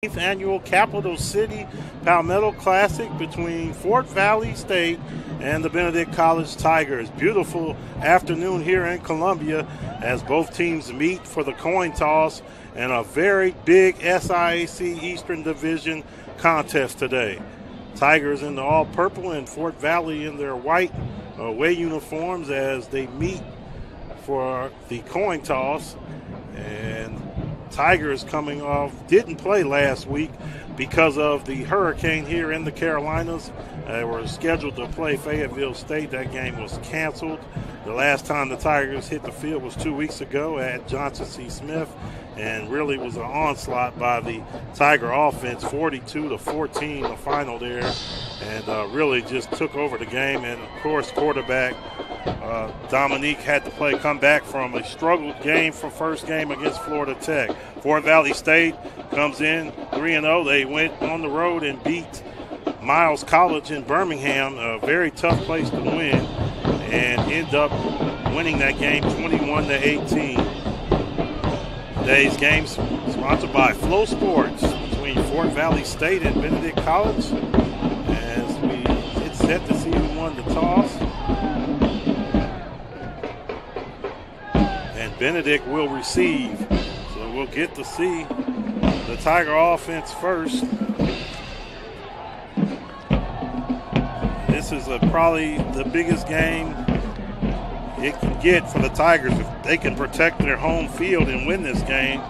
Annual Capital City Palmetto Classic between Fort Valley State and the Benedict College Tigers. Beautiful afternoon here in Columbia as both teams meet for the coin toss and a very big SIAC Eastern Division contest today. Tigers in the all-purple and Fort Valley in their white away uniforms as they meet for the coin toss. And Tigers coming off, didn't play last week because of the hurricane here in the Carolinas. They were scheduled to play Fayetteville State. That game was canceled. The last time the Tigers hit the field was 2 weeks ago at Johnson C. Smith, and really was an onslaught by the Tiger offense, 42-14 the final there, and really just took over the game. And of course, quarterback Dominique had to come back from a struggled game for first game against Florida Tech. Fort Valley State comes in 3-0. They went on the road and beat Miles College in Birmingham, a very tough place to win, and end up winning that game 21-18. Today's game sponsored by Flow Sports between Fort Valley State and Benedict College as we get set to see who won the toss. Benedict will receive, so we'll get to see the Tiger offense first. This is probably the biggest game it can get for the Tigers. If they can protect their home field and win this game,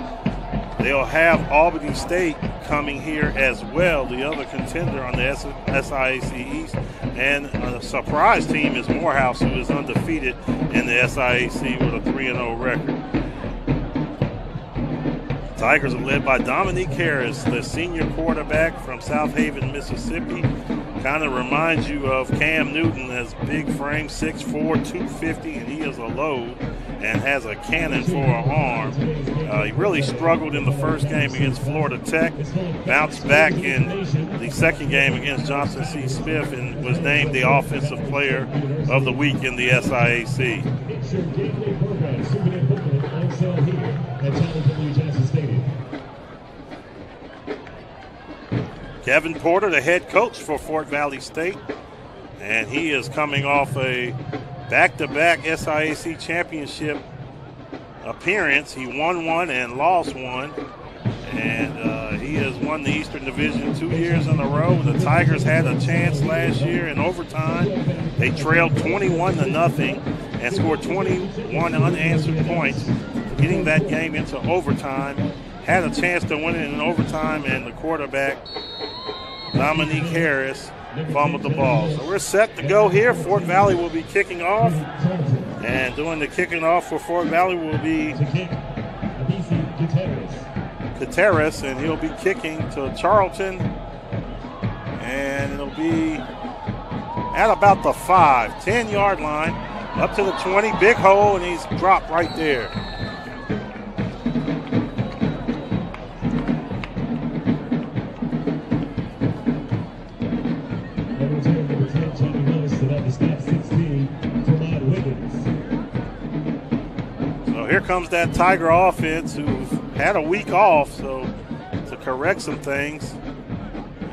they'll have Albany State coming here as well, the other contender on the SIAC East. And a surprise team is Morehouse, who is undefeated in the SIAC with a 3-0 record. Tigers are led by Dominique Harris, the senior quarterback from South Haven, Mississippi. Kind of reminds you of Cam Newton, as big frame, 6'4", 250, and he is a load and has a cannon for an arm. He really struggled in the first game against Florida Tech, bounced back in the second game against Johnson C. Smith, and was named the Offensive Player of the Week in the SIAC. Kevin Porter, the head coach for Fort Valley State, and he is coming off a back-to-back SIAC championship appearance. He won one and lost one, and he has won the Eastern Division 2 years in a row. The Tigers had a chance last year in overtime. They trailed 21-0 and scored 21 unanswered points, getting that game into overtime. Had a chance to win it in overtime, and the quarterback, Dominique Harris, fumbled the ball. So we're set to go here. Fort Valley will be kicking off, and doing the kicking off for Fort Valley will be Gutierrez, and he'll be kicking to Charlton, and it'll be at about the 10-yard line, up to the 20, big hole, and he's dropped right there. Here comes that Tiger offense, who've had a week off, so to correct some things.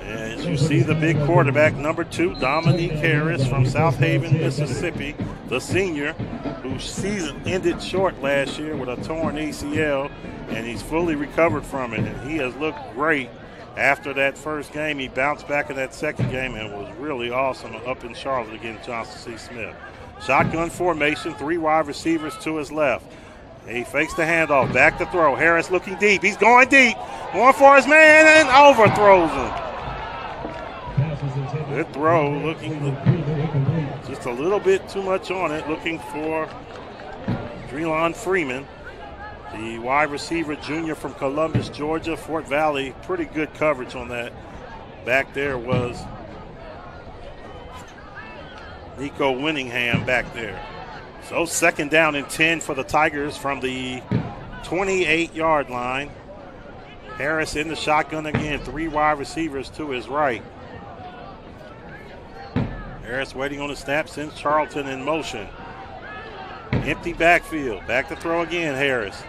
And as you see, the big quarterback, number 2, Dominique Harris from South Haven, Mississippi, the senior, whose season ended short last year with a torn ACL, and he's fully recovered from it. And he has looked great after that first game. He bounced back in that second game and was really awesome up in Charlotte against Johnson C. Smith. Shotgun formation, 3 wide receivers to his left. He fakes the handoff, back to throw. Harris looking deep. He's going deep. Going for his man and overthrows him. Good throw, looking just a little bit too much on it. Looking for Drelon Freeman, the wide receiver junior from Columbus, Georgia. Fort Valley, pretty good coverage on that. Back there was Nico Winningham back there. So second down and 10 for the Tigers from the 28-yard line. Harris in the shotgun again, 3 wide receivers to his right. Harris waiting on the snap, sends Charlton in motion. Empty backfield, back to throw again, Harris.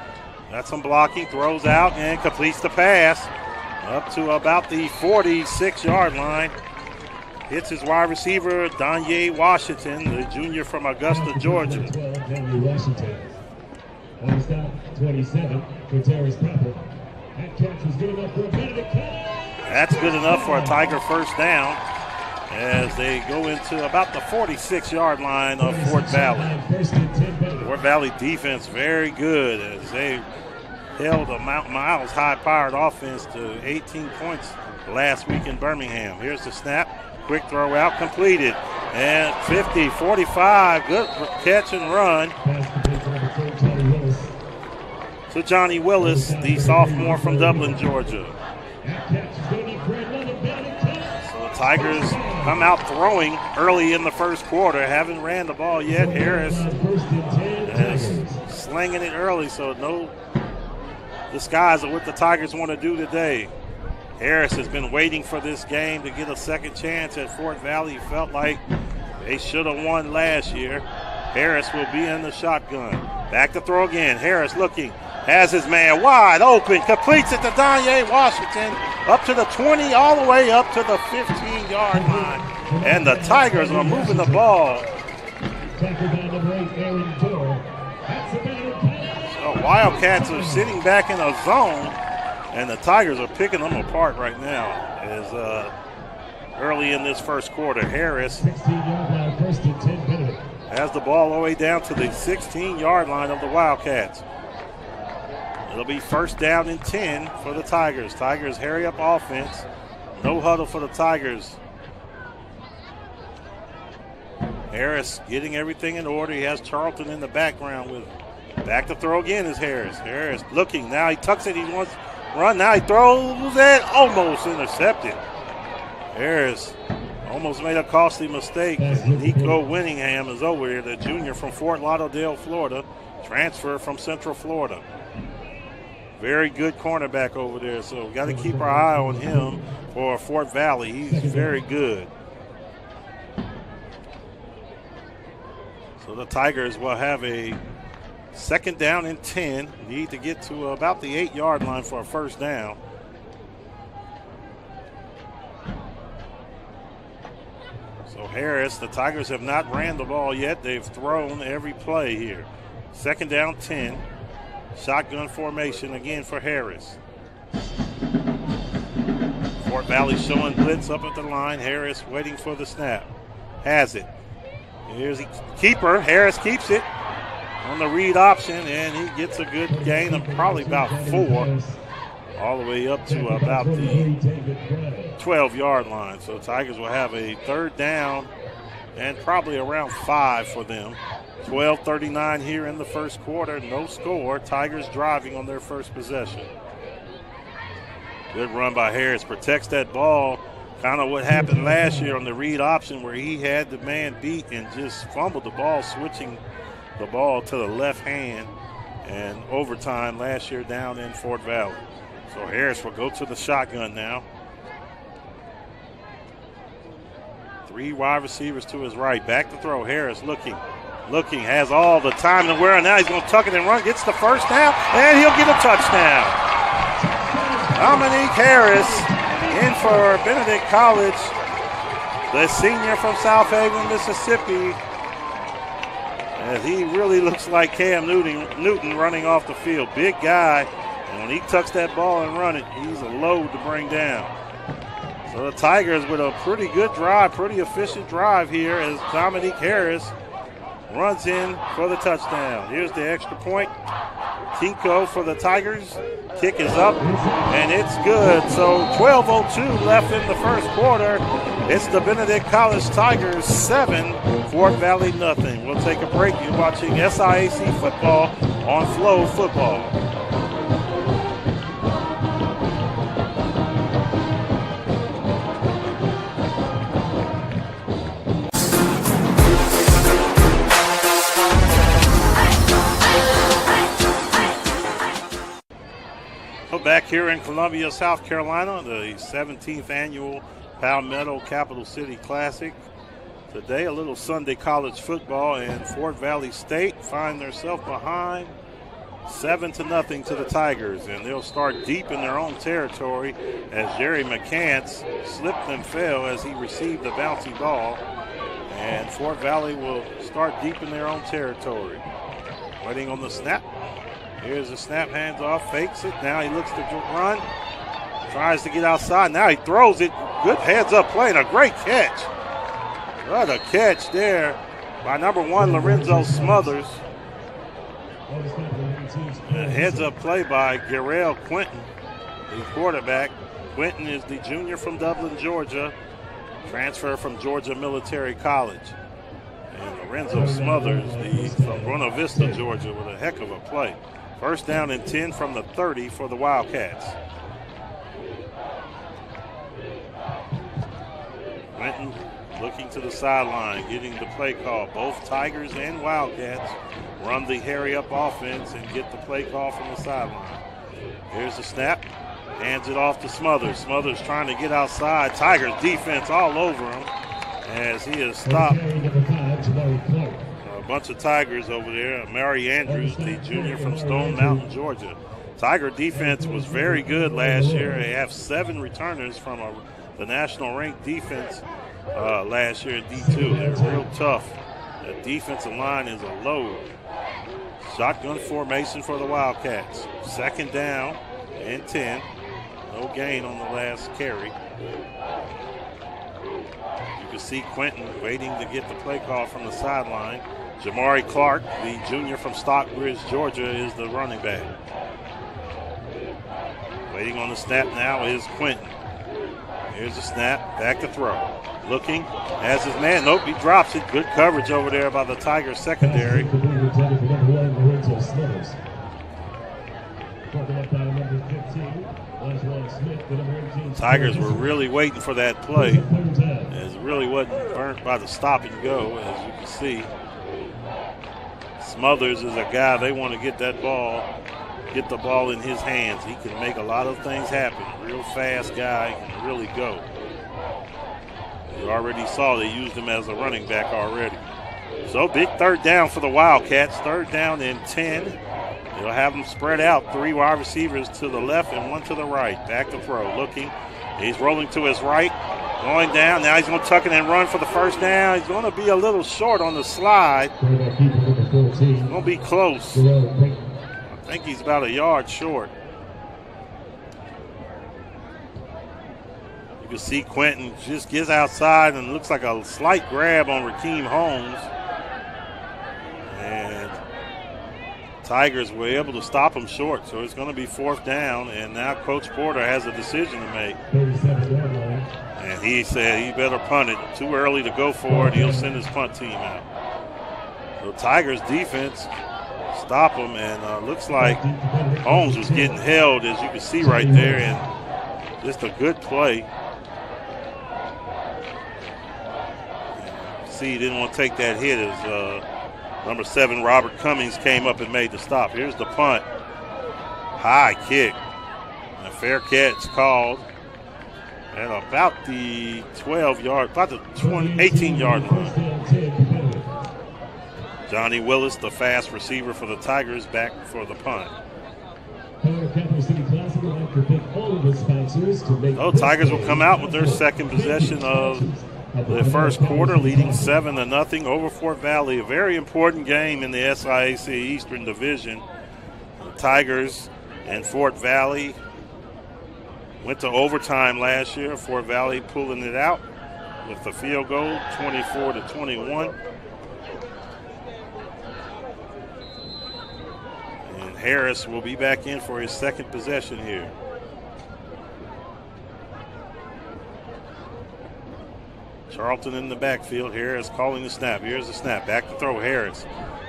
Got some blocking, throws out, and completes the pass. up to about the 46-yard line. Hits his wide receiver, Danye Washington, the junior from Augusta, Georgia. Washington. On stop, 27 for Terrence Pepper. That catch was good enough for Benedict College. That's good enough for a Tiger first down as they go into about the 46-yard line of Fort Valley. Fort Valley defense very good as they held a Miles high-powered offense to 18 points last week in Birmingham. Here's the snap. Quick throw out, completed. And 50, 45, good catch and run to Johnny Willis, the sophomore from Dublin, Georgia. So the Tigers come out throwing early in the first quarter. Haven't ran the ball yet. Harris is slinging it early, so no disguise of what the Tigers want to do today. Harris has been waiting for this game to get a second chance at Fort Valley. Felt like they should have won last year. Harris will be in the shotgun. Back to throw again. Harris looking, has his man wide open, completes it to Danye Washington, up to the 20, all the way up to the 15-yard line. And the Tigers are moving the ball. So Wildcats are sitting back in a zone, and the Tigers are picking them apart right now as early in this first quarter. Harris has the ball all the way down to the 16-yard line of the Wildcats. It'll be first down and 10 for the Tigers. Tigers hurry up offense. No huddle for the Tigers. Harris getting everything in order. He has Charlton in the background with him. Back to throw again is Harris. Harris looking. Now he tucks it. He wants to run. Now he throws it. Almost intercepted. Harris almost made a costly mistake. Nico Winningham is over here, the junior from Fort Lauderdale, Florida. Transfer from Central Florida. Very good cornerback over there, so got to keep our eye on him for Fort Valley. He's very good. So the Tigers will have a second down and 10. Need to get to about the 8-yard line for a first down. So Harris, the Tigers have not ran the ball yet. They've thrown every play here. Second down, 10. Shotgun formation again for Harris. Fort Valley showing blitz up at the line. Harris waiting for the snap. Has it. Here's the keeper. Harris keeps it on the read option, and he gets a good gain of probably about 4, all the way up to about the 12-yard line. So the Tigers will have a third down and probably around 5 for them. 12:39 here in the first quarter. No score. Tigers driving on their first possession. Good run by Harris. Protects that ball. Kind of what happened last year on the read option where he had the man beat and just fumbled the ball, switching the ball to the left hand, and overtime last year down in Fort Valley. So Harris will go to the shotgun now. 3 wide receivers to his right. Back to throw. Harris looking, has all the time to wear. Now he's going to tuck it and run. Gets the first down, and he'll get a touchdown. Dominique Harris in for Benedict College, the senior from South Haven, Mississippi. As he really looks like Cam Newton running off the field. Big guy, and when he tucks that ball and run it, he's a load to bring down. So the Tigers with a pretty good drive, pretty efficient drive here as Dominique Harris runs in for the touchdown. Here's the extra point. Kinko for the Tigers. Kick is up, and it's good. So 12:02 left in the first quarter. It's the Benedict College Tigers 7, Fort Valley nothing. We'll take a break. You're watching SIAC Football on FloFootball. Back here in Columbia, South Carolina, the 17th annual Palmetto Capital City Classic. Today, a little Sunday college football, and Fort Valley State find themselves behind 7-0 to the Tigers, and they'll start deep in their own territory as Jerry McCants slipped and fell as he received the bouncy ball. And Fort Valley will start deep in their own territory. Waiting on the snap. Here's the snap, hands off, fakes it. Now he looks to run, tries to get outside. Now he throws it. Good heads-up play and a great catch. What a catch there by number 1, Lorenzo Smothers. A heads-up play by Garrell Quinton, the quarterback. Quinton is the junior from Dublin, Georgia, transfer from Georgia Military College. And Lorenzo Smothers, from Buena Vista, Georgia, with a heck of a play. First down and 10 from the 30 for the Wildcats. Quinton looking to the sideline, getting the play call. Both Tigers and Wildcats run the hurry-up offense and get the play call from the sideline. Here's the snap. Hands it off to Smothers. Smothers trying to get outside. Tigers defense all over him as he is stopped. A bunch of Tigers over there. Mary Andrews, the junior from Stone Mountain, Georgia. Tiger defense was very good last year. They have 7 returners from the national ranked defense last year in D2. They're real tough. The defensive line is a load. Shotgun formation for the Wildcats. Second down and 10. No gain on the last carry. You can see Quinton waiting to get the play call from the sideline. Jamari Clark, the junior from Stockbridge, Georgia, is the running back. Waiting on the snap now is Quinton. Here's the snap, back to throw. Looking, has his man. Nope, he drops it. Good coverage over there by the Tigers secondary. Tigers were really waiting for that play, as it really wasn't burnt by the stop and go, as you can see. Smothers is a guy they want to get the ball in his hands. He can make a lot of things happen. Real fast guy, can really go. You already saw they used him as a running back already. So big third down for the Wildcats. Third down and 10. They'll have them spread out. 3 wide receivers to the left and 1 to the right. Back to throw. Looking. He's rolling to his right. Going down. Now he's going to tuck it and run for the first down. He's going to be a little short on the slide. He's going to be close. I think he's about a yard short. You can see Quinton just gets outside and looks like a slight grab on Rakeem Holmes. And Tigers were able to stop him short, so it's going to be 4th down, and now Coach Porter has a decision to make. And he said he better punt it. Too early to go for it. He'll send his punt team out. So Tigers defense stop him, and looks like Holmes was getting held, as you can see right there, and just a good play. See, he didn't want to take that hit as number 7, Robert Cummings, came up and made the stop. Here's the punt. High kick. A fair catch called at about the 12-yard, about the 18-yard line. Johnny Willis, the fast receiver for the Tigers, back for the punt. So Tigers will come out with their second possession of the first quarter, leading 7-0 over Fort Valley. A very important game in the SIAC Eastern Division. The Tigers and Fort Valley went to overtime last year. Fort Valley pulling it out with the field goal, 24-21. And Harris will be back in for his second possession here. Charlton in the backfield. Harris calling the snap. Here's the snap. Back to throw. Harris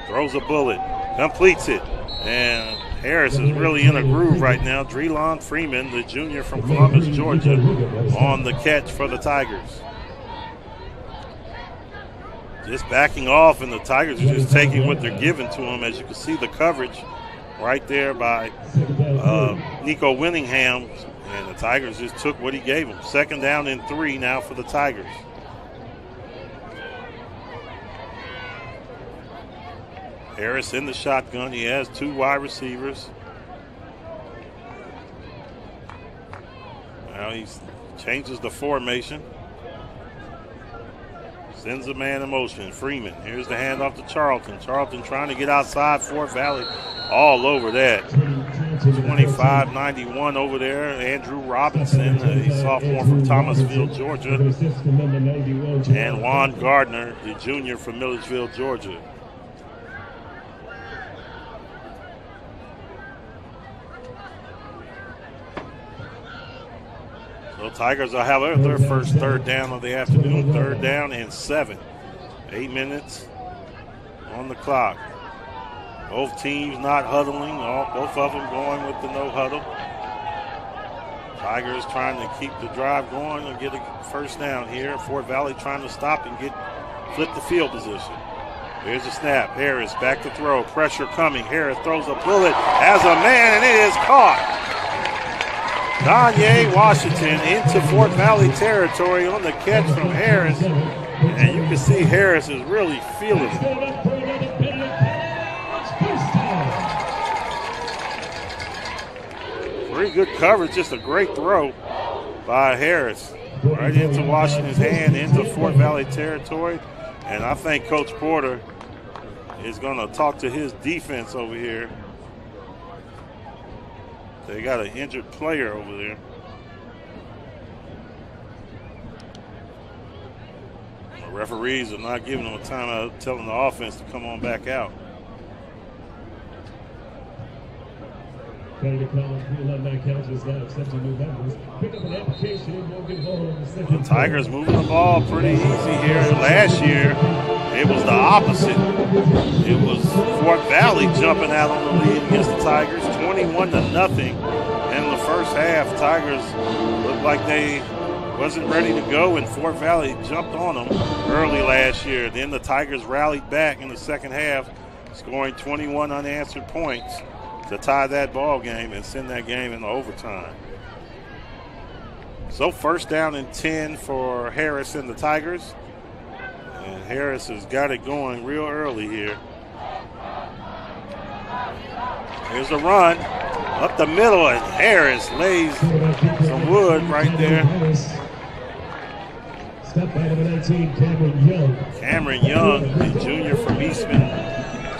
throws a bullet. Completes it. And Harris is really in a groove right now. Drelon Freeman, the junior from Columbus, Georgia, on the catch for the Tigers. Just backing off, and the Tigers are just taking what they're giving to them. As you can see, the coverage right there by Nico Winningham. And the Tigers just took what he gave them. Second down and 3 now for the Tigers. Harris in the shotgun. He has 2 wide receivers. Now he changes the formation. Sends a man in motion. Freeman. Here's the handoff to Charlton. Charlton trying to get outside. Fort Valley all over that. 25-91 over there. Andrew Robinson, a sophomore from Thomasville, Georgia. And Juan Gardner, the junior from Milledgeville, Georgia. So Tigers will have their first 3rd down of the afternoon. 3rd down and 7. 8 minutes on the clock. Both teams not huddling. Both of them going with the no huddle. Tigers trying to keep the drive going and get a first down here. Fort Valley trying to stop and flip the field position. Here's a snap. Harris back to throw. Pressure coming. Harris throws a bullet. Has a man, and it is caught. Danye Washington into Fort Valley territory on the catch from Harris. And you can see Harris is really feeling it. Pretty good coverage, just a great throw by Harris. Right into Washington's hand, into Fort Valley territory. And I think Coach Porter is going to talk to his defense over here. They got an injured player over there. The referees are not giving them a timeout, telling the offense to come on back out. Benedict College alumni council is now accepting new members. Pick up an application and we'll get home in the second. The Tigers moving the ball pretty easy here. Last year, it was the opposite. It was Fort Valley jumping out on the lead against the Tigers, 21-0 in the first half. Tigers looked like they wasn't ready to go, and Fort Valley jumped on them early last year. Then the Tigers rallied back in the second half, scoring 21 unanswered points to tie that ball game and send that game into overtime. So 1st down and 10 for Harris and the Tigers. And Harris has got it going real early here. Here's a run up the middle, and Harris lays some wood right there. Step by number 19, Cameron Young. Cameron Young, the junior from Eastman,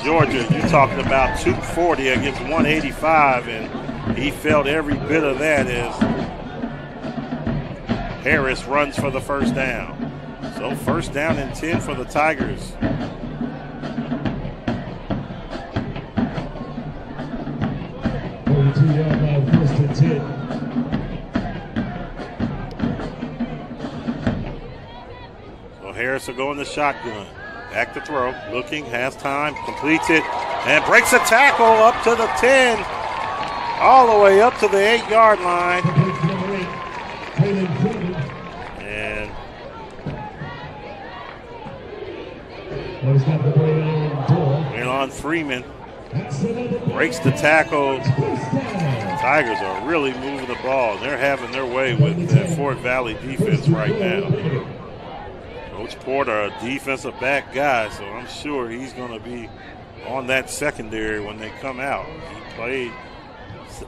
Georgia. You're talking about 240 against 185, and he felt every bit of that as Harris runs for the 1st down. So 1st down and 10 for the Tigers. Yard line, 1st and 10. So Harris will go in the shotgun. Back to throw. Looking, has time, completes it, and breaks a tackle up to the 10. All the way up to the 8-yard line. And Waylon Freeman breaks the tackle. The Tigers are really moving the ball. They're having their way with that Fort Valley defense right now. Coach Porter, a defensive back guy, so I'm sure he's going to be on that secondary when they come out. He played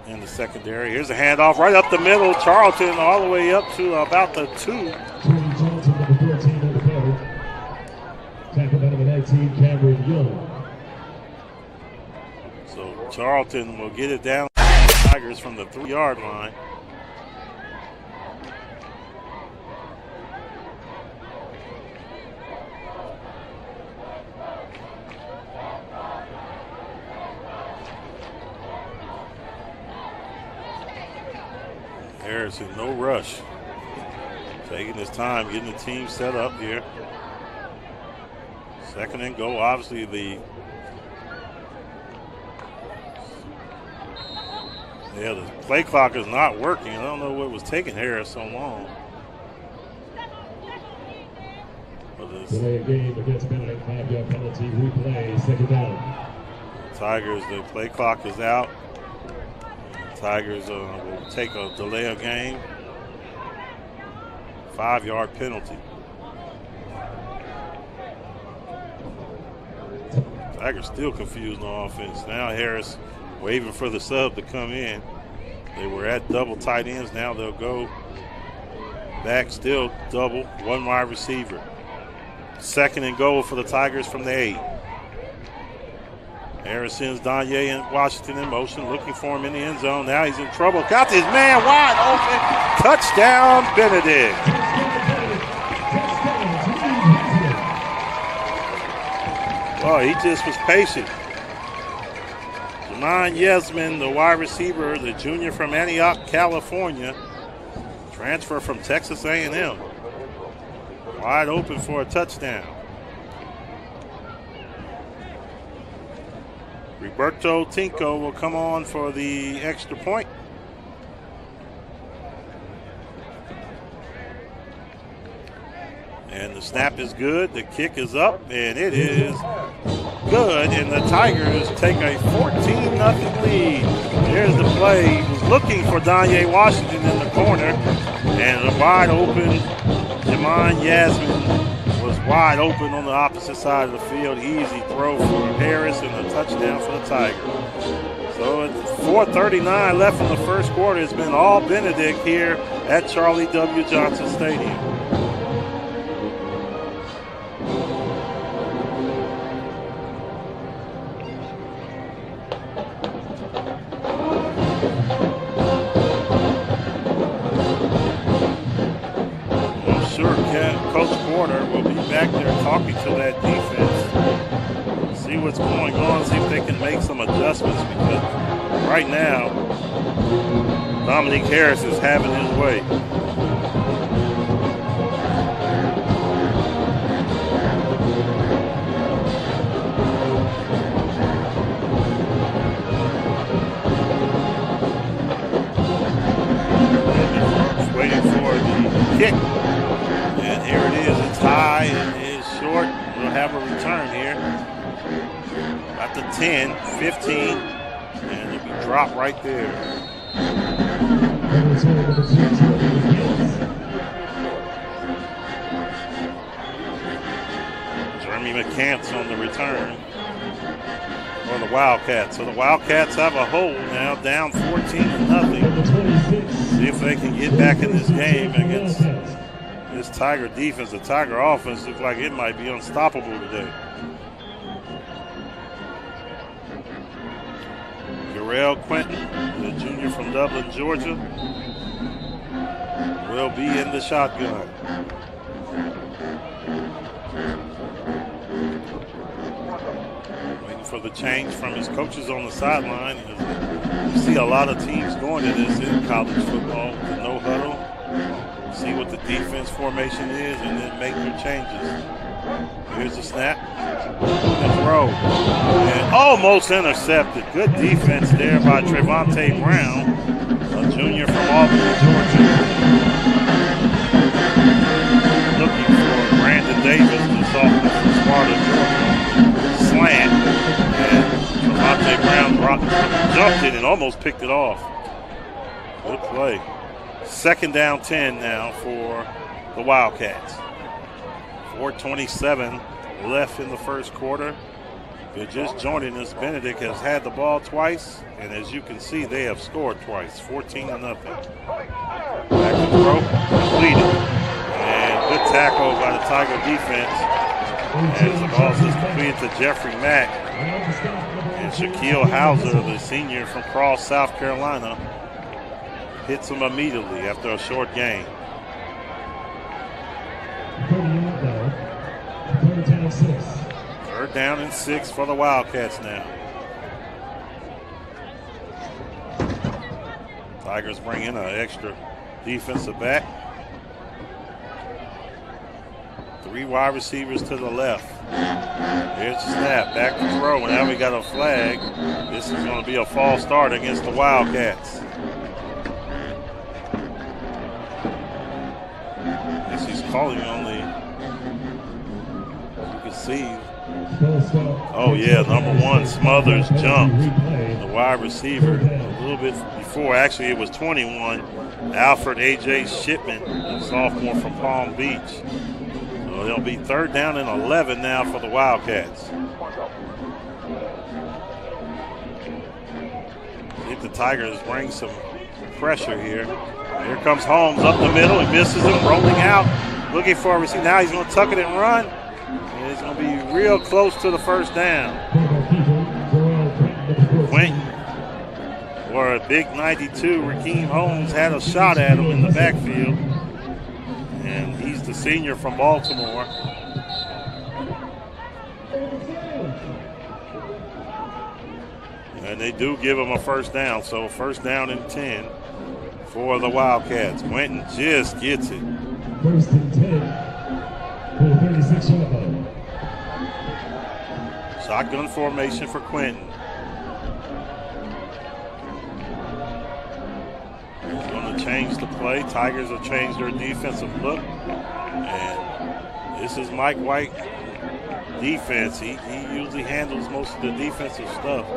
in the secondary. Here's a handoff right up the middle. Charlton all the way up to about the 2. Tackle by number 19, Cameron Young. So Charlton will get it down to the Tigers from the 3-yard line. Harris in no rush. Taking his time, getting the team set up here. 2nd and go. Obviously the play clock is not working. I don't know what was taking Harris so long. Delay a game against Benedict, 5-yard penalty, replay, 2nd down. Tigers, the play clock is out. Tigers will take a delay of game. 5-yard penalty. Tigers still confused on offense. Now Harris waving for the sub to come in. They were at double tight ends. Now they'll go back, still double, one wide receiver. 2nd and goal for the Tigers from the 8. Harris sends Danye and Washington in motion, looking for him in the end zone. Now he's in trouble. Got his man wide open. Touchdown, Benedict. Oh, he just was patient. Jamon Yasmin, the wide receiver, the junior from Antioch, California, transfer from Texas A&M. Wide open for a touchdown. Roberto Tinko will come on for the extra point. And the snap is good. The kick is up, and it is good. And the Tigers take a 14-0 lead. There's the play. He was looking for Danye Washington in the corner, and a wide open Jamon Yasmin was wide open on the opposite side of the field. Easy throw for Harris and a touchdown for the Tigers. So at 4:39 left in the first quarter. It's been all Benedict here at Charlie W. Johnson Stadium. Back there talking to that defense, see what's going on, see if they can make some adjustments, because right now Dominique Harris is having his way. Just waiting for the kick. And here it is. It's high and it's short. We'll have a return here. At the 10, 15, and it'll be dropped right there. Jeremy McCants on the return for the Wildcats. So the Wildcats have a hold now, down 14-0. See if they can get back in this game against this Tiger defense. The Tiger offense looks like it might be unstoppable today. Garrell Quentin, the junior from Dublin, Georgia, will be in the shotgun. Waiting for the change from his coaches on the sideline. You see a lot of teams going to this in college football, the no huddle. See what the defense formation is and then make your changes. Here's the snap. And throw. And almost intercepted. Good defense there by Trevonte Brown, a junior from Albany, Georgia. Looking for Brandon Davis, the sophomore from Sparta, Georgia. Slant. And Trevonte Brown jumped it and almost picked it off. Good play. 2nd down 10 now for the Wildcats. 4:27 left in the first quarter. If you're just joining us, Benedict has had the ball twice, and as you can see, they have scored twice, 14-0. Back to throw, completed. And good tackle by the Tiger defense. As the ball is completed to Jeffrey Mack. And Shaquille Hauser, the senior from Cross, South Carolina, hits him immediately after a short gain. 3rd down and 6 for the Wildcats now. Tigers bring in an extra defensive back. 3 wide receivers to the left. Here's the snap, back to throw. Now we got a flag. This is going to be a false start against the Wildcats. He's calling on the, you can see, oh yeah, number 1 Smothers jumped the wide receiver a little bit before. Actually, it was 21, Alfred A.J. Shipman, a sophomore from Palm Beach. So it'll be 3rd down and 11 now for the Wildcats. think the Tigers bring some pressure here. Here comes Holmes up the middle. He misses him, rolling out, looking for a receiver. Now he's going to tuck it and run. And it's going to be real close to the first down. Quentin, or a big 92, Rakeem Holmes had a shot at him in the backfield. And he's the senior from Baltimore. And they do give him a first down, so first down and 10 for the Wildcats. Quentin just gets it. First and 10 for the 36-yard line. Shotgun formation for Quentin. He's going to change the play. Tigers have changed their defensive look. And this is Mike White defense. He usually handles most of the defensive stuff.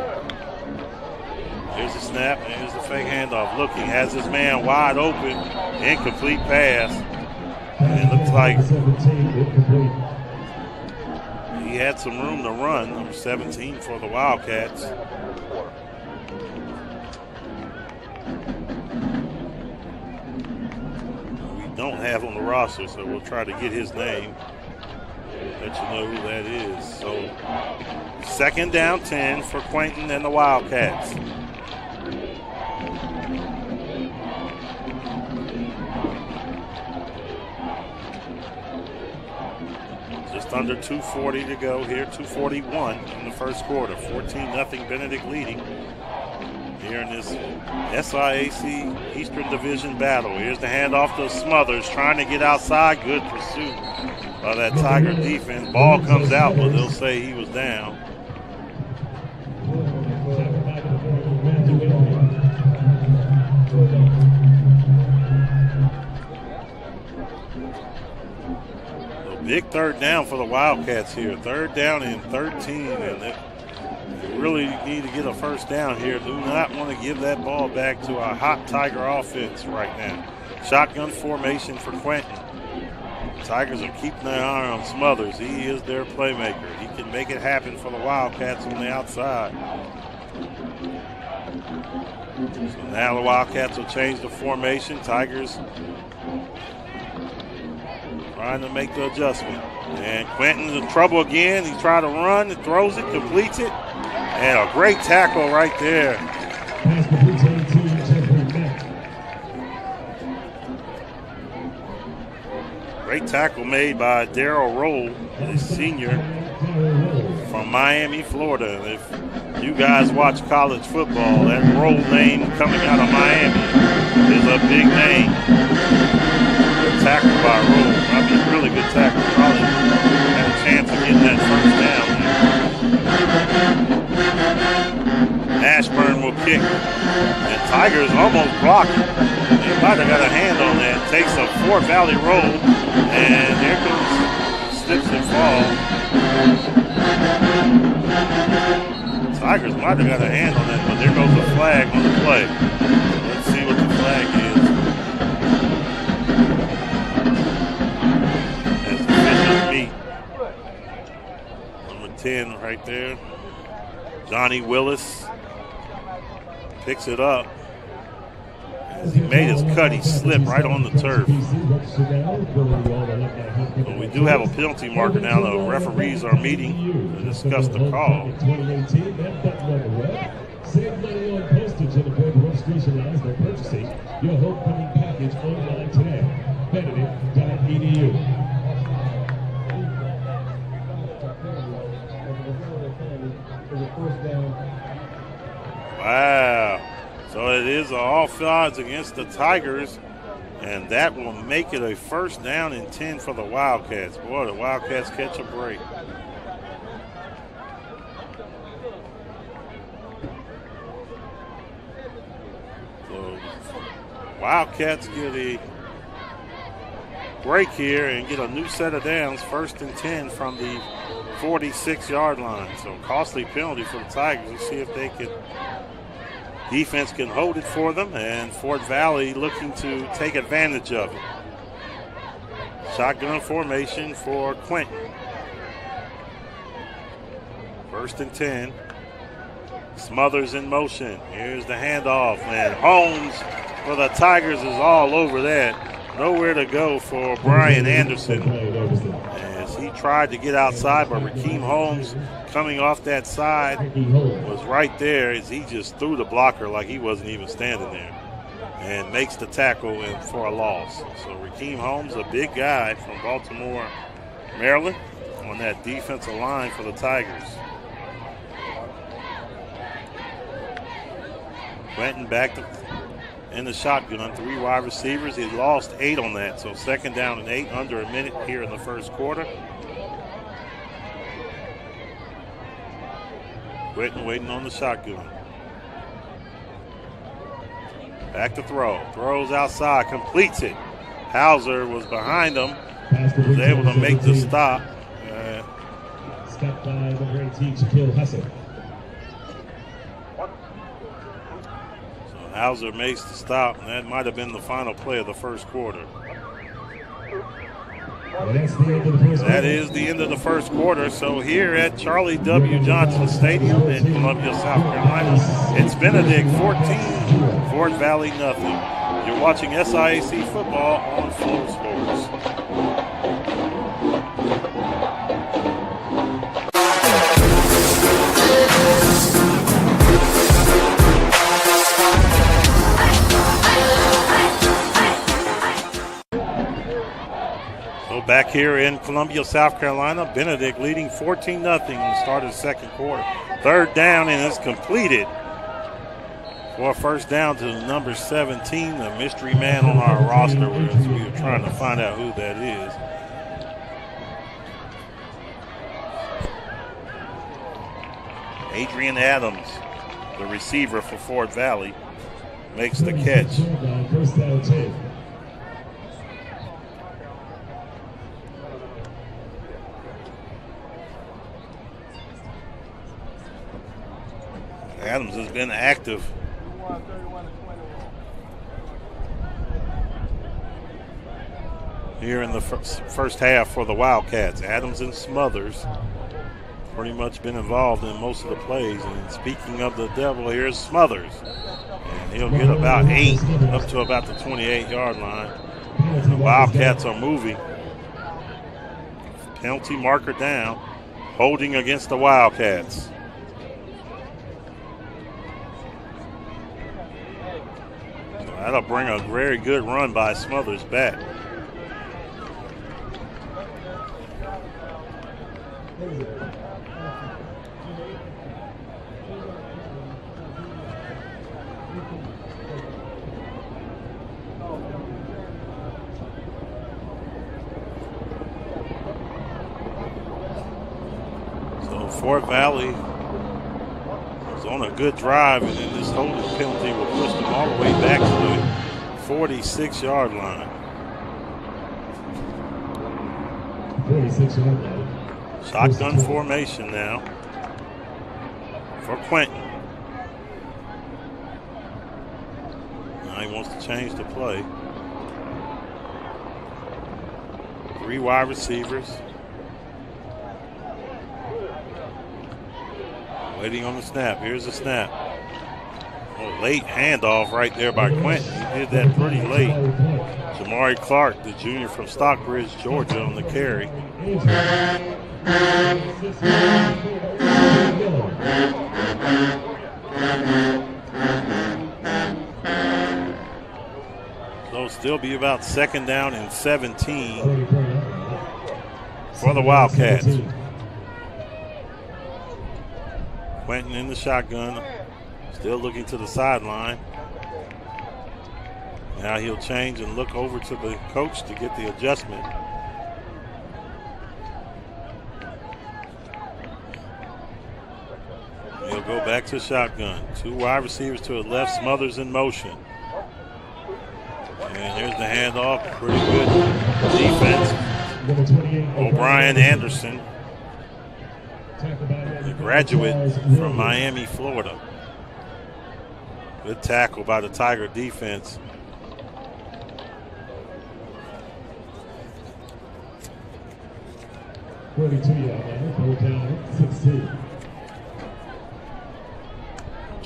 Here's the snap, and here's the fake handoff. Looking, has his man wide open, incomplete pass. And it looks like he had some room to run, number 17 for the Wildcats. We don't have on the roster, so we'll try to get his name. Let you know who that is. So, second down 10 for Quentin and the Wildcats. Just under 2:40 to go here, 2:41 in the first quarter. 14-0 Benedict leading here in this SIAC Eastern Division battle. Here's the handoff to Smothers, trying to get outside. Good pursuit by that Tiger defense. Ball comes out, but they'll say he was down. Big third down for the Wildcats here. Third down and 13, and they really need to get a first down here. Do not want to give that ball back to our hot Tiger offense right now. Shotgun formation for Quentin. Tigers are keeping their eye on Smothers. He is their playmaker. He can make it happen for the Wildcats on the outside. So now the Wildcats will change the formation. Tigers trying to make the adjustment. And Quentin's in trouble again. He tried to run, and throws it, completes it. And a great tackle right there. Great tackle made by Darryl Roll, a senior from Miami, Florida. If you guys watch college football, that Roll name coming out of Miami is a big name. Good tackle by Roll. I mean, really good tackle. Probably had a chance of getting that first down. Ashburn will kick. And Tigers almost blocked it. They might have got a hand on that. Takes a Fort Valley roll. And there comes slips and falls. Tigers might have got a hand on that, but there goes the flag on the play. Let's see what the flag is. That's official meet. Number 10 right there. Johnny Willis picks it up. As he made his cut, he slipped right on the turf. But we do have a penalty marker now. The referees are meeting to discuss the call. Save money on postage and avoid registration lines by purchasing your homecoming package online today. Benedict.edu. Wow. So it is off odds against the Tigers, and that will make it a first down and 10 for the Wildcats. Boy, the Wildcats catch a break. So Wildcats get a break here and get a new set of downs, first and 10 from the 46-yard line. So costly penalty for the Tigers. Let's see if they can. Defense can hold it for them, and Fort Valley looking to take advantage of it. Shotgun formation for Quentin. First and 10. Smothers in motion. Here's the handoff, and Holmes for the Tigers is all over that. Nowhere to go for Brian Anderson as he tried to get outside, but Rakeem Holmes coming off that side was right there as he just threw the blocker like he wasn't even standing there and makes the tackle for a loss. So Rakeem Holmes, a big guy from Baltimore, Maryland, on that defensive line for the Tigers. Quentin back in the shotgun, 3 wide receivers. He lost 8 on that, so 2nd down and 8, under a minute here in the first quarter. Quentin waiting on the shotgun. Back to throw. Throws outside, completes it. Hauser was behind him, was able to make the stop. Stop by number 18, Shaquille Hustle. Hauser makes the stop, and that might have been the final play of the first quarter. That is the end of the first quarter. So here at Charlie W. Johnson Stadium in Columbia, South Carolina, it's Benedict 14, Fort Valley nothing. You're watching SIAC Football on FloSports. Back here in Columbia, South Carolina, Benedict leading 14-0 in the start of the second quarter. 3rd down, and it's completed for a first down to number 17, the mystery man on our roster. We were trying to find out who that is. Adrian Adams, the receiver for Fort Valley, makes the catch. First down, 10. Adams has been active. Here in the first half for the Wildcats. Adams and Smothers pretty much been involved in most of the plays. And speaking of the devil, here's Smothers. And he'll get about 8 up to about the 28-yard line. The Wildcats are moving. Penalty marker down. Holding against the Wildcats. That'll bring a very good run by Smothers back. So Fort Valley on a good drive, and then this holding penalty will push them all the way back to the 46-yard line. 46-yard line. Shotgun formation now for Quentin. Now he wants to change the play. 3 wide receivers. Waiting on the snap. Here's the snap. Oh, late handoff right there by Quentin. He did that pretty late. Jamari Clark, the junior from Stockbridge, Georgia, on the carry. So it'll still be about 2nd down and 17 for the Wildcats. Quentin in the shotgun, still looking to the sideline. Now he'll change and look over to the coach to get the adjustment. He'll go back to shotgun. 2 wide receivers to the left, Smothers in motion. And here's the handoff, pretty good defense. O'Brien Anderson, the graduate from Miami, Florida. Good tackle by the Tiger defense.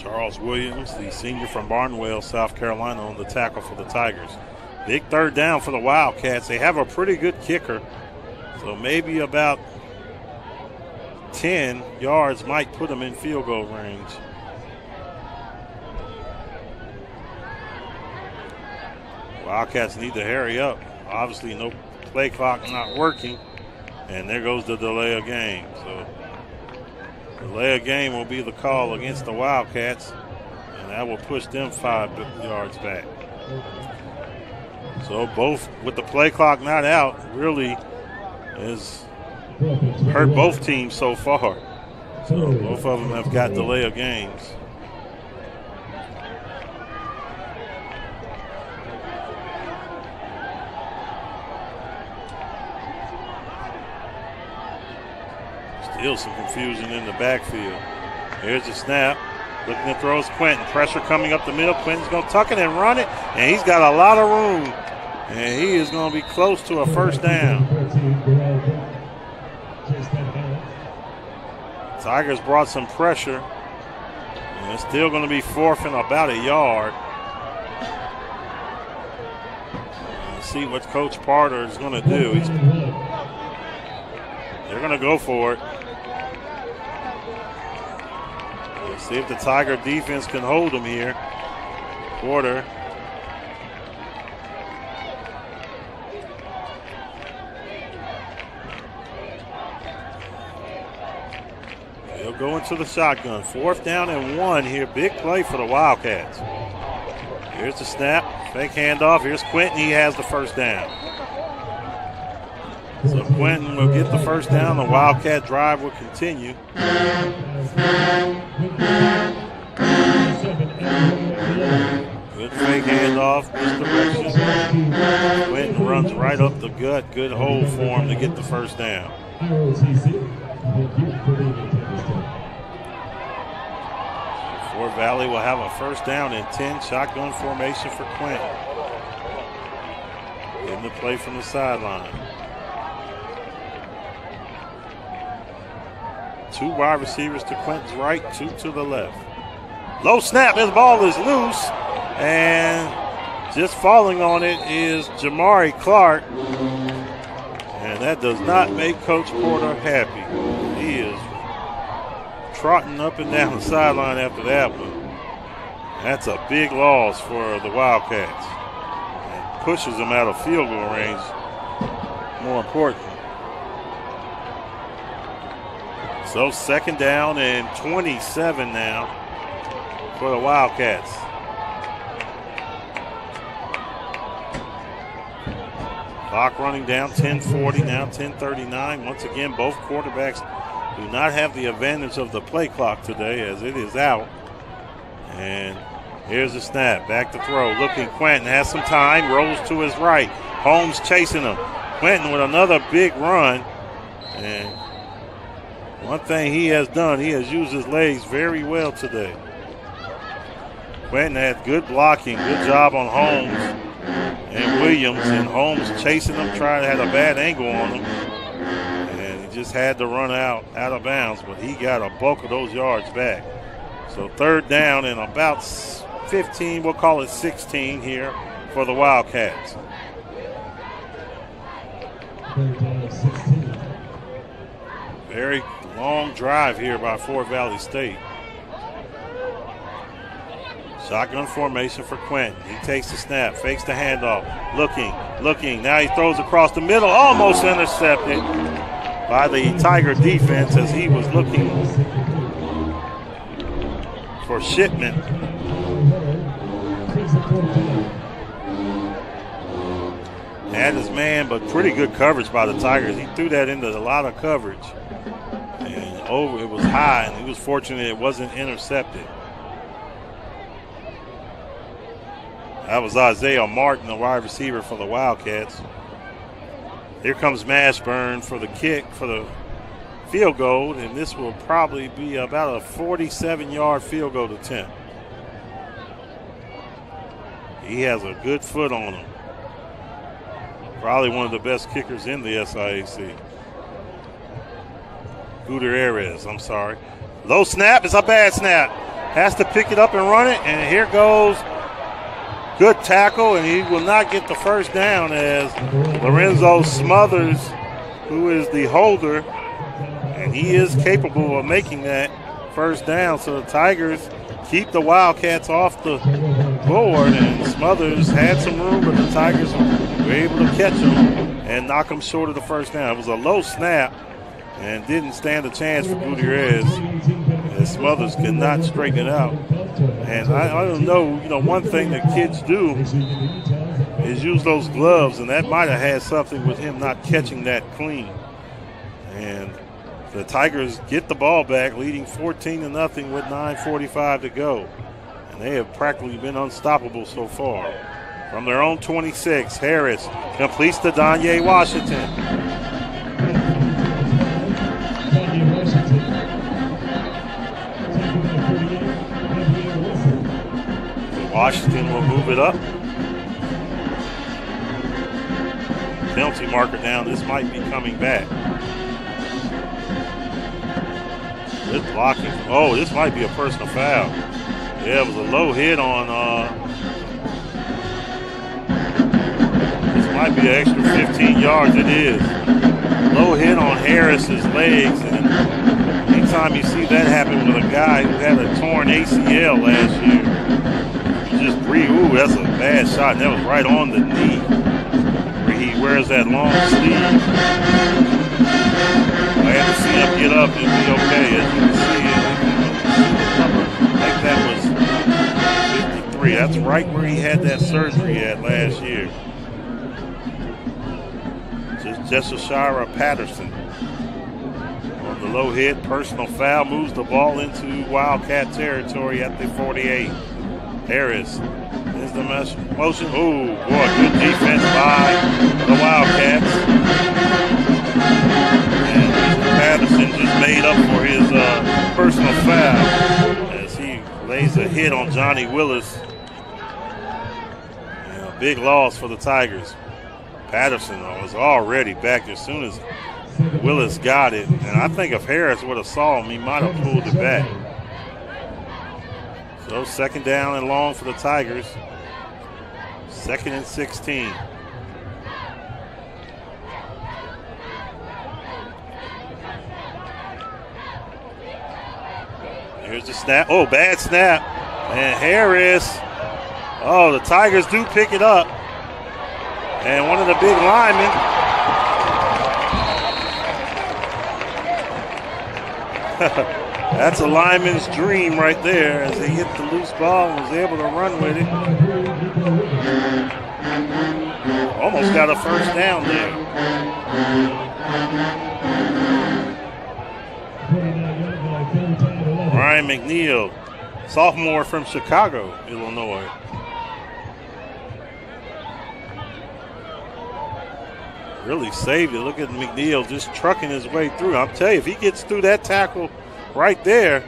Charles Williams, the senior from Barnwell, South Carolina, on the tackle for the Tigers. Big third down for the Wildcats. They have a pretty good kicker, so maybe about 10 yards might put them in field goal range. Wildcats need to hurry up. Obviously, no play clock not working, and there goes the delay of game. So, delay of game will be the call against the Wildcats, and that will push them 5 yards back. So, both with the play clock not out, really has hurt both teams so far. So, both of them have got delay of games. Still some confusion in the backfield. Here's the snap. Looking to throw is Quentin. Pressure coming up the middle. Quentin's going to tuck it and run it. And he's got a lot of room. And he is going to be close to a first down. Tigers brought some pressure. And it's still going to be 4th and about a yard. Let's see what Coach Parter is going to do. They're going to go for it. Let's see if the Tiger defense can hold them here. Porter. They'll go into the shotgun. 4th down and 1 here. Big play for the Wildcats. Here's the snap. Fake handoff. Here's Quentin. He has the first down. So Quentin will get the first down. The Wildcat drive will continue. Good fake handoff, misdirection. Quentin runs right up the gut. Good hold for him to get the first down. Fort Valley will have a first down and 10. Shotgun formation for Quentin. Getting the play from the sideline. 2 wide receivers to Quentin's right, 2 to the left. Low snap, his ball is loose, and just falling on it is Jamari Clark. And that does not make Coach Porter happy. He is trotting up and down the sideline after that one. That's a big loss for the Wildcats. It pushes them out of field goal range, more important. So 2nd down and 27 now for the Wildcats. Clock running down, 10:40, now 10:39. Once again, both quarterbacks do not have the advantage of the play clock today as it is out. And here's the snap, back to throw. Looking, Quentin has some time, rolls to his right. Holmes chasing him. Quentin with another big run. And one thing he has done, he has used his legs very well today. Quentin had good blocking, good job on Holmes and Williams, and Holmes chasing him, trying to have a bad angle on him. And he just had to run out of bounds, but he got a bulk of those yards back. So 3rd down and about 15, we'll call it 16 here for the Wildcats. 3rd down, 16. Very long drive here by Fort Valley State. Shotgun formation for Quentin. He takes the snap, fakes the handoff, looking. Now he throws across the middle, almost intercepted by the Tiger defense as he was looking for Shipman. Had his man, but pretty good coverage by the Tigers. He threw that into a lot of coverage. And it was high, and he was fortunate it wasn't intercepted. That was Isaiah Martin, the wide receiver for the Wildcats. Here comes Mashburn for the kick, for the field goal, and this will probably be about a 47-yard field goal attempt. He has a good foot on him. Probably one of the best kickers in the SIAC. Gutierrez, I'm sorry. Low snap, it's a bad snap. has to pick it up and run it, and here goes. Good tackle, and he will not get the first down as Lorenzo Smothers, who is the holder, and he is capable of making that first down. So the Tigers keep the Wildcats off the board, and Smothers had some room, but the Tigers were able to catch him and knock him short of the first down. It was a low snap and didn't stand a chance for Gutierrez, as Smothers could not straighten it out. And I don't know, one thing that kids do is use those gloves, and that might have had something with him not catching that clean. And the Tigers get the ball back, leading 14-0 with 9:45 to go. And they have practically been unstoppable so far. From their own 26, Harris completes to Danye Washington. Washington will move it up. Penalty marker down. This might be coming back. Good blocking. Oh, this might be a personal foul. Yeah, it was a low hit on. This might be an extra 15 yards. It is. Low hit on Harris's legs. And anytime you see that happen with a guy who had a torn ACL last year, just breathe. Ooh, that's a bad shot. And that was right on the knee where he wears that long sleeve. I had to see him get up and be okay. As you can see, like that was 53. That's right where he had that surgery at last year. Just Jeshashira Patterson on the low hit. Personal foul moves the ball into Wildcat territory at the 48. Harris is the motion. Oh, boy, good defense by the Wildcats. And Mr. Patterson just made up for his personal foul as he lays a hit on Johnny Willis. And a big loss for the Tigers. Patterson was already back as soon as Willis got it. And I think if Harris would have saw him, he might have pulled it back. So second down and long for the Tigers. 2nd and 16. Here's the snap. Oh, bad snap. And Harris. Oh, the Tigers do pick it up. And one of the big linemen. That's a lineman's dream right there as he hit the loose ball and was able to run with it. Almost got a first down there. Ryan McNeil, sophomore from Chicago, Illinois. Really saved it. Look at McNeil just trucking his way through. I'll tell you, if he gets through that tackle right there,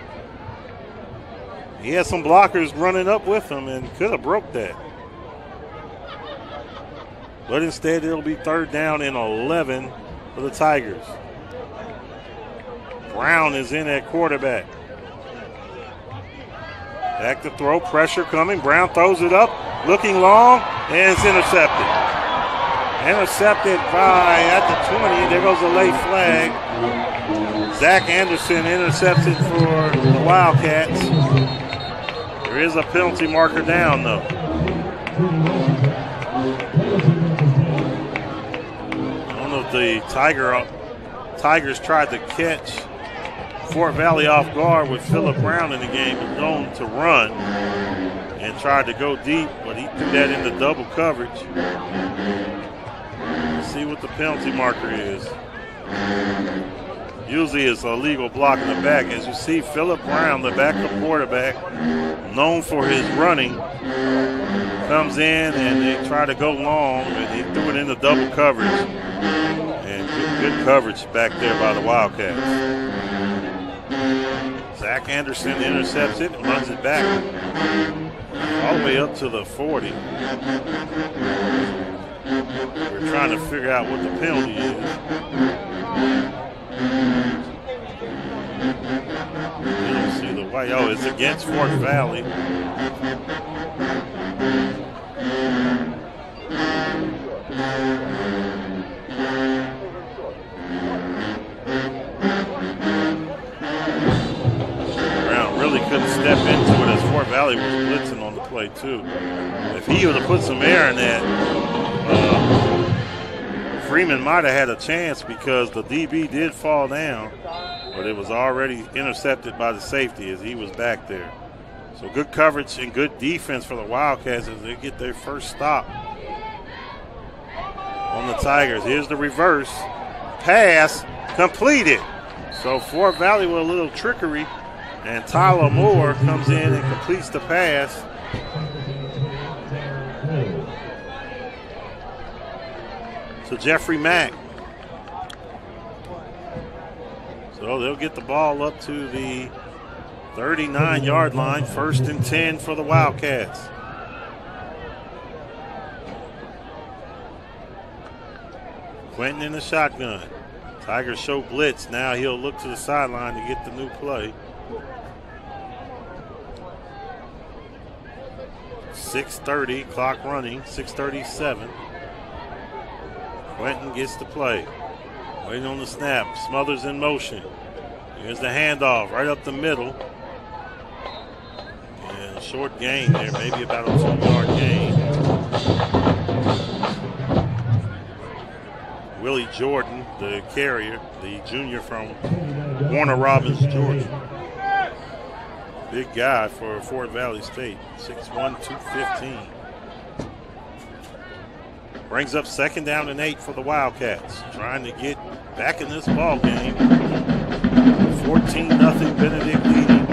he had some blockers running up with him and could have broke that. But instead, it'll be 3rd down and 11 for the Tigers. Brown is in at quarterback. Back to throw, pressure coming. Brown throws it up, looking long, and it's intercepted. Intercepted by at the 20. There goes a late flag. Zach Anderson intercepted for the Wildcats. There is a penalty marker down, though. I don't know if the Tigers tried to catch Fort Valley off guard with Phillip Brown in the game, known to run, and tried to go deep, but he threw that into double coverage. Let's see what the penalty marker is. Usually it's a legal block in the back. As you see, Phillip Brown, the backup quarterback, known for his running, comes in and they try to go long, and he threw it into double coverage. And good coverage back there by the Wildcats. Zach Anderson intercepts it and runs it back all the way up to the 40. We're trying to figure out what the penalty is. You don't see the play. Oh, it's against Fort Valley. Brown really couldn't step into it as Fort Valley was blitzing on the play too. If he would have put some air in that, Freeman might have had a chance because the DB did fall down, but it was already intercepted by the safety as he was back there. So good coverage and good defense for the Wildcats as they get their first stop on the Tigers. Here's the reverse pass completed. So Fort Valley with a little trickery, and Tyler Moore comes in and completes the pass. So Jeffrey Mack. So they'll get the ball up to the 39-yard line, 1st and 10 for the Wildcats. Quentin in the shotgun. Tigers show blitz. Now he'll look to the sideline to get the new play. 6:30, clock running, 6:37. Quentin gets the play. Waiting on the snap. Smothers in motion. Here's the handoff right up the middle. And a short gain there, maybe about a 2-yard gain. Willie Jordan, the carrier, the junior from Warner Robins, Georgia. Big guy for Fort Valley State, 6'1", 215. Brings up 2nd down and 8 for the Wildcats. Trying to get back in this ball game. 14-0 Benedict leading.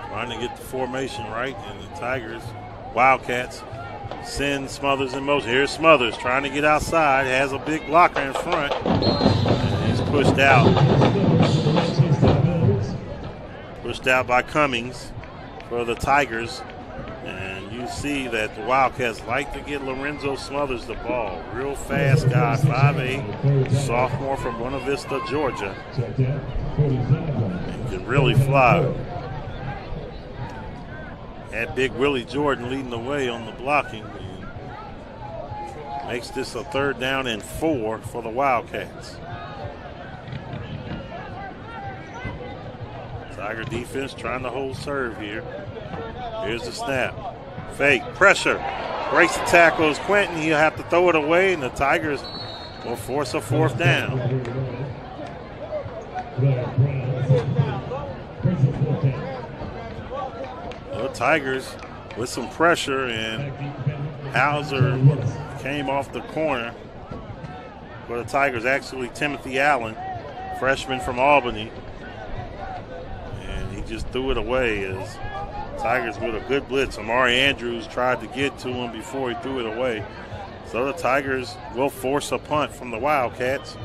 Trying to get the formation right, and the Tigers, Wildcats, send Smothers in motion. Here's Smothers trying to get outside. Has a big blocker in front. And he's pushed out. Pushed out by Cummings for the Tigers. And you see that the Wildcats like to get Lorenzo Smothers the ball. Real fast guy, 5'8", sophomore from Buena Vista, Georgia. And can really fly. Had big Willie Jordan leading the way on the blocking. And makes this a 3rd down and 4 for the Wildcats. Tiger defense trying to hold serve here. Here's the snap. Fake, pressure. Breaks the tackles. Quentin, he'll have to throw it away, and the Tigers will force a 4th down. The Tigers with some pressure, and Hauser came off the corner for the Tigers. Actually, Timothy Allen, freshman from Albany. Just threw it away as Tigers with a good blitz. Amari Andrews tried to get to him before he threw it away. So the Tigers will force a punt from the Wildcats.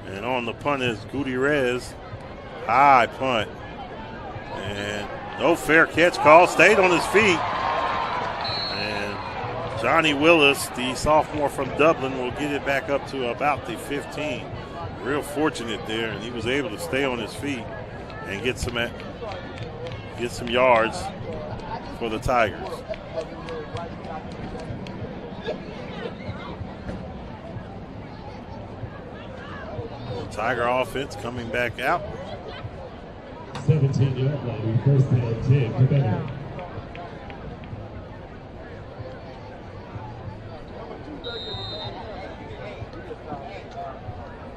And on the punt is Gutierrez. High punt. And no fair catch call. Stayed on his feet. And Johnny Willis, the sophomore from Dublin, will get it back up to about the 15. Real fortunate there. And he was able to stay on his feet and get some yards for the Tigers. The Tiger offense coming back out. 17-yard line, 1st and 10 for Benedict.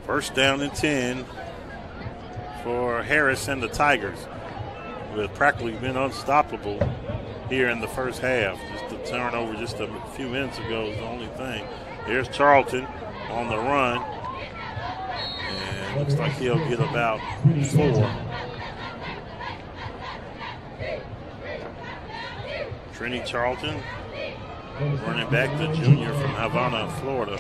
First down and 10 for Harris and the Tigers, who have practically been unstoppable here in the first half. Just a turnover just a few minutes ago is the only thing. Here's Charlton on the run, and looks like he'll get about 4. Trini Charlton, running back, the junior from Havana, Florida.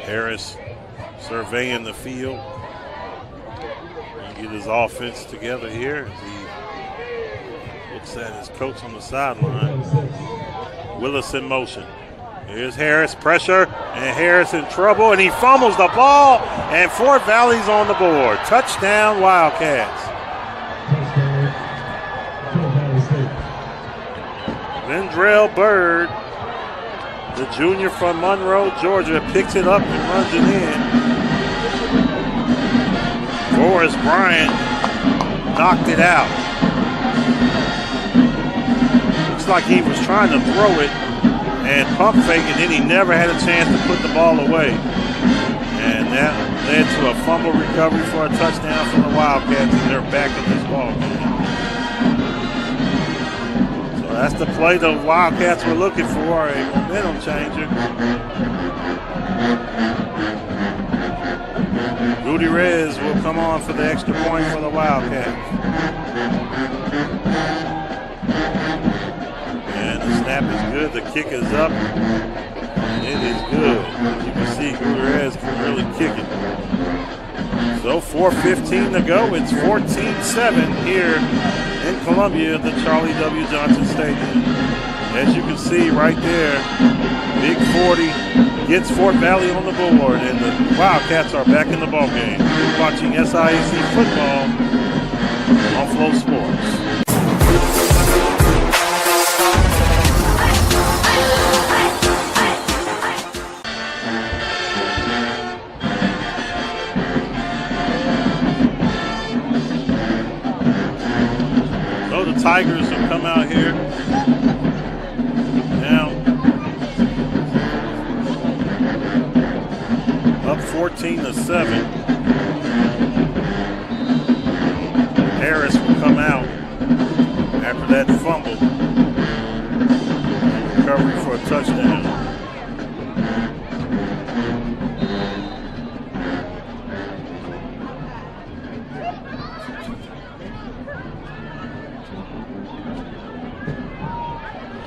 Harris surveying the field and get his offense together here. He Looks at his coach on the sideline. Willis in motion. Here's Harris, pressure, and Harris in trouble, and he fumbles the ball, and Fort Valley's on the board. Touchdown, Wildcats. Vendrell Bird, the junior from Monroe, Georgia, picks it up and runs it in. Forrest Bryant knocked it out. Looks like he was trying to throw it and pump fake, and then he never had a chance to put the ball away. And that led to a fumble recovery for a touchdown from the Wildcats, and they're back in this ball game. So that's the play the Wildcats were looking for, a momentum changer. Gutierrez will come on for the extra point for the Wildcats. And the snap is good. The kick is up. And it is good. As you can see, Gutierrez can really kick it. So 4:15 to go. It's 14-7 here in Columbia at the Charlie W. Johnson Stadium. As you can see right there, Big 40 gets Fort Valley on the board, and the Wildcats are back in the ballgame. You're watching SIAC Football on FloSports. So the Tigers have come out here. Now, up 14-7. Harris will come out after that fumble. Recovery for a touchdown.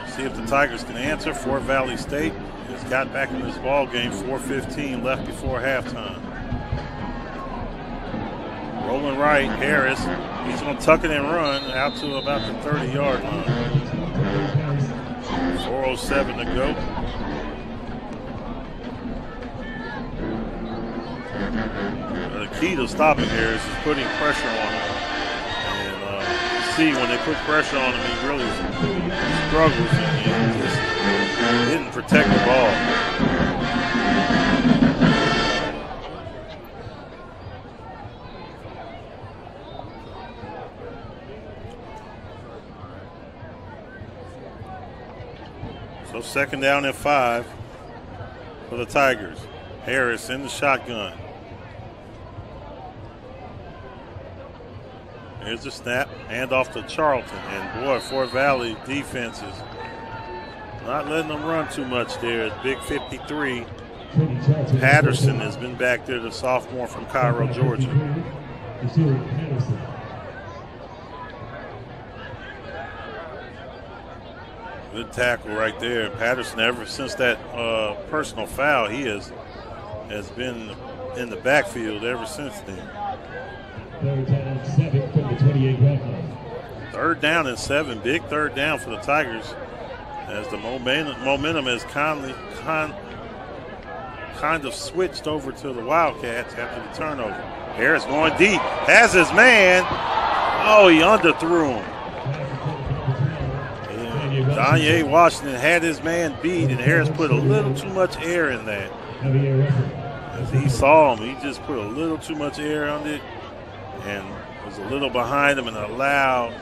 See if the Tigers can answer. Fort Valley State has got back in this ball game. 4:15 left before halftime. Rolling right, Harris. He's going to tuck it and run out to about the 30-yard line. 4:07 to go. The key to stopping Harris is putting pressure on him. And you see when they put pressure on him, he really struggles and he just didn't protect the ball. So second down and 5 for the Tigers. Harris in the shotgun. Here's the snap, hand off to Charlton. And boy, Fort Valley defense is not letting them run too much there. It's Big 53. Patterson has been back there, the sophomore from Cairo, Georgia. Good tackle right there. Patterson, ever since that personal foul, he has been in the backfield ever since then. Third down, 7 from the 28-yard line. Third down and 7. Big third down for the Tigers as the momentum has kind of switched over to the Wildcats after the turnover. Harris going deep. Has his man. Oh, he underthrew him. Danye Washington had his man beat, and Harris put a little too much air in that. As he saw him, he just put a little too much air on it and was a little behind him and allowed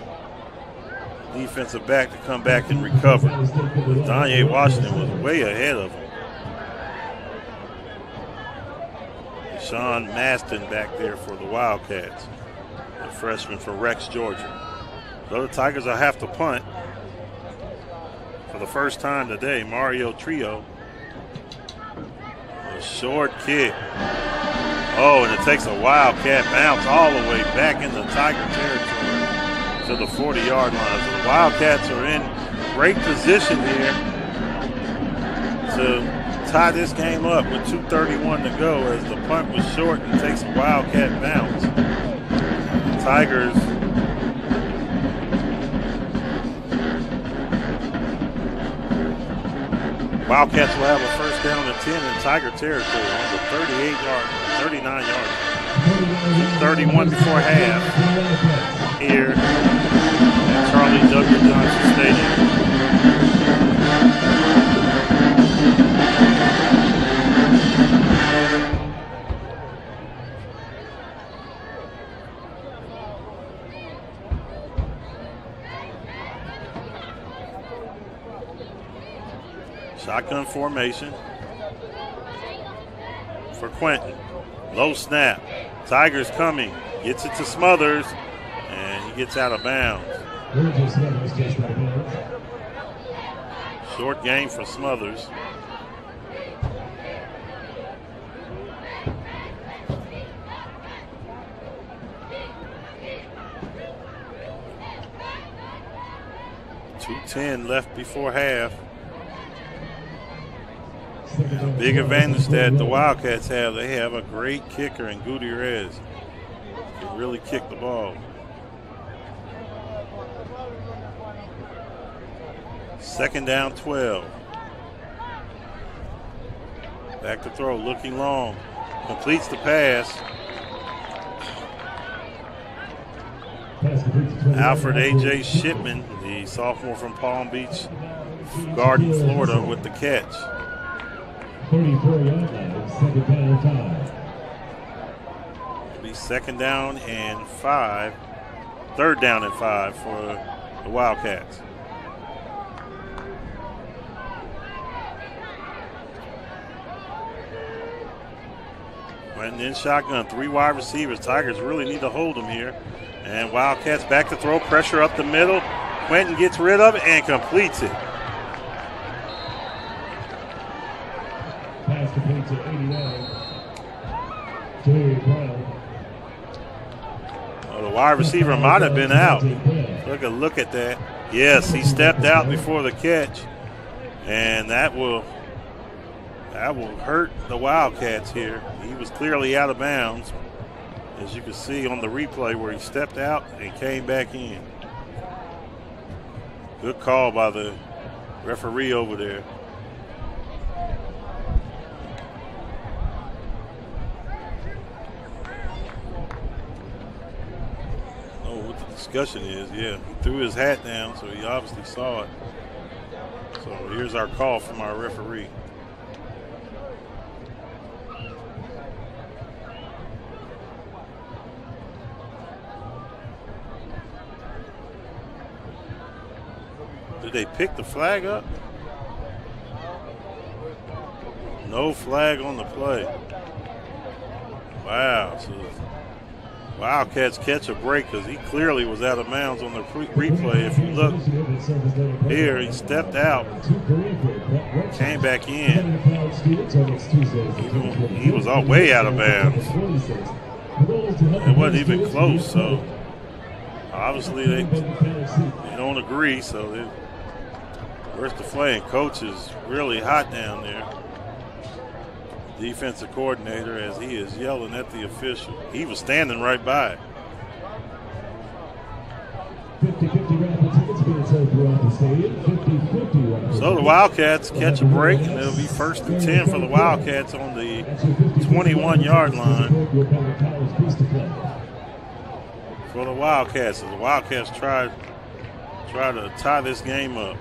defensive back to come back and recover. Danye Washington was way ahead of him. Sean Maston back there for the Wildcats, the freshman for Rex, Georgia. So the Tigers will have to punt for the first time today. Mario Trio. A short kick. Oh, and it takes a Wildcat bounce all the way back into Tiger territory to the 40-yard line. So the Wildcats are in great position here to tie this game up with 2:31 to go as the punt was short and takes a Wildcat bounce. The Tigers Wildcats will have a first down and 10 in Tiger territory on the 39 yard. 31 before half here at Charlie W. Johnson Stadium. Shotgun formation for Quentin. Low snap. Tigers coming. Gets it to Smothers, and he gets out of bounds. Short game for Smothers. .210 left before half. And a big advantage that the Wildcats have. They have a great kicker in Gutierrez. Can really kick the ball. Second down, 12. Back to throw, looking long. Completes the pass. Alfred A.J. Shipman, the sophomore from Palm Beach Garden, Florida, with the catch. 34-yard line, second down 5. It'll be second down and 5. Third down and 5 for the Wildcats. Quentin in shotgun, 3 wide receivers. Tigers really need to hold them here. And Wildcats back to throw, pressure up the middle. Quentin gets rid of it and completes it. Pass complete to 89. Joey Brown. Oh, the wide receiver might have been out. Look at that. Yes, he stepped out before the catch, and that will hurt the Wildcats here. He was clearly out of bounds, as you can see on the replay where he stepped out and came back in. Good call by the referee over there. Discussion is, yeah, he threw his hat down, so he obviously saw it. So here's our call from our referee. Did they pick the flag up? No flag on the play. Wow. So Wildcats catch a break because he clearly was out of bounds on the replay. If you look here, he stepped out, came back in. He was all way out of bounds. It wasn't even close, so obviously they don't agree. So where's the flag? Coach is really hot down there. Defensive coordinator, as he is yelling at the official. He was standing right by it. 50-50 rapid tickets being sold throughout the stadium. 50-50 rapid. So the Wildcats catch a break, and it'll be first and 10 for the Wildcats on the 21-yard line. For the Wildcats, as the Wildcats try to tie this game up.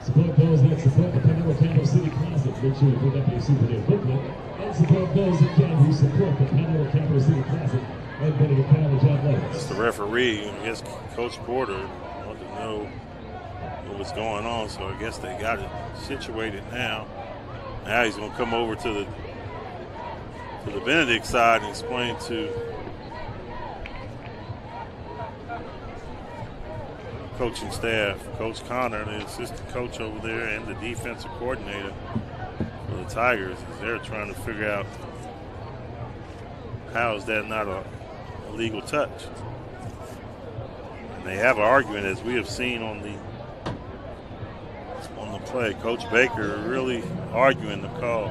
Support those that support the Panama Capital City Classic. Make sure you pick up your souvenir booklet. And support those again who support the Panama Capital City Classic and Benedict College Athletics. It's the referee. I guess Coach Porter wanted to know what was going on, so I guess they got it situated now. Now he's going to come over to the Benedict side and explain to coaching staff, Coach Connor, the assistant coach over there, and the defensive coordinator for the Tigers, as they're trying to figure out how is that not a legal touch. And they have an argument, as we have seen on on the play. Coach Baker really arguing the call.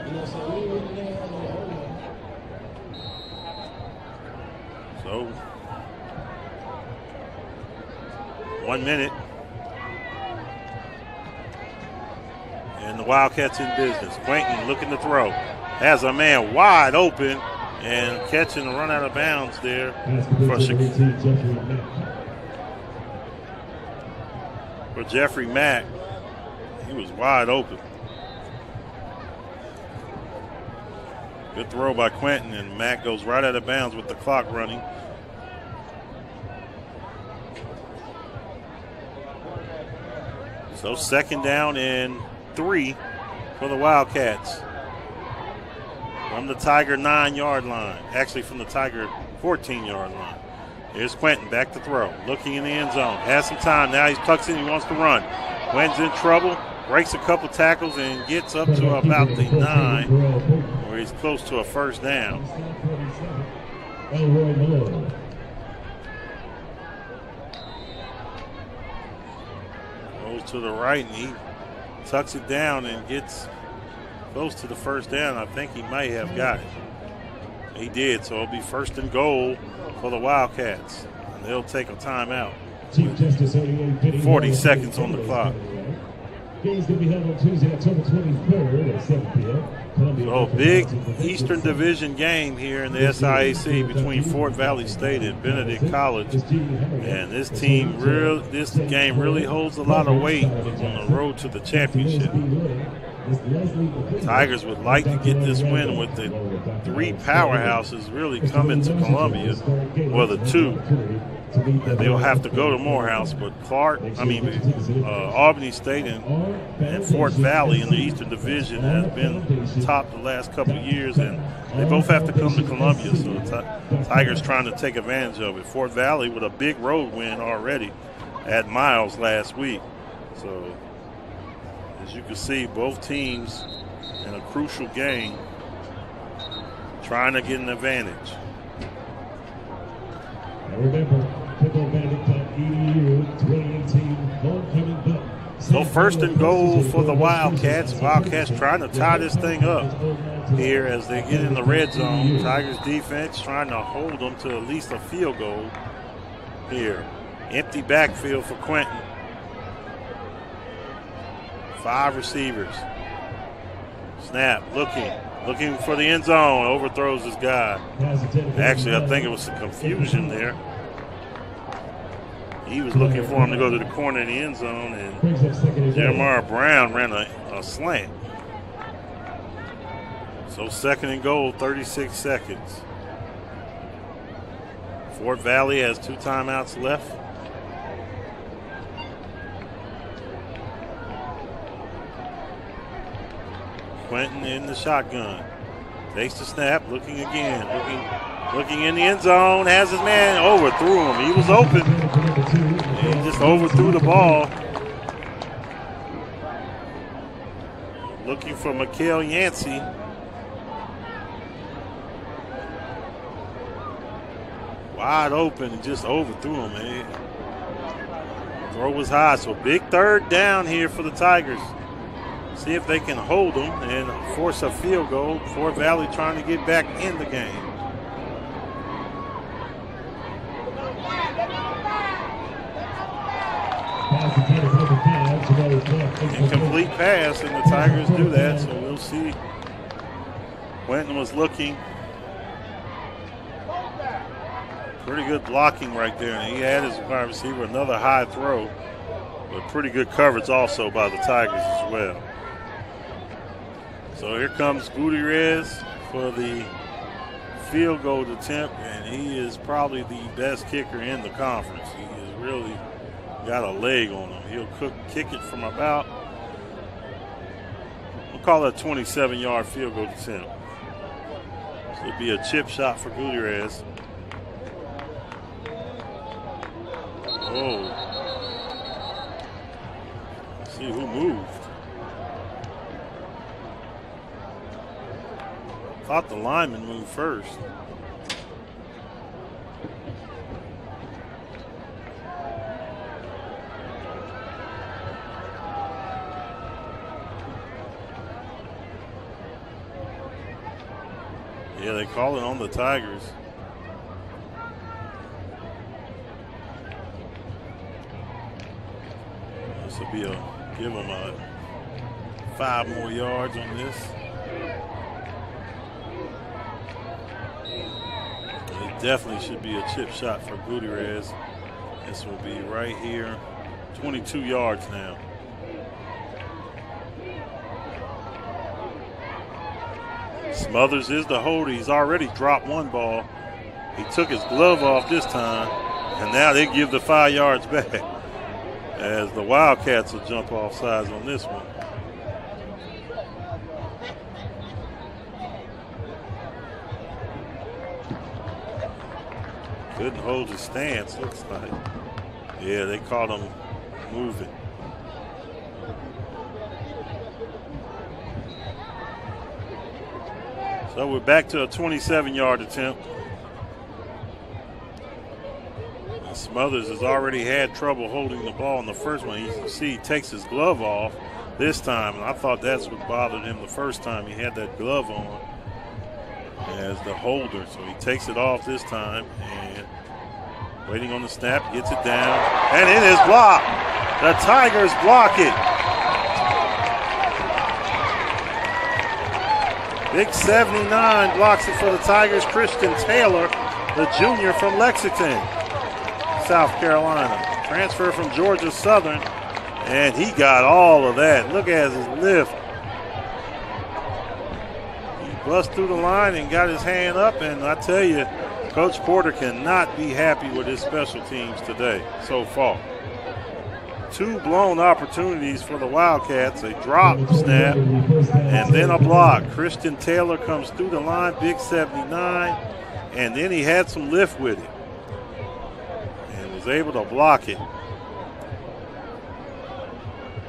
So, 1 minute. And the Wildcats in business. Quentin looking to throw. Has a man wide open and catching a run out of bounds there for Jeffrey Mack. He was wide open. Good throw by Quentin, and Mack goes right out of bounds with the clock running. So 2nd down and 3 for the Wildcats. From the Tiger 9-yard line. Actually from the Tiger 14-yard line. Here's Quentin back to throw. Looking in the end zone. Has some time. Now he tucks in. He wants to run. Quentin's in trouble. Breaks a couple tackles and gets up to about the 9 where he's close to a 1st down. Goes to the right and he tucks it down and gets close to the 1st down. I think he may have got it. He did, so it'll be 1st and goal for the Wildcats. And they'll take a timeout. 40 seconds on the clock. Game's going to be held on Tuesday, October 23rd at 7 p.m. So big Eastern Division game here in the SIAC between Fort Valley State and Benedict College. And this game really holds a lot of weight on the road to the championship. Tigers would like to get this win with the 3 powerhouses really coming to Columbia. Well, the 2. They'll have to go to Morehouse, but Albany State and Fort Valley in the Eastern Division have been top the last couple of years, and they both have to come to Columbia, so the Tigers trying to take advantage of it. Fort Valley with a big road win already at Miles last week. So, as you can see, both teams in a crucial game trying to get an advantage. Remember, footballbandit.edu 2018 homecoming button. So 1st and goal for the Wildcats. Wildcats trying to tie this thing up here as they get in the red zone. Tigers defense trying to hold them to at least a field goal here. Empty backfield for Quentin. 5 receivers. Snap, looking for the end zone. Overthrows his guy. Actually, I think it was some confusion there. He was looking for him to go to the corner of the end zone, and Jeremiah Brown ran a slant. So 2nd and goal, 36 seconds. Fort Valley has 2 timeouts left. Quentin in the shotgun. Takes the snap, looking again. Looking in the end zone. Has his man, overthrew him. He was open. He just overthrew the ball. Looking for Mikael Yancey. Wide open and just overthrew him, man. Throw was high, so big 3rd down here for the Tigers. See if they can hold them and force a field goal. Fort Valley trying to get back in the game. Incomplete pass, and the Tigers do that, so we'll see. Quentin was looking. Pretty good blocking right there, and he had his wide receiver another high throw, but pretty good coverage also by the Tigers as well. So here comes Gutierrez for the field goal attempt, and he is probably the best kicker in the conference. He has really got a leg on him. He'll kick it from about, we'll call it a 27-yard field goal attempt. So it'll be a chip shot for Gutierrez. Oh. Let's see who moved. Thought the lineman moved first. Yeah, they call it on the Tigers. This will be give them 5 more yards on this. It definitely should be a chip shot for Gutierrez. This will be right here, 22 yards now. Smothers is the holder. He's already dropped one ball. He took his glove off this time, and now they give the 5 yards back as the Wildcats will jump off sides on this one. Couldn't hold his stance, looks like. Yeah, they caught him moving. So we're back to a 27-yard attempt. And Smothers has already had trouble holding the ball in the first one. You can see he takes his glove off this time, and I thought that's what bothered him the first time. He had that glove on as the holder, so he takes it off this time and waiting on the snap, gets it down, and it is blocked. The Tigers block it. Big 79 blocks it for the Tigers. Christian Taylor, the junior from Lexington, South Carolina. Transfer from Georgia Southern, and he got all of that. Look at his lift. He bust through the line and got his hand up, and I tell you, Coach Porter cannot be happy with his special teams today so far. 2 blown opportunities for the Wildcats, a drop snap, and then a block. Christian Taylor comes through the line, big 79, and then he had some lift with it and was able to block it.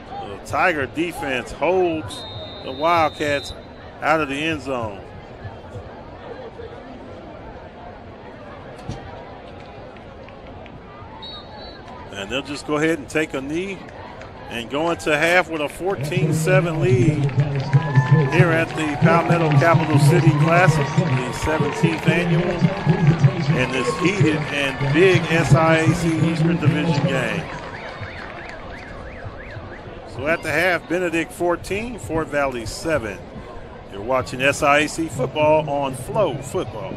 The Tiger defense holds the Wildcats out of the end zone. And they'll just go ahead and take a knee and go into half with a 14-7 lead here at the Palmetto Capital City Classic, the 17th annual, in this heated and big SIAC Eastern Division game. So at the half, Benedict 14, Fort Valley 7. You're watching SIAC football on FloFootball.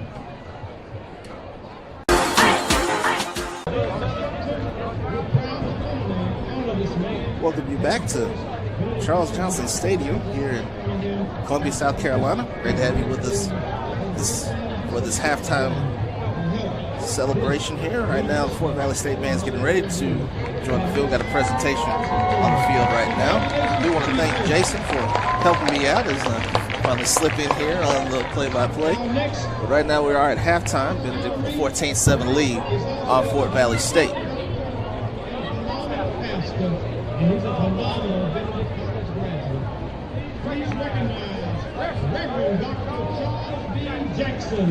Welcome you back to Charles Johnson Stadium here in Columbia, South Carolina. Great to have you with us for this halftime celebration here. Right now, the Fort Valley State band's getting ready to join the field. Got a presentation on the field right now. I do want to thank Jason for helping me out as I finally slip in here on the play-by-play. But right now, we are at halftime, Benedict with a 14-7 lead on Fort Valley State. And he's a phenomenal Benedict College graduate. Please recognize Reverend Dr. Charles B. Jackson.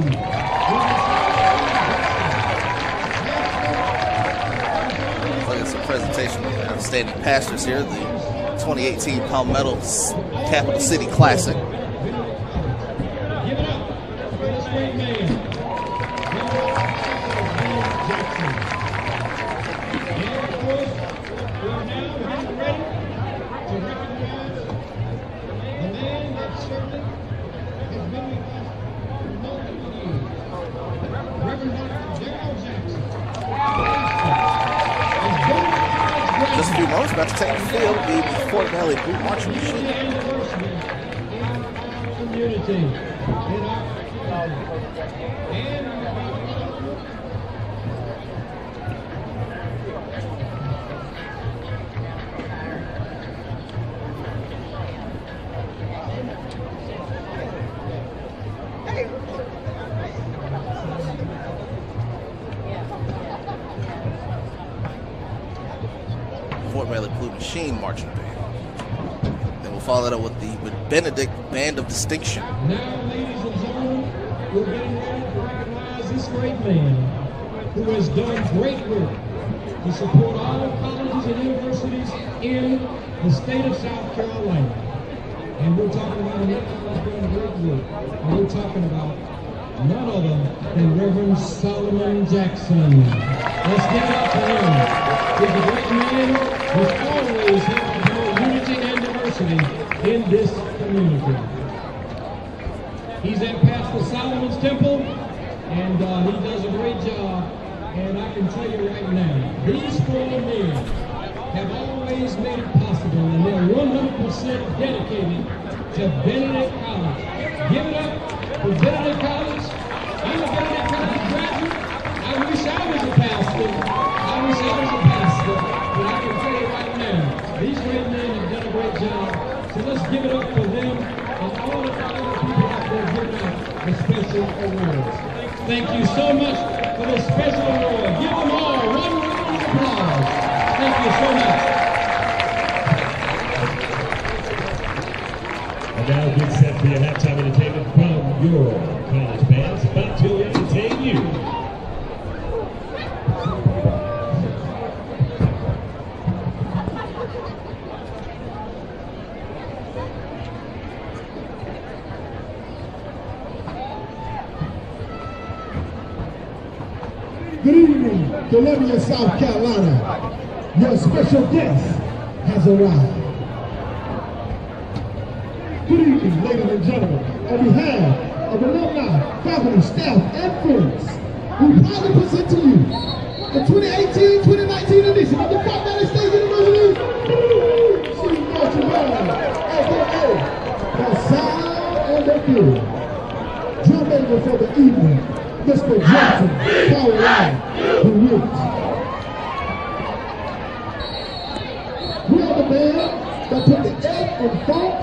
Look at some presentation of outstanding pastors here, the 2018 Palmetto Capital City Classic. Give it up for this great man. Just a few moments, about to take the field, the Fort Valley Blue Marching Machine. Fort Valley Blue Machine Marching Band. Then we'll follow that up with the Benedict Band of Distinction. Now, ladies and gentlemen, we're getting ready to recognize this great man who has done great work to support all colleges and universities in the state of South Carolina. And we're talking about a man who's done great work. And we're talking about none other than Reverend Solomon Jackson. Let's give it up for him. He's a great man who's always helped promote unity and diversity in this community. He's at Pastor Solomon's temple, and he does a great job. And I can tell you right now, these 4 men have always made it possible, and they're 100% dedicated to Benedict College. Give it up for Benedict College. I'm a Benedict College graduate. I wish I was a pastor. But I can tell you right now, these great men have done a great job. So let's give it up for them and all the other people out there giving out the special awards. Thank you so much for this special award. Give them all one round of applause. Thank you so much. And now get set for your halftime entertainment from your college bands about to entertain you. Good evening, Columbia, South Carolina. Your special guest has arrived. Good evening, ladies and gentlemen. On behalf of alumni, faculty, staff, and friends, we proudly present to you the 2018-2019 edition of the Valley State University Senior Marching Band, aka the Sound and the Fury. Drum major for the evening, Mr. Johnson, Power Line, the Roots. We are the band that put the egg and funk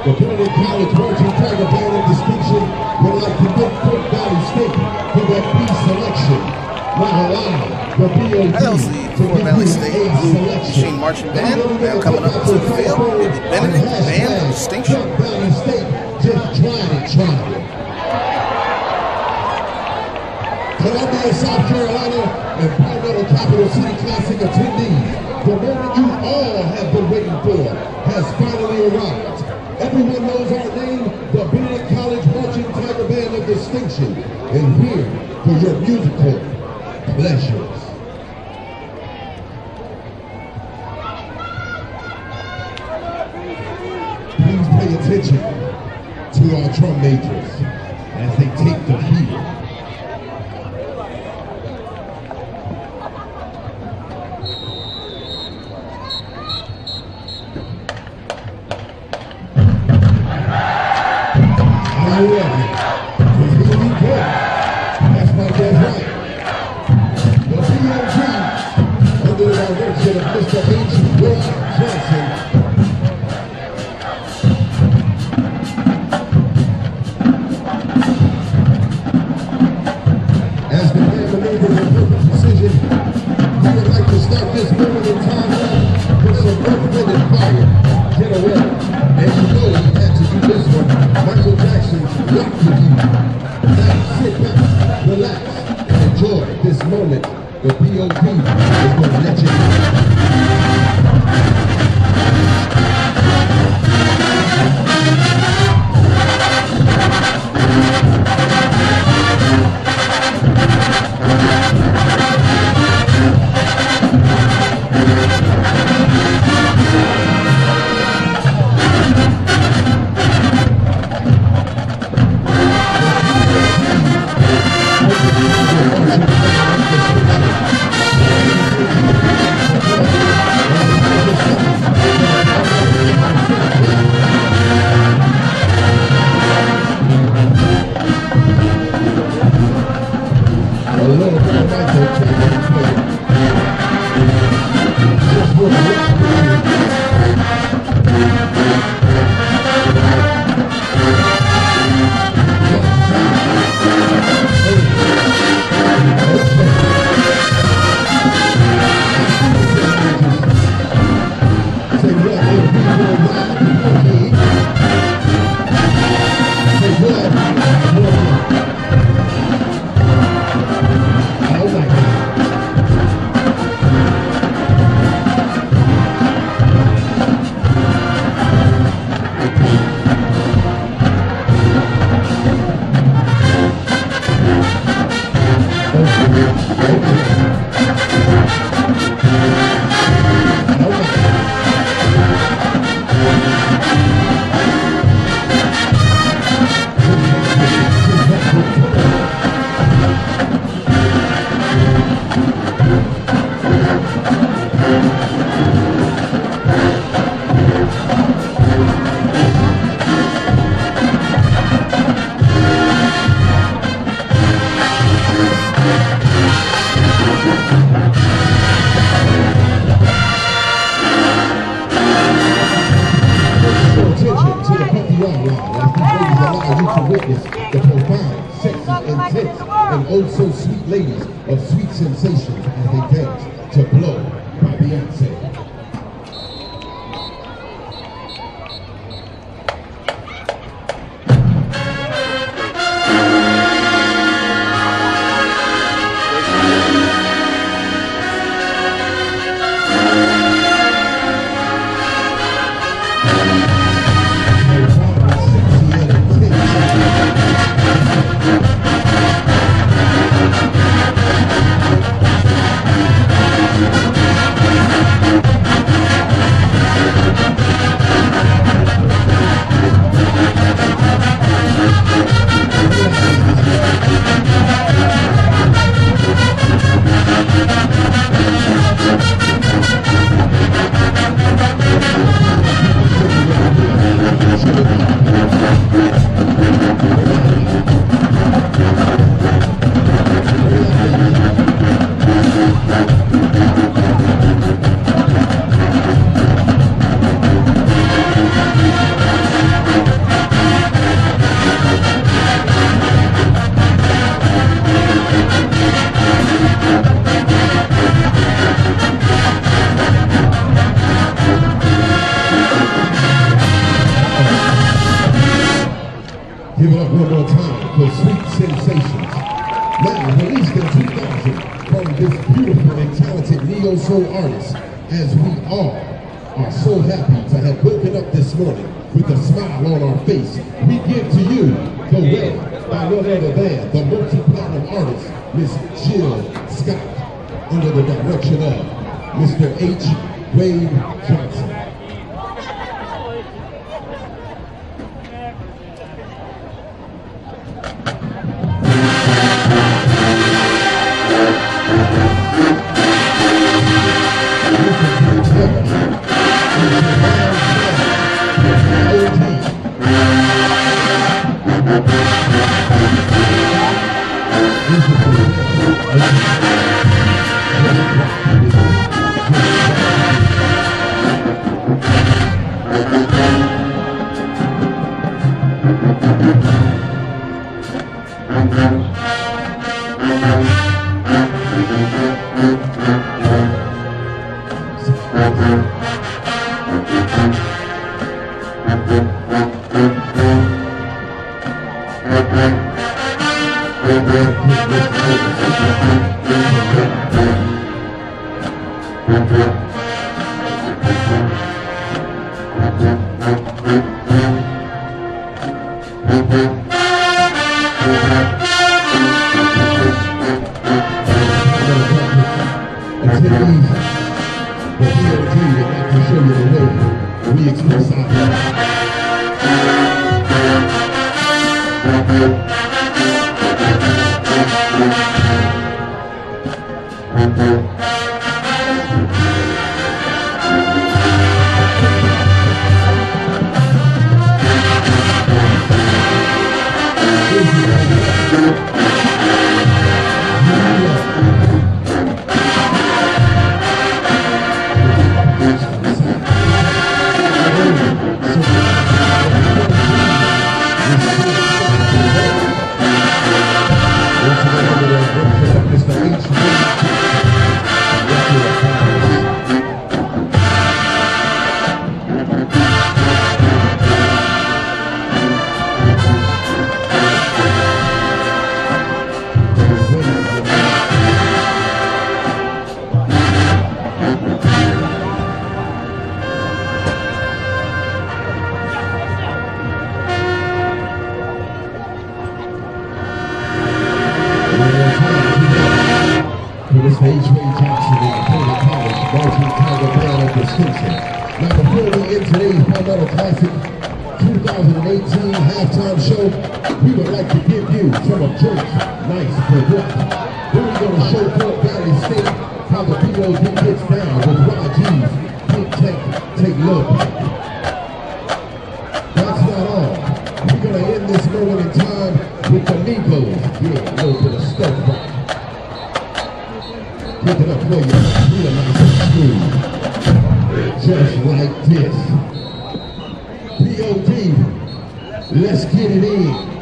The Benedict College Tiger Band of Distinction would like to thank Valley State for their B selection. Now live, the BOD That was the Fort Valley State Blue Machine Marching Band. Now coming up to the field with the Benedict Band of Distinction. Valley State just tried it. Columbia, South Carolina, and Palmetto Capital City Classic attendees, the moment you all have been waiting for has finally arrived. Everyone knows our name, the Benedict College Marching Tiger Band of Distinction, and here for your musical pleasures. Please pay attention to our drum majors as they take the field. Are you ready? Because here we go. That's my dead right. The BOG, under the direction of Mr. H. Will Johnson. As the band maneuvers in perfect precision, we would like to start this moment in time off with some earth, wind, and fire. Get away. And you know he had to do this one. Michael Jackson, rock with you. Now sit back, relax, and enjoy this moment. The BOP is going to let you know. little bit of Michael Jackson player. Just for the sweet ladies of sweet sensations as they dance to Blow by Beyonce. Give it up one more time for Sweet Sensations. Now, released in 2000 from this beautiful and talented neo-soul artist, as we all are so happy to have woken up this morning with a smile on our face. We give to you the way by none other than the multi-platinum artist, Miss Jill Scott, under the direction of Mr. H. Wade Johnson. Mr. Now, before we end today's Palmetto Classic 2018 halftime show, we would like to give you some of Drake's Nice for What. Then we're going to show Fort Valley State how the POD gets down with YG's Big Tech Take Low Back. That's not all. We're going to end this moment in time with the Migos. Yeah, a little bit of stuff back. Pick it up for you, real nice and smooth. Just like this. POD, let's get it in.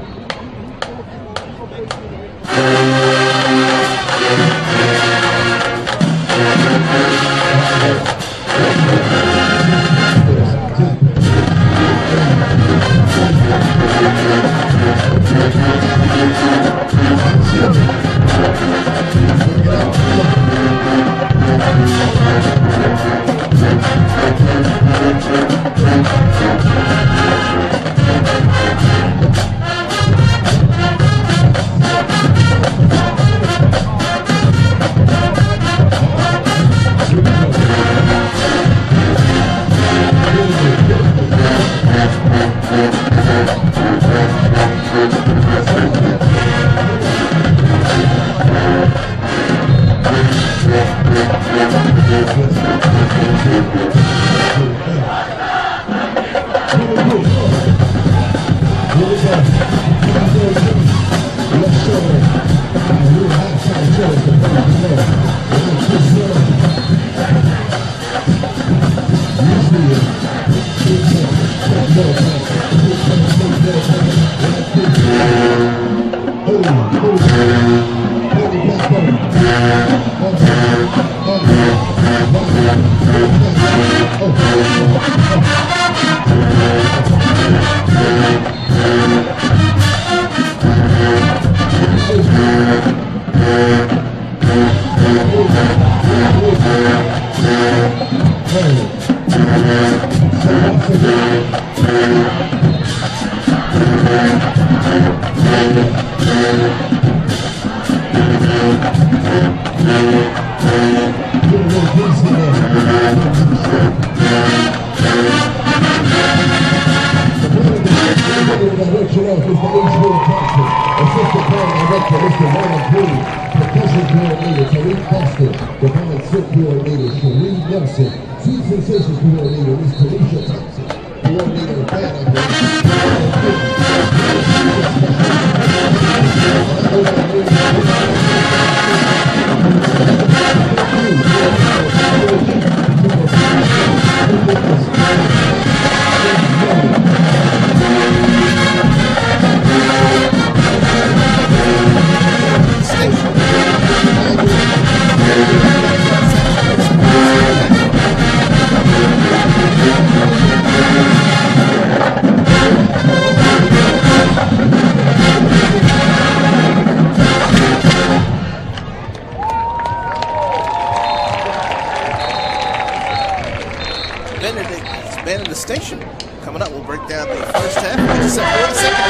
Benedict is banning the station. Coming up, we'll break down the first half and the second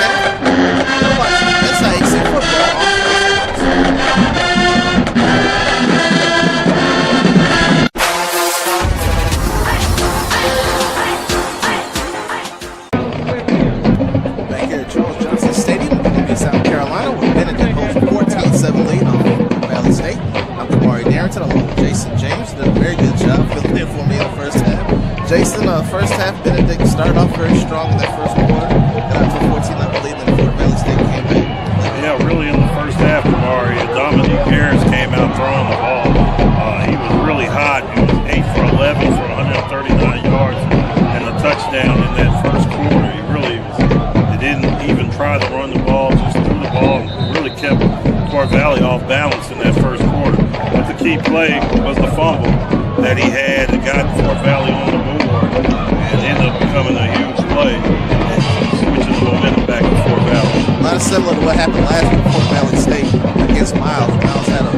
half. You're watching SIAC Football on back here at Charles Johnson Stadium in South Carolina, where Benedict holds a 14-7 lead on Valley State. I'm Kamari Darrington along with Jason James. Did a very good job filling in for me in the first half. Jason, first half, Benedict started off very strong in that first quarter. Got out to a 14-0 lead, and then Fort Valley State came back. Yeah, really in the first half, Kamari, Dominique Harris came out throwing the ball. He was really hot. He was 8 for 11 for 139 yards and a touchdown in that first quarter. He didn't even try to run the ball, just threw the ball and really kept Fort Valley off balance in that first quarter. But the key play was the fumble that he had that got Fort Valley on the board and ended up becoming a huge play and switching the momentum back to Fort Valley. A lot of similar to what happened last year at Fort Valley State against Miles. Miles had a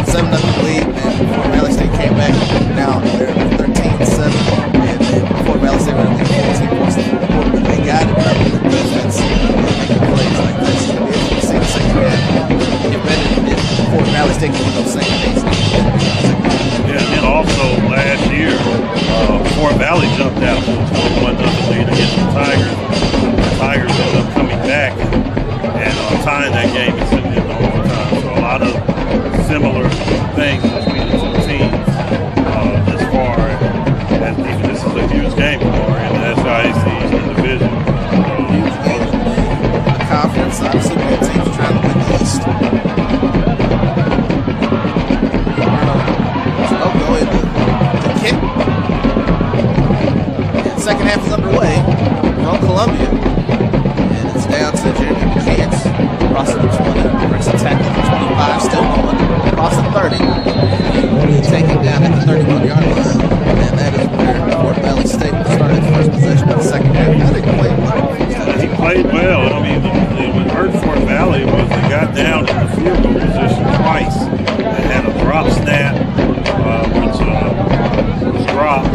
7-0 lead, and Fort Valley State came back. Now they're 13-7, and then Fort Valley State went up 14 points. But they got it right with the defense making plays like this. If you see the second half, get ready if Fort Valley State can get those same things. Yeah, and then also last year, Fort Valley jumped out to a 21-0 lead against the Tigers. The Tigers ended up coming back and tying that game and sitting in overtime. So a lot of similar things between the two teams as far as even this is a huge game for in the SIAC Eastern Division. Huge game. The conference, obviously, both teams trying to win the East. The kick. And second half is underway from Columbia. And it's down to Jeremy McCants. Crossing the 20. Breaks a tackle for 25. Still going. Across the 30. Taking down at the 31-yard line. And that is where Fort Valley State started first possession of the second half. How did he play well? He played well. I mean, what hurt Fort Valley was they got down in the field goal position twice. They had a drop snap, which was dropped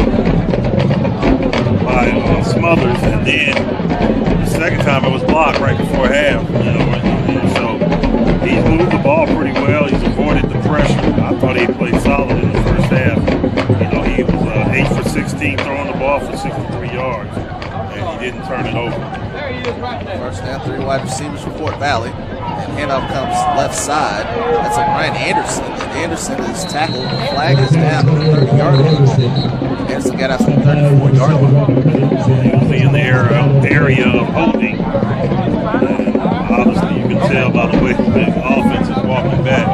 by Smothers, and then the second time it was blocked right before half. So he's moved the ball pretty well. He's avoided the pressure. I thought he played solid in the first half. He was 8 for 16 throwing the ball for 63 yards, and he didn't turn it over. First down, 3 wide receivers for Fort Valley. And handoff comes left side. That's a Brian Anderson. And Anderson is tackled. The flag is down to the 30-yard line. Anderson got out to the 34-yard line. He was in the area of holding. And obviously, you can tell by the way the offense is walking back.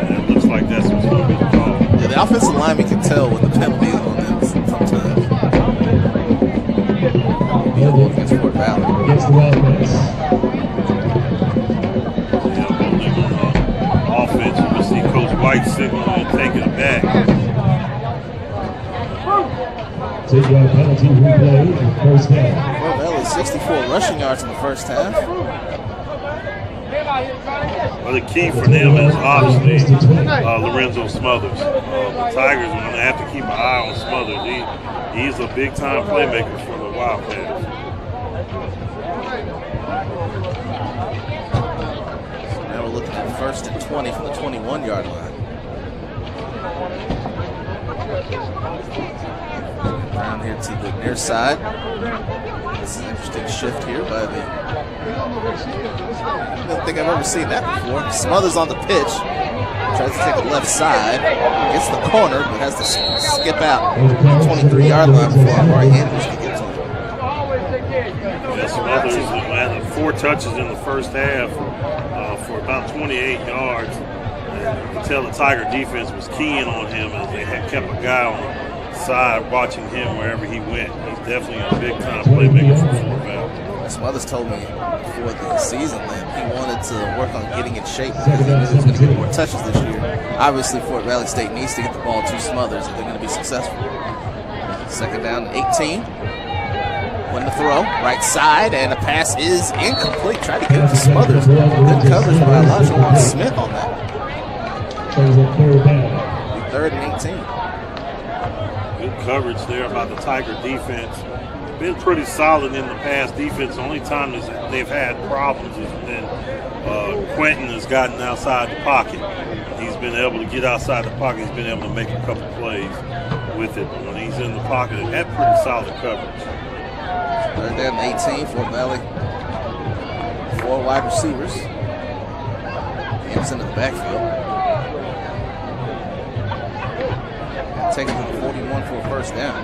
And it looks like that's what's going to be the call. Yeah, the offensive lineman can tell when the penalty is on them sometimes. Against Fort Valley. Against the Wildcats. Offense, you can see Coach White signaling and taking it back. 10-yard penalty replay in the first half. Fort Valley 64 rushing yards in the first half. Well, the key for them is obviously Lorenzo Smothers. The Tigers are going to have to keep an eye on Smothers. He's a big-time playmaker for the Wildcats. Now we're looking at 1st and 20 from the 21-yard line. Around here to the near side. This is an interesting shift here by the... I don't think I've ever seen that before. Smothers on the pitch. Tries to take the left side. Gets the corner, but has to skip out the 23-yard line before Amari Andrews can get to him. Yeah, Smothers had 4 touches in the first half for about 28 yards. And you can tell the Tiger defense was keying on him as they had kept a guy on the side watching him wherever he went. He's definitely a big-time playmaker for Fort Valley. Smothers told me before the season that he wanted to work on getting in shape because he knew he was going to get more touches this year. Obviously, Fort Valley State needs to get the ball to Smothers if they're going to be successful. Second down, 18. When the throw, right side, and the pass is incomplete. Tried to get it to Smothers. Good coverage by Elijah Smith on that. 3rd and 18. Good coverage there by the Tiger defense. Been pretty solid in the past defense. The only time they've had problems is when Quentin has gotten outside the pocket. He's been able to get outside the pocket. He's been able to make a couple plays with it. When he's in the pocket, they've had pretty solid coverage. 3rd down and 18, Fort Valley. 4 wide receivers. Anderson in the backfield. Taking to the 41 for a first down.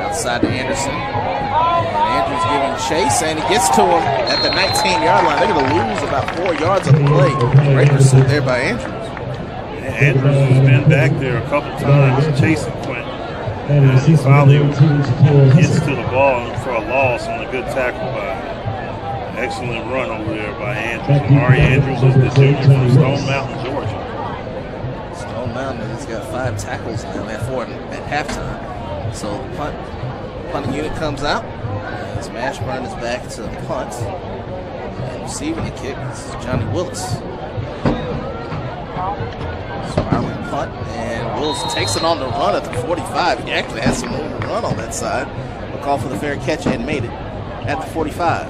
Outside to Anderson. And Andrews giving chase, and he gets to him at the 19-yard line. They're going to lose about 4 yards on the play. Great pursuit there by Andrews. Andrews has been back there a couple times chasing Quentin. And he finally gets to the ball for a loss on a good tackle by excellent run over there by Andrews. Amari Andrews is the junior from Stone Mountain, Georgia. Stone Mountain has got 5 tackles now. They had 4 at halftime. So punting unit comes out. As Mashburn is back to punt. And receiving the kick is Johnny Willis. Spiraling punt, and Willis takes it on the run at the 45. He actually has some room to run on that side. A call for the fair catch and made it at the 45.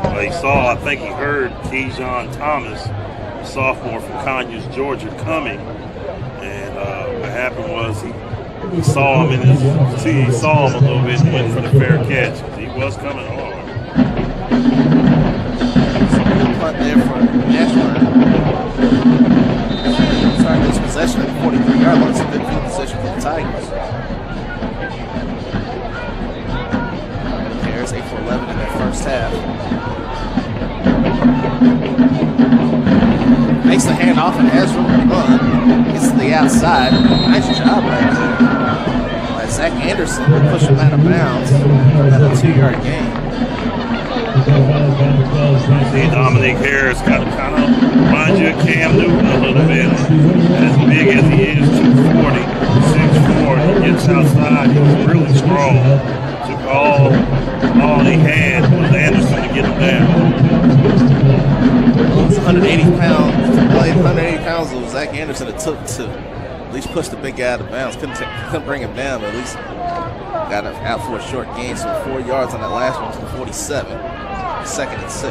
Well, he saw, I think he heard Keyshawn Thomas, a sophomore from Conyers, Georgia, coming. And what happened was he saw him he saw him a little bit and went for the fair catch. He was coming hard. Punt there for Mashburn. Starting this possession at the 43-yard line. It's a good field position for the Tigers. Harris 8 for 11 in that first half. Makes the handoff and has room to run. Gets to the outside. Nice job right there by Zach Anderson to push him out of bounds at a 2-yard gain. See, Dominic Harris got to kind of remind you of Cam Newton a little bit. As big as he is, 240, 6'4", he gets outside. He's really strong. Took all he had was Anderson to get him down. It's 180 pounds of Zach Anderson it took to at least push the big guy out of bounds. Couldn't bring him down, but at least got him out for a short gain. So 4 yards on that last one to the 47. 2nd and 6.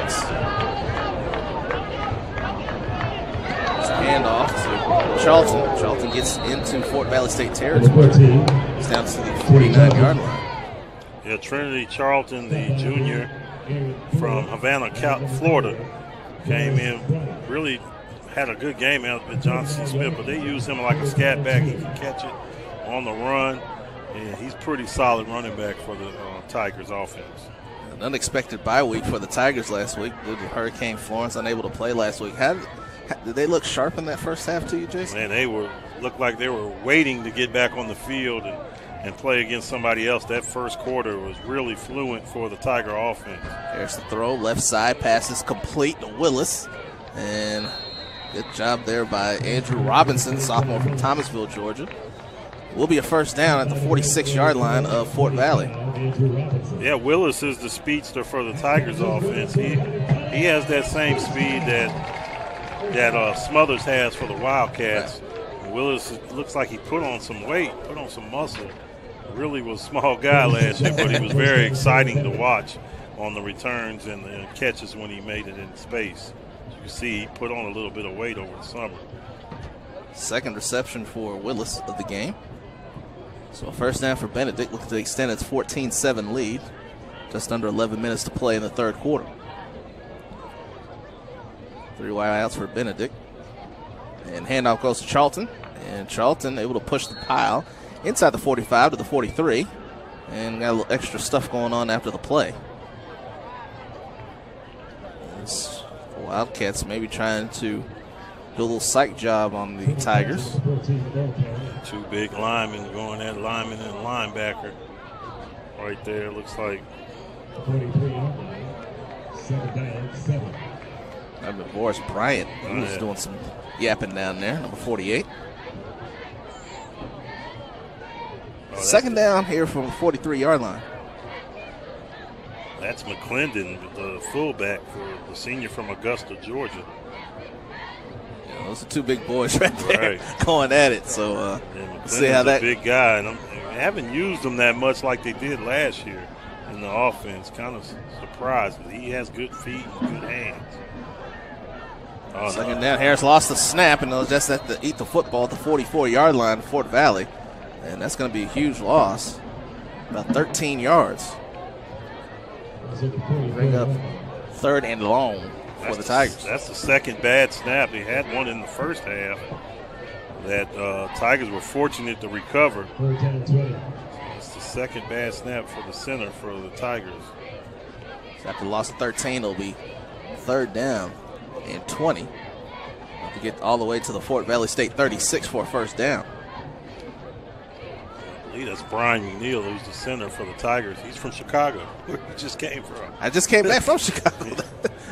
It's a handoff to Charlton. Charlton gets into Fort Valley State territory. It's down to the 49-yard line. Yeah, Trinity Charlton, the junior from Havana, Florida, came in, really had a good game out with Johnson Smith, but they use him like a scat back. He can catch it on the run, and he's pretty solid running back for the Tigers offense. An unexpected bye week for the Tigers last week due to Hurricane Florence, unable to play last week. Did they look sharp in that first half to you, Jason? Man, looked like they were waiting to get back on the field and play against somebody else. That first quarter was really fluent for the Tiger offense. There's the throw, left side, passes complete to Willis. And good job there by Andrew Robinson, sophomore from Thomasville, Georgia. Will be a first down at the 46-yard line of Fort Valley. Yeah, Willis is the speedster for the Tigers offense. He has that same speed that Smothers has for the Wildcats. Right. Willis looks like he put on some weight, put on some muscle. Really was a small guy last year, but he was very exciting to watch on the returns and the catches when he made it in space. As you see, he put on a little bit of weight over the summer. Second reception for Willis of the game. So a first down for Benedict, looking to extend its 14-7 lead. Just under 11 minutes to play in the third quarter. 3 wide outs for Benedict. And handoff goes to Charlton. And Charlton able to push the pile inside the 45 to the 43. And got a little extra stuff going on after the play. The Wildcats maybe trying to do a little psych job on the Tigers. 2 big linemen going at lineman and linebacker right there. Looks like. Number Boris Bryant, he was doing some yapping down there. Number 48. Second down here from the 43-yard line. That's McClendon, the fullback for the senior from Augusta, Georgia. Yeah, those are 2 big boys right there going at it. So see how that big guy, and they haven't used him that much like they did last year in the offense. Kind of surprised, but he has good feet and good hands. Second down, Harris lost the snap and was just at the eat the football at the 44-yard line of Fort Valley. And that's going to be a huge loss, about 13 yards. Bring up 3rd and long for the Tigers. That's the second bad snap. They had one in the first half that Tigers were fortunate to recover. It's the second bad snap for the center for the Tigers. So after the loss of 13, it'll be 3rd down and 20 to get all the way to the Fort Valley State 36 for a first down. believe that's Brian McNeil, who's the center for the Tigers. He's from Chicago, where he just came from. I just came back from Chicago.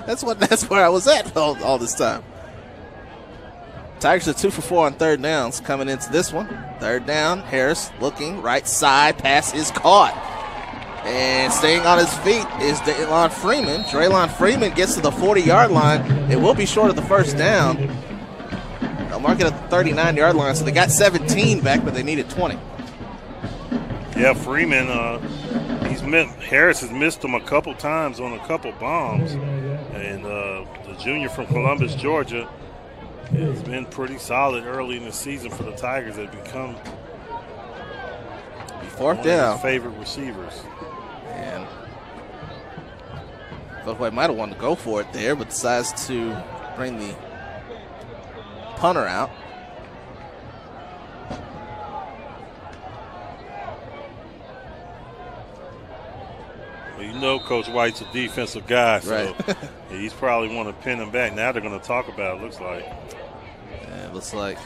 That's where I was at all this time. Tigers are 2 for 4 on third downs coming into this one. Third down, Harris looking right side, pass is caught. And staying on his feet is Draylon Freeman. Draylon Freeman gets to the 40-yard line. It will be short of the first down. They'll mark it at the 39-yard line, so they got 17 back, but they needed 20. Yeah, Freeman, Harris has missed him a couple times on a couple bombs. And the junior from Columbus, Georgia, has been pretty solid early in the season for the Tigers. They've become fourth down. His favorite receivers. And FloFootball might have wanted to go for it there, but decides to bring the punter out. Well, you know Coach White's a defensive guy, so right. he's probably want to pin him back. Now they're going to talk about it, looks like. Yeah, it looks like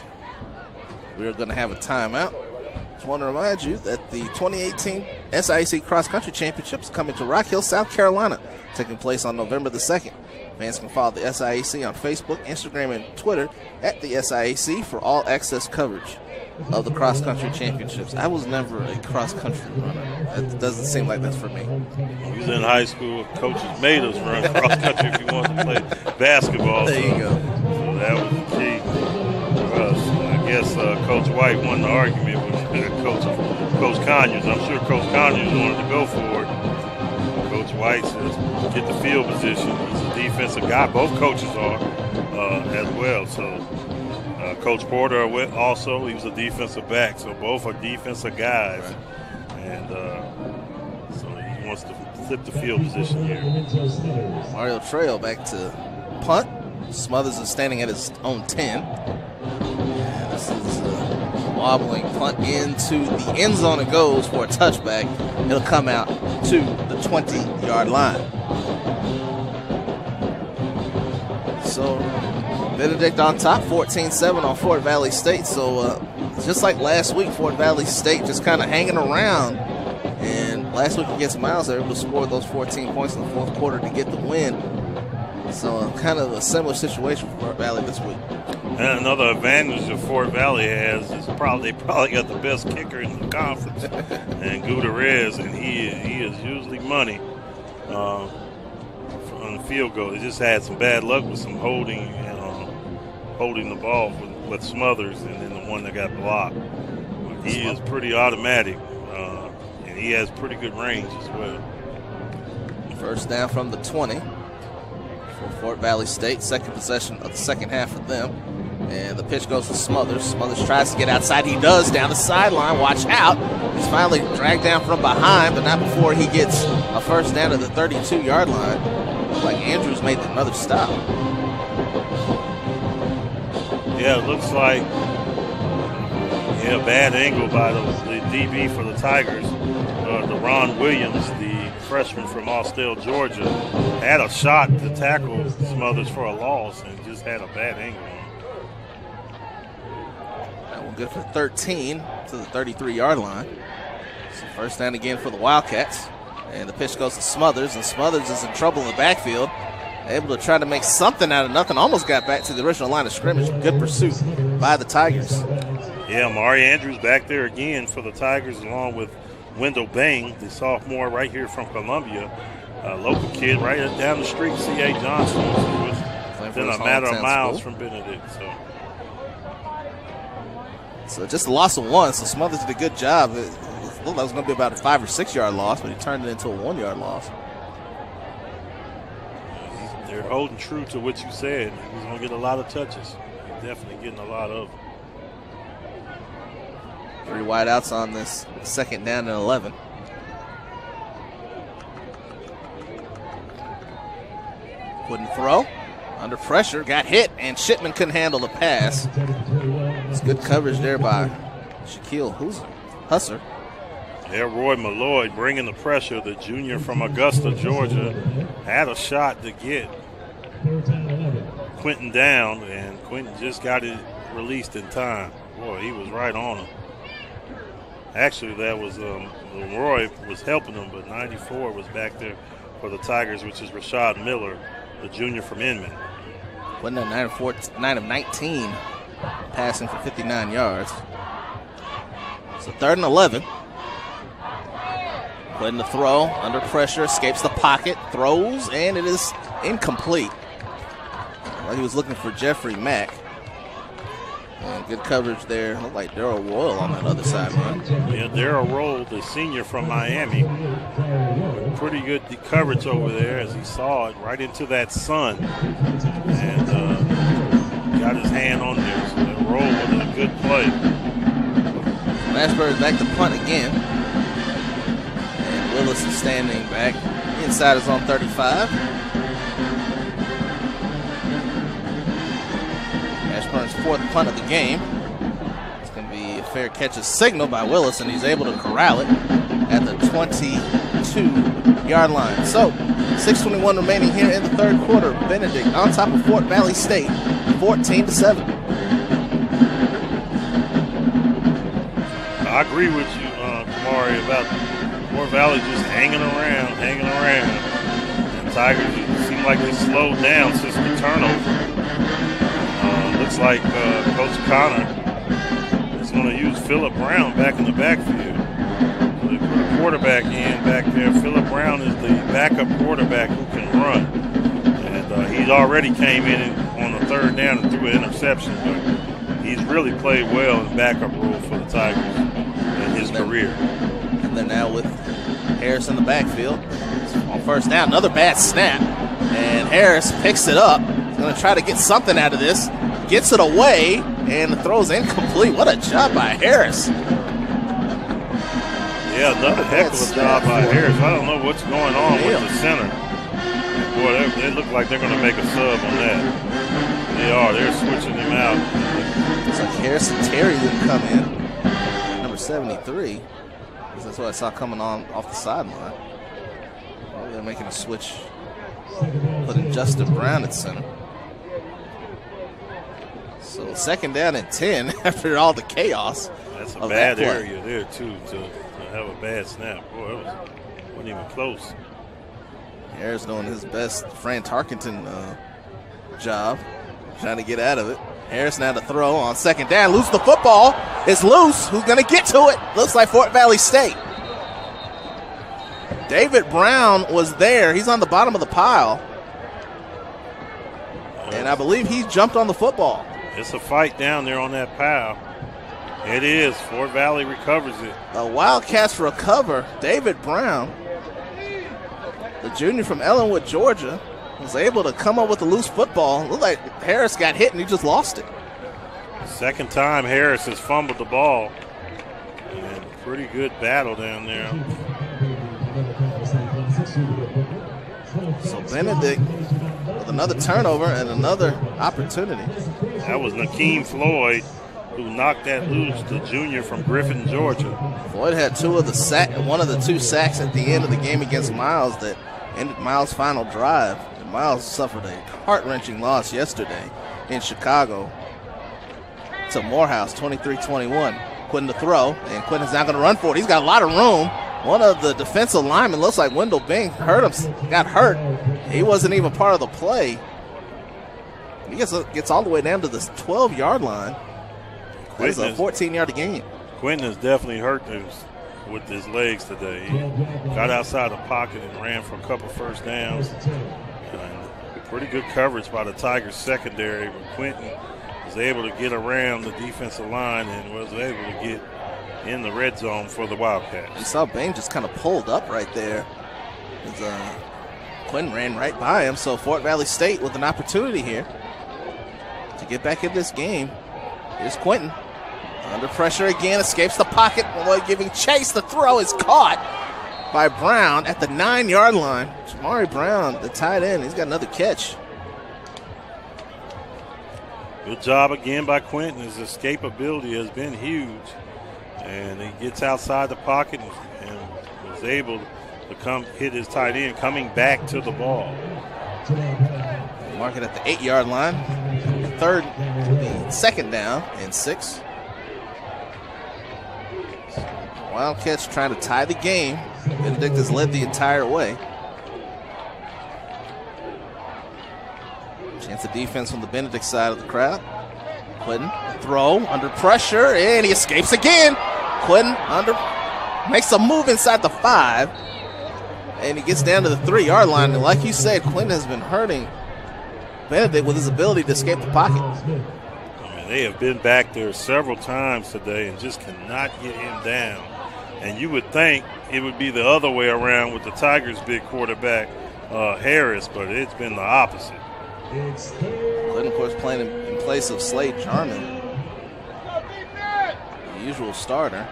we're going to have a timeout. Just want to remind you that the 2018 SIAC Cross Country Championships are coming to Rock Hill, South Carolina, taking place on November the 2nd. Fans can follow the SIAC on Facebook, Instagram, and Twitter at the SIAC for all access coverage of the Cross Country Championships. I was never a cross country runner. It doesn't seem like that's for me. When we was in high school, coaches made us run cross country if you wanted to play basketball. There you go. So that was the key for us. I guess Coach White won the argument with Coach Conyers. I'm sure Coach Conyers wanted to go for it. Coach White says, get the field position. He's a defensive guy. Both coaches are as well. So Coach Porter also, he was a defensive back. So both are defensive guys. And so he wants to flip the field position here. Mario Trail back to punt. Smothers is standing at his own 10. And this is a wobbling punt into the end zone. It goes for a touchback. It'll come out to the 20-yard line. So Benedict on top, 14-7 on Fort Valley State. So just like last week, Fort Valley State just kind of hanging around. And last week against Miles, they were able to score those 14 points in the fourth quarter to get the win. So kind of a similar situation for Fort Valley this week. And another advantage that Fort Valley has is they probably got the best kicker in the conference, and Gutierrez, and he is usually money on the field goal. He just had some bad luck with some holding the ball with Smothers, and then the one that got blocked. He is pretty automatic, and he has pretty good range as well. First down from the 20 for Fort Valley State. Second possession of the second half for them. And the pitch goes to Smothers. Smothers tries to get outside. He does down the sideline. Watch out. He's finally dragged down from behind, but not before he gets a first down to the 32-yard line. Looks like Andrews made another stop. Yeah, it looks like bad angle by the DB for the Tigers. DeRon Williams, the freshman from Austell, Georgia, had a shot to tackle Smothers for a loss and just had a bad angle. That one good for 13 to the 33-yard line. So first down again for the Wildcats. And the pitch goes to Smothers, and Smothers is in trouble in the backfield. Able to try to make something out of nothing. Almost got back to the original line of scrimmage. Good pursuit by the Tigers. Yeah, Mari Andrews back there again for the Tigers, along with Wendell Bang, the sophomore right here from Columbia. Local kid right down the street, C.A. Johnson, within a matter of miles from Benedict. So just a loss of one. So Smothers did a good job. It looked like it was going to be about a 5 or 6 yard loss, but he turned it into a 1 yard loss. They're holding true to what you said. He's going to get a lot of touches. He's definitely getting a lot of them. 3 wideouts on this second down and 11. Couldn't throw. Under pressure, got hit, and Shipman couldn't handle the pass. It's good coverage there by Shaquille Husser. Yeah, Roy Malloy bringing the pressure. The junior from Augusta, Georgia, had a shot to get Quentin down, and Quentin just got it released in time. Boy, he was right on him. Actually, that was Roy was helping them, but 94 was back there for the Tigers, which is Rashad Miller, the junior from Inman. Wasn't that 9 of 19, passing for 59 yards. So 3rd and 11. Quentin to throw, under pressure, escapes the pocket, throws, and it is incomplete. Well, he was looking for Jeffrey Mack. And good coverage there. Looked like Darrell Royal on that other side, man. Yeah, Darrell Royal, the senior from Miami. Pretty good coverage over there as he saw it right into that sun. And got his hand on there. So that Royal was a good play. Mashburn is back to punt again. And Willis is standing back inside his own 35. Ashburn's 4th punt of the game. It's going to be a fair catch, a signal by Willis, and he's able to corral it at the 22-yard line. So, 6:21 remaining here in the 3rd quarter. Benedict on top of Fort Valley State, 14-7. I agree with you, Kamari, about Fort Valley just hanging around. And Tigers, it seemed like they slowed down since the turnover. Looks like Coach Connor is going to use Phillip Brown back in the backfield. So they put a quarterback in back there. Phillip Brown is the backup quarterback who can run. And he already came in on the 3rd down and threw an interception. But he's really played well in the backup role for the Tigers in his career. And they're now with Harris in the backfield. On 1st down, another bad snap. And Harris picks it up. He's going to try to get something out of this. Gets it away, and the throw's incomplete. What a job by Harris. Yeah, another heck of a job by Harris. I don't know what's going on with the center. Boy, they look like they're going to make a sub on that. They are. They're switching him out. Looks like Harris and Terry didn't come in. Number 73. That's what I saw coming on off the sideline. Well, they're making a switch, putting Justin Brown at center. So 2nd down and 10 after all the chaos. That's a bad area there, too, to have a bad snap. Boy, it wasn't even close. Harris doing his best Fran Tarkenton job, trying to get out of it. Harris now to throw on 2nd down. Lose the football. It's loose. Who's going to get to it? Looks like Fort Valley State. David Brown was there. He's on the bottom of the pile. And I believe he jumped on the football. It's a fight down there on that pile. It is. Fort Valley recovers it. The Wildcats recover. David Brown, the junior from Ellenwood, Georgia, was able to come up with a loose football. Looked like Harris got hit and he just lost it. 2nd time Harris has fumbled the ball. And pretty good battle down there. So Benedict with another turnover and another opportunity. That was Nakeem Floyd who knocked that loose, the junior from Griffin, Georgia. Floyd had one of the 2 sacks at the end of the game against Miles that ended Miles' final drive. And Miles suffered a heart-wrenching loss yesterday in Chicago to Morehouse, 23-21. Quentin to throw, and Quentin's not going to run for it. He's got a lot of room. One of the defensive linemen, looks like Wendell Bing, got hurt. He wasn't even part of the play. He gets all the way down to the 12-yard line. That's a 14-yard gain. Quentin is definitely hurt with his legs today. He got outside the pocket and ran for a couple 1st downs. And pretty good coverage by the Tigers secondary. But Quentin was able to get around the defensive line and was able to get in the red zone for the Wildcats. You saw Bain just kind of pulled up right there. Quentin ran right by him. So Fort Valley State with an opportunity here to get back in this game. Here's Quentin. Under pressure again, escapes the pocket. While giving chase, the throw is caught by Brown at the 9-yard line. Jamari Brown, the tight end, he's got another catch. Good job again by Quentin. His escapability has been huge. And he gets outside the pocket and was able to hit his tight end coming back to the ball. Mark it at the 8-yard line. 2nd down and 6. Wildcats trying to tie the game. Benedict has led the entire way. Chance of defense on the Benedict side of the crowd. Quentin, throw, under pressure, and he escapes again. Quentin makes a move inside the 5, and he gets down to the 3-yard line. And like you said, Quentin has been hurting Benedict with his ability to escape the pocket. They have been back there several times today and just cannot get him down. And you would think it would be the other way around with the Tigers' big quarterback, Harris, but it's been the opposite. Clinton, of course, playing in place of Slade Jarman, the usual starter.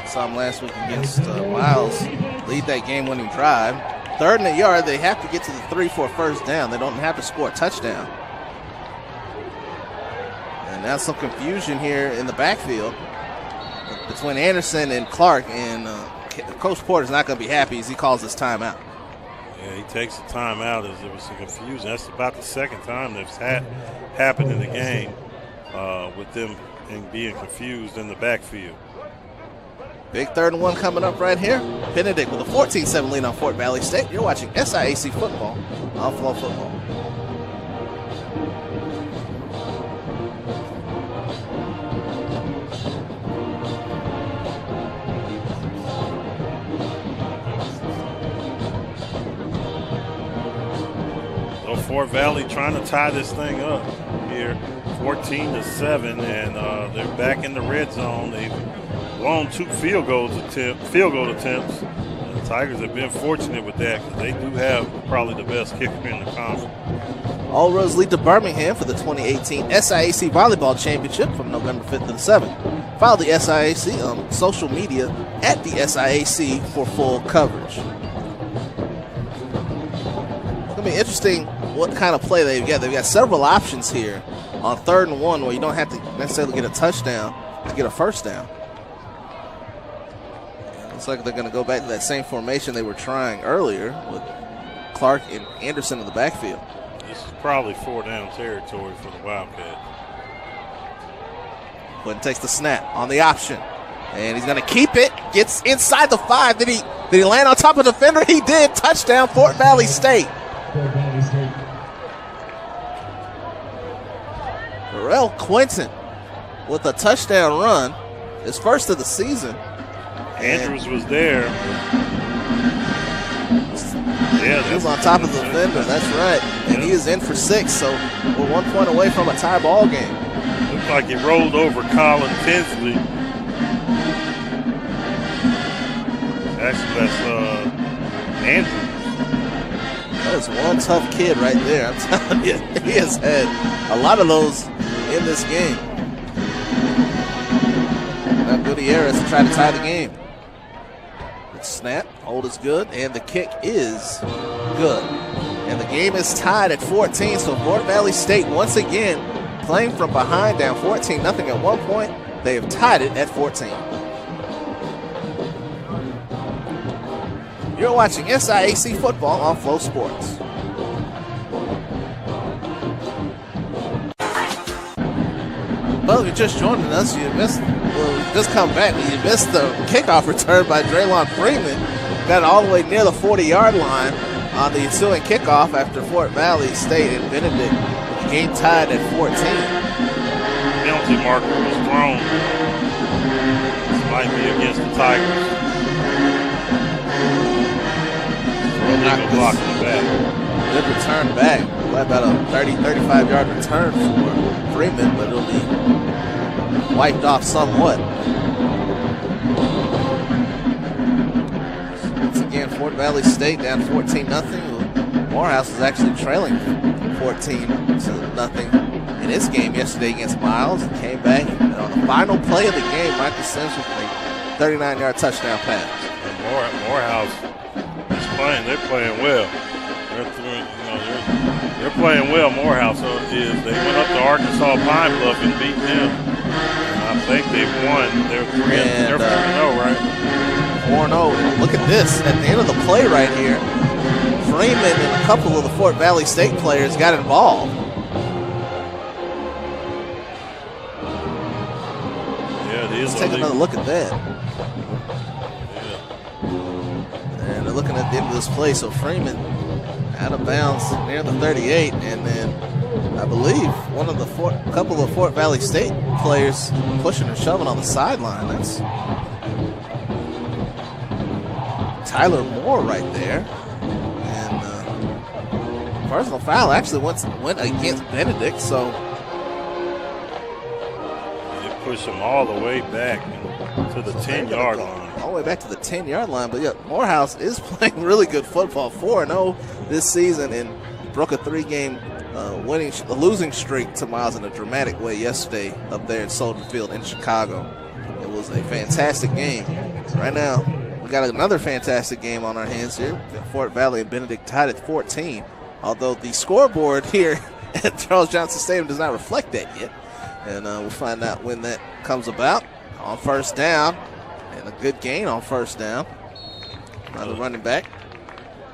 Saw him last week against Miles lead that game-winning drive. 3rd and a yard, they have to get to the 3 for a first down. They don't have to score a touchdown. And now some confusion here in the backfield between Anderson and Clark, and Coach Porter's not going to be happy as he calls this timeout. Yeah, he takes the timeout as there was some confusion. That's about the second time that's happened in the game with them being confused in the backfield. Big 3rd and 1 coming up right here. Benedict with a 14-7 lead on Fort Valley State. You're watching SIAC Football on FloFootball. So Fort Valley trying to tie this thing up here, 14-7, and they're back in the red zone. They've blown 2 field goal attempts. The Tigers have been fortunate with that because they do have probably the best kicker in the conference. All roads lead to Birmingham for the 2018 SIAC Volleyball Championship from November 5th to the 7th. Follow the SIAC on social media at the SIAC for full coverage. It's going to be interesting what kind of play they've got. They've got several options here on 3rd and 1 where you don't have to necessarily get a touchdown to get a first down. Looks like they're going to go back to that same formation they were trying earlier with Clark and Anderson in the backfield. This is probably 4-down territory for the Wildcats. Quentin takes the snap on the option, and he's going to keep it. Gets inside the 5. Did he land on top of the defender? He did. Touchdown, Fort Valley State. Burrell Quentin with a touchdown run, his first of the season. Andrews was there. Yeah, he was on top of the defender, that's right. And he is in for 6, so we're 1 point away from a tie ball game. Looks like he rolled over Colin Tinsley. Actually, that's Andrews. That is one tough kid right there. I'm telling you, he has had a lot of those in this game. Now Gutierrez trying to tie the game. Snap, hold is good, and the kick is good. And the game is tied at 14, so Fort Valley State once again playing from behind, down 14-0 at one point. They have tied it at 14. You're watching SIAC Football on Flow Sports. Well, if you're just joining us, just come back. You missed the kickoff return by Draylon Freeman. Got it all the way near the 40-yard line on the ensuing kickoff after Fort Valley State and Benedict. The game tied at 14. Penalty marker was thrown. This might be against the Tigers. Illegal block in the back. Good return back. About a 35-yard return for Freeman, but it'll be wiped off somewhat. Once again, Fort Valley State down 14-0. Morehouse is actually trailing 14-0 in its game yesterday against Miles, and came back. And on the final play of the game, Michael Sims with a 39-yard touchdown pass. And Morehouse is playing. They're playing well. They're playing well. Morehouse is. They went up to Arkansas Pine Bluff and beat them. I think they've won. They're 3-0, right? 4-0. Look at this. At the end of the play right here, Freeman and a couple of the Fort Valley State players got involved. Yeah, it is. Let's take another look at that. looking at the end of this play. So Freeman out of bounds near the 38, and then I believe couple of Fort Valley State players pushing and shoving on the sideline. That's Tyler Moore right there. And personal foul actually went against Benedict, so they push him all the way back to the 10-yard line. All the way back to the 10-yard line. But yeah, Morehouse is playing really good football, 4-0 this season, and broke a 3-game losing streak to Miles in a dramatic way yesterday up there in Soldier Field in Chicago. It was a fantastic game. Right now, we got another fantastic game on our hands here. Fort Valley and Benedict tied at 14, although the scoreboard here at Charles Johnson Stadium does not reflect that yet. And we'll find out when that comes about. On first down, and a good gain on first down. Another running back.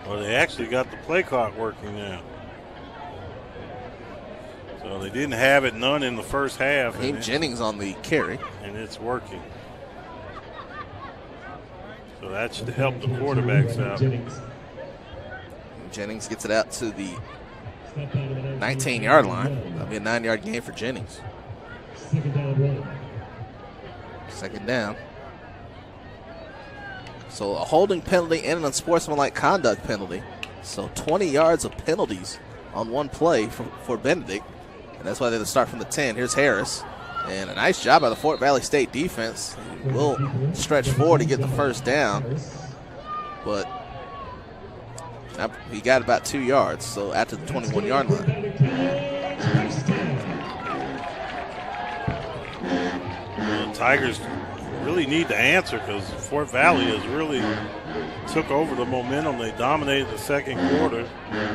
Well, they actually got the play clock working now. So they didn't have it none in the first half. Raheem Jennings on the carry. And it's working. So that should help the quarterbacks out. Jennings gets it out to the 19-yard line. That'll be a 9-yard gain for Jennings. Second down. So a holding penalty and an unsportsmanlike conduct penalty. So 20 yards of penalties on one play for Benedict. And that's why they had to start from the 10. Here's Harris. And a nice job by the Fort Valley State defense. He will stretch forward to get the first down. But he got about 2 yards, so out to the 21-yard line. The Tigers really need to answer because Fort Valley has really took over the momentum. They dominated the second quarter.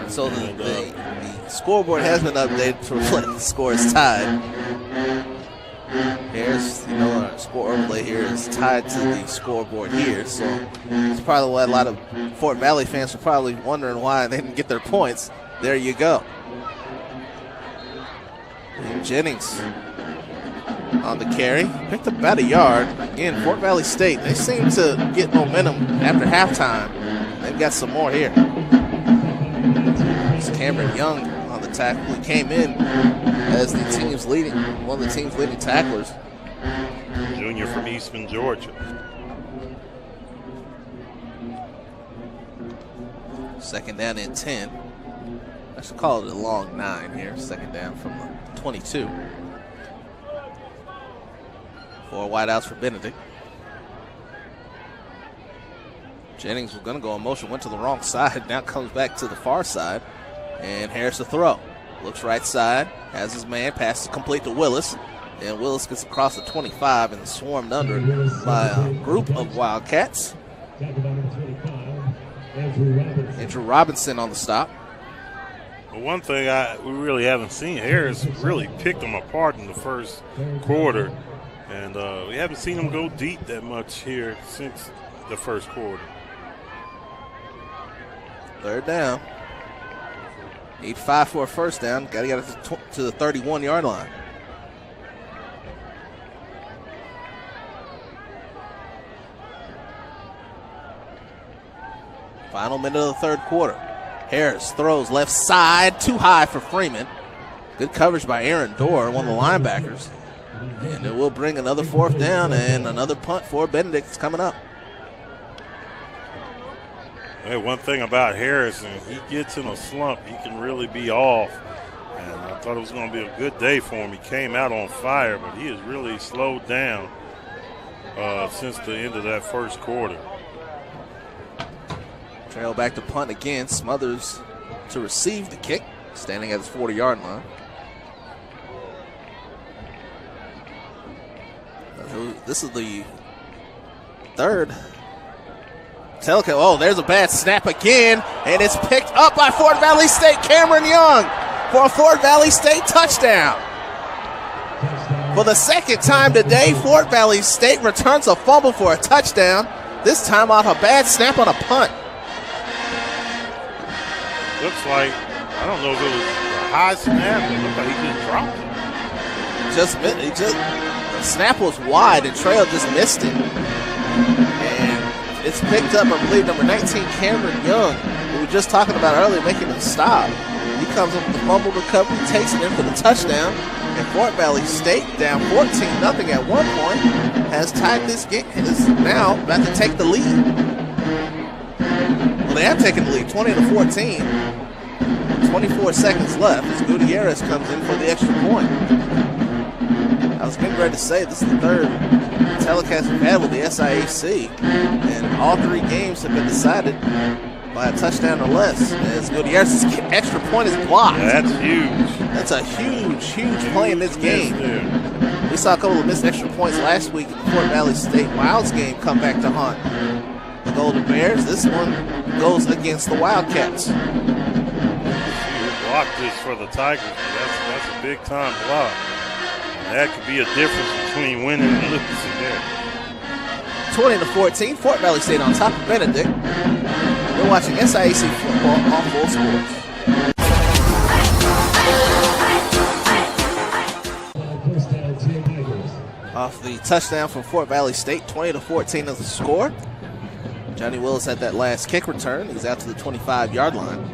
So the scoreboard has been updated to reflect the score is tied. Here's, our score overlay here is tied to the scoreboard here. So it's probably what a lot of Fort Valley fans are probably wondering why they didn't get their points. There you go. And Jennings on the carry. Picked up about a yard. Again, Fort Valley State, they seem to get momentum after halftime. They've got some more here. It's Cameron Young on the tackle. He came in as one of the team's leading tacklers. Junior from Eastman, Georgia. Second down and 10. I should call it a long 9 here. Second down from the 22. 4 wideouts for Benedict. Jennings was going to go in motion, went to the wrong side. Now comes back to the far side. And Harris to throw. Looks right side, has his man, passes complete to Willis. And Willis gets across the 25 and swarmed under by a group of Wildcats. Andrew Robinson on the stop. Well, one thing we really haven't seen, Harris really picked them apart in the first quarter. And we haven't seen him go deep that much here since the first quarter. Third down. Need 5 for a first down. Got to get it to the 31-yard line. Final minute of the third quarter. Harris throws left side, too high for Freeman. Good coverage by Aaron Dorr, one of the linebackers. And it will bring another fourth down and another punt for Benedict is coming up. Hey, one thing about Harrison, he gets in a slump, he can really be off. And I thought it was going to be a good day for him. He came out on fire, but he has really slowed down since the end of that first quarter. Trail back to punt again. Smothers to receive the kick, standing at his 40-yard line. This is the third. Oh, there's a bad snap again, and it's picked up by Fort Valley State. Cameron Young for a Fort Valley State touchdown. For the second time today, Fort Valley State returns a fumble for a touchdown, this time off a bad snap on a punt. Looks like, I don't know if it was a high snap, it looked like he just dropped it. The snap was wide, and Trail just missed it. And it's picked up, I believe, number 19, Cameron Young, who we were just talking about earlier, making a stop. He comes up with the fumble recovery, takes it in for the touchdown. And Fort Valley State, down 14-0 at one point, has tied this game, is now about to take the lead. Well, they have taken the lead, 20-14. 24 seconds left as Gutierrez comes in for the extra point. I was getting ready to say this is the third telecast we've had with the SIAC, and all 3 games have been decided by a touchdown or less, as Gutierrez's extra point is blocked. That's huge. That's a huge play in this game. We saw a couple of missed extra points last week in the Fort Valley State Wilds game come back to haunt the Golden Bears. This one goes against the Wildcats. Block this for the Tigers. That's a big time block. And that could be a difference between winning and losing there. 20-14, Fort Valley State on top of Benedict. You're watching SIAC Football on Full Sports. Off the touchdown from Fort Valley State, 20-14 is the score. Johnny Willis had that last kick return. He's out to the 25-yard line.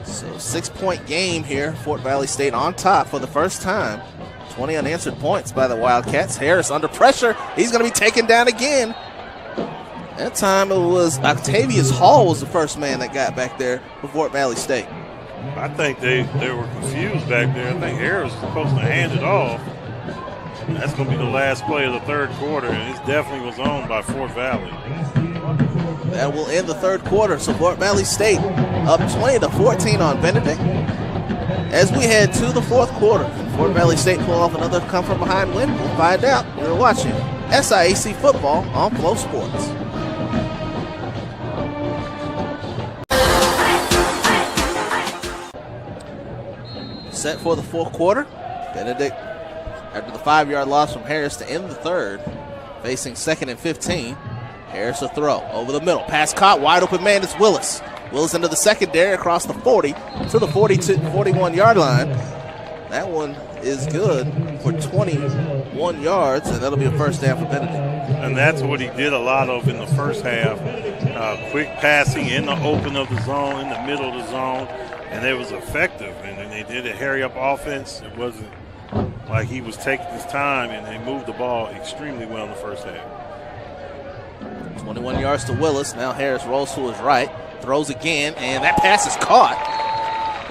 So 6-point game here. Fort Valley State on top for the first time. 20 unanswered points by the Wildcats. Harris under pressure. He's going to be taken down again. That time it was Octavius Hall was the first man that got back there for Fort Valley State. I think they were confused back there. I think Harris was supposed to hand it off. That's going to be the last play of the third quarter, and it definitely was owned by Fort Valley. That will end the third quarter. So Fort Valley State up 20-14 on Benedict. As we head to the fourth quarter, Fort Valley State pull off another come-from-behind win. We'll find out. You're watching SIAC Football on FloSports. Set for the fourth quarter. Benedict, after the 5-yard loss from Harris to end the third, facing 2nd and 15. Harris a throw over the middle. Pass caught, wide open man, it's Willis. Willis into the secondary across the 40 to the 41-yard line. That one is good for 21 yards, and that'll be a first down for Benedict. And that's what he did a lot of in the first half. Quick passing in the open of the zone, in the middle of the zone, and it was effective. And they did a hurry-up offense. It wasn't like he was taking his time, and they moved the ball extremely well in the first half. 21 yards to Willis. Now Harris rolls to his right, throws again, and that pass is caught.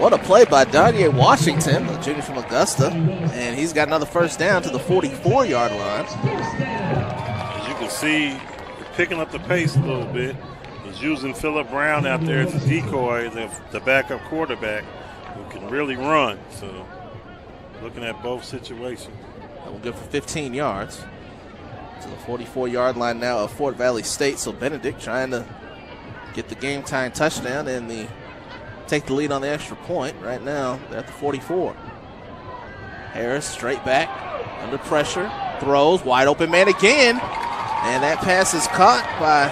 What a play by Danye Washington, a junior from Augusta, and he's got another first down to the 44-yard line. As you can see, picking up the pace a little bit. He's using Phillip Brown out there as a decoy, the backup quarterback who can really run. So looking at both situations. That will go for 15 yards. To the 44-yard line now of Fort Valley State. So Benedict trying to get the game-time touchdown and take the lead on the extra point. Right now, they're at the 44. Harris straight back, under pressure, throws, wide open man again. And that pass is caught by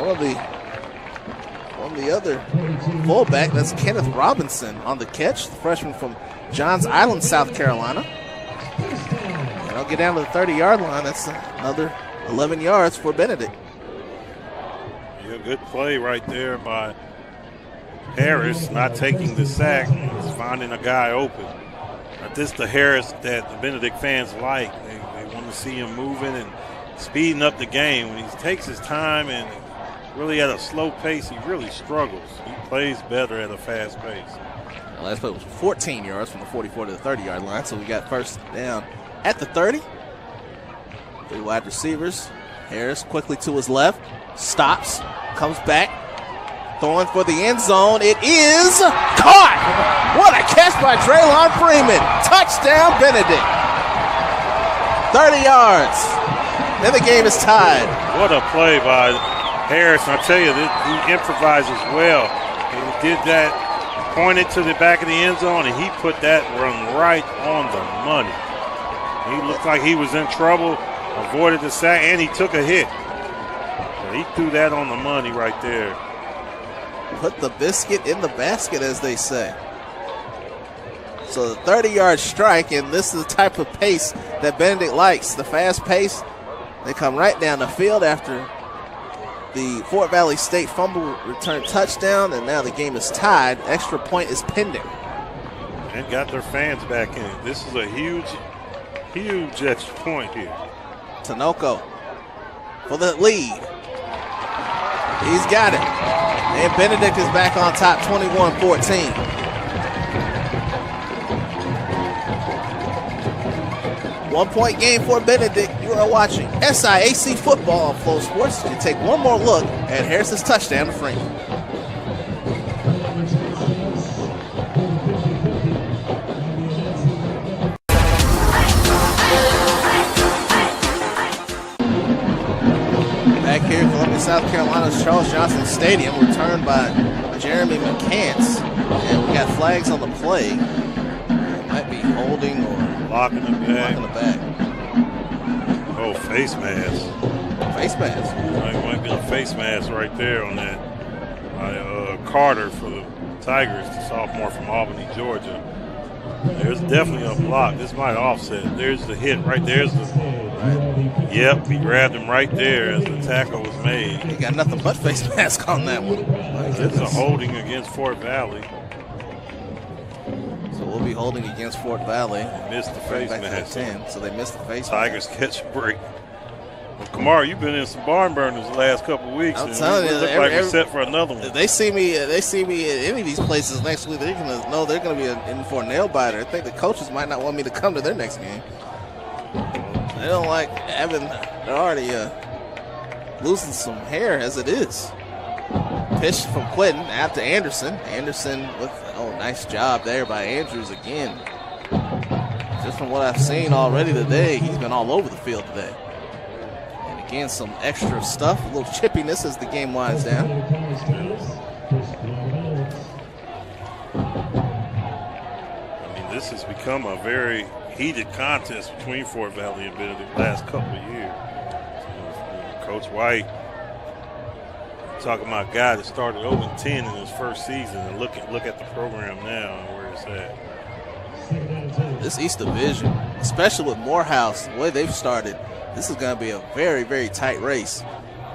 one of the other fullback. That's Kenneth Robinson on the catch, the freshman from Johns Island, South Carolina. And I'll get down to the 30-yard line. That's another 11 yards for Benedict. Yeah, good play right there by Harris, not taking the sack, just finding a guy open. This is the Harris that the Benedict fans like. They want to see him moving and speeding up the game. When he takes his time and really at a slow pace, he really struggles. He plays better at a fast pace. The last play was 14 yards from the 44 to the 30-yard line, so we got first down at the 30. 3 wide receivers. Harris quickly to his left, stops, comes back, throwing for the end zone. It is caught. What a catch by Draylon Freeman. Touchdown, Benedict. 30 yards. Then the game is tied. What a play by Harris. I tell you, he improvises well. He did that, pointed to the back of the end zone, and he put that run right on the money. He looked like he was in trouble, avoided the sack, and he took a hit. But he threw that on the money right there. Put the biscuit in the basket, as they say. So the 30-yard strike, and this is the type of pace that Benedict likes. The fast pace They come right down the field after the Fort Valley State fumble return touchdown, and now the game is tied. Extra point is pending. And got their fans back in. This is a huge, huge extra point here. Tinoco for the lead. He's got it. And Benedict is back on top, 21-14. One-point game for Benedict. You are watching SIAC Football on Flow Sports. You take one more look at Harris's touchdown to Franklin. Back here in Columbia, South Carolina's Charles Johnson Stadium, returned by Jeremy McCants. And we got flags on the play. It might be holding or Locking the back. Oh, face mask. Face mask. Might be a face mask right there on that. Carter for the Tigers, the sophomore from Albany, Georgia. There's definitely a block. This might offset. There's the hit right there's the. Right. Yep, he grabbed him right there as the tackle was made. He got nothing but face mask on that one. It's a holding against Fort Valley. So we'll be holding against Fort Valley. Missed the face mask. 10, so they missed the face Tigers catch a break. Well, Kamar, you've been in some barn burners the last couple of weeks. I'm telling you, look like we're set for another one. If they see me at any of these places next week, they're gonna know they're gonna be in for a nail biter. I think the coaches might not want me to come to their next game. They don't like having. They're already losing some hair as it is. Pitch from Quentin out to Anderson. Anderson with nice job there by Andrews again. Just from what I've seen already today, he's been all over the field today. And again, some extra stuff, a little chippiness as the game winds down. I mean, this has become a very heated contest between Fort Valley and Benedict the last couple of years. So, Coach White talking about a guy that started 0-10 in his first season, and look at the program now and where it's at. This East Division, especially with Morehouse, the way they've started, this is going to be a very, very tight race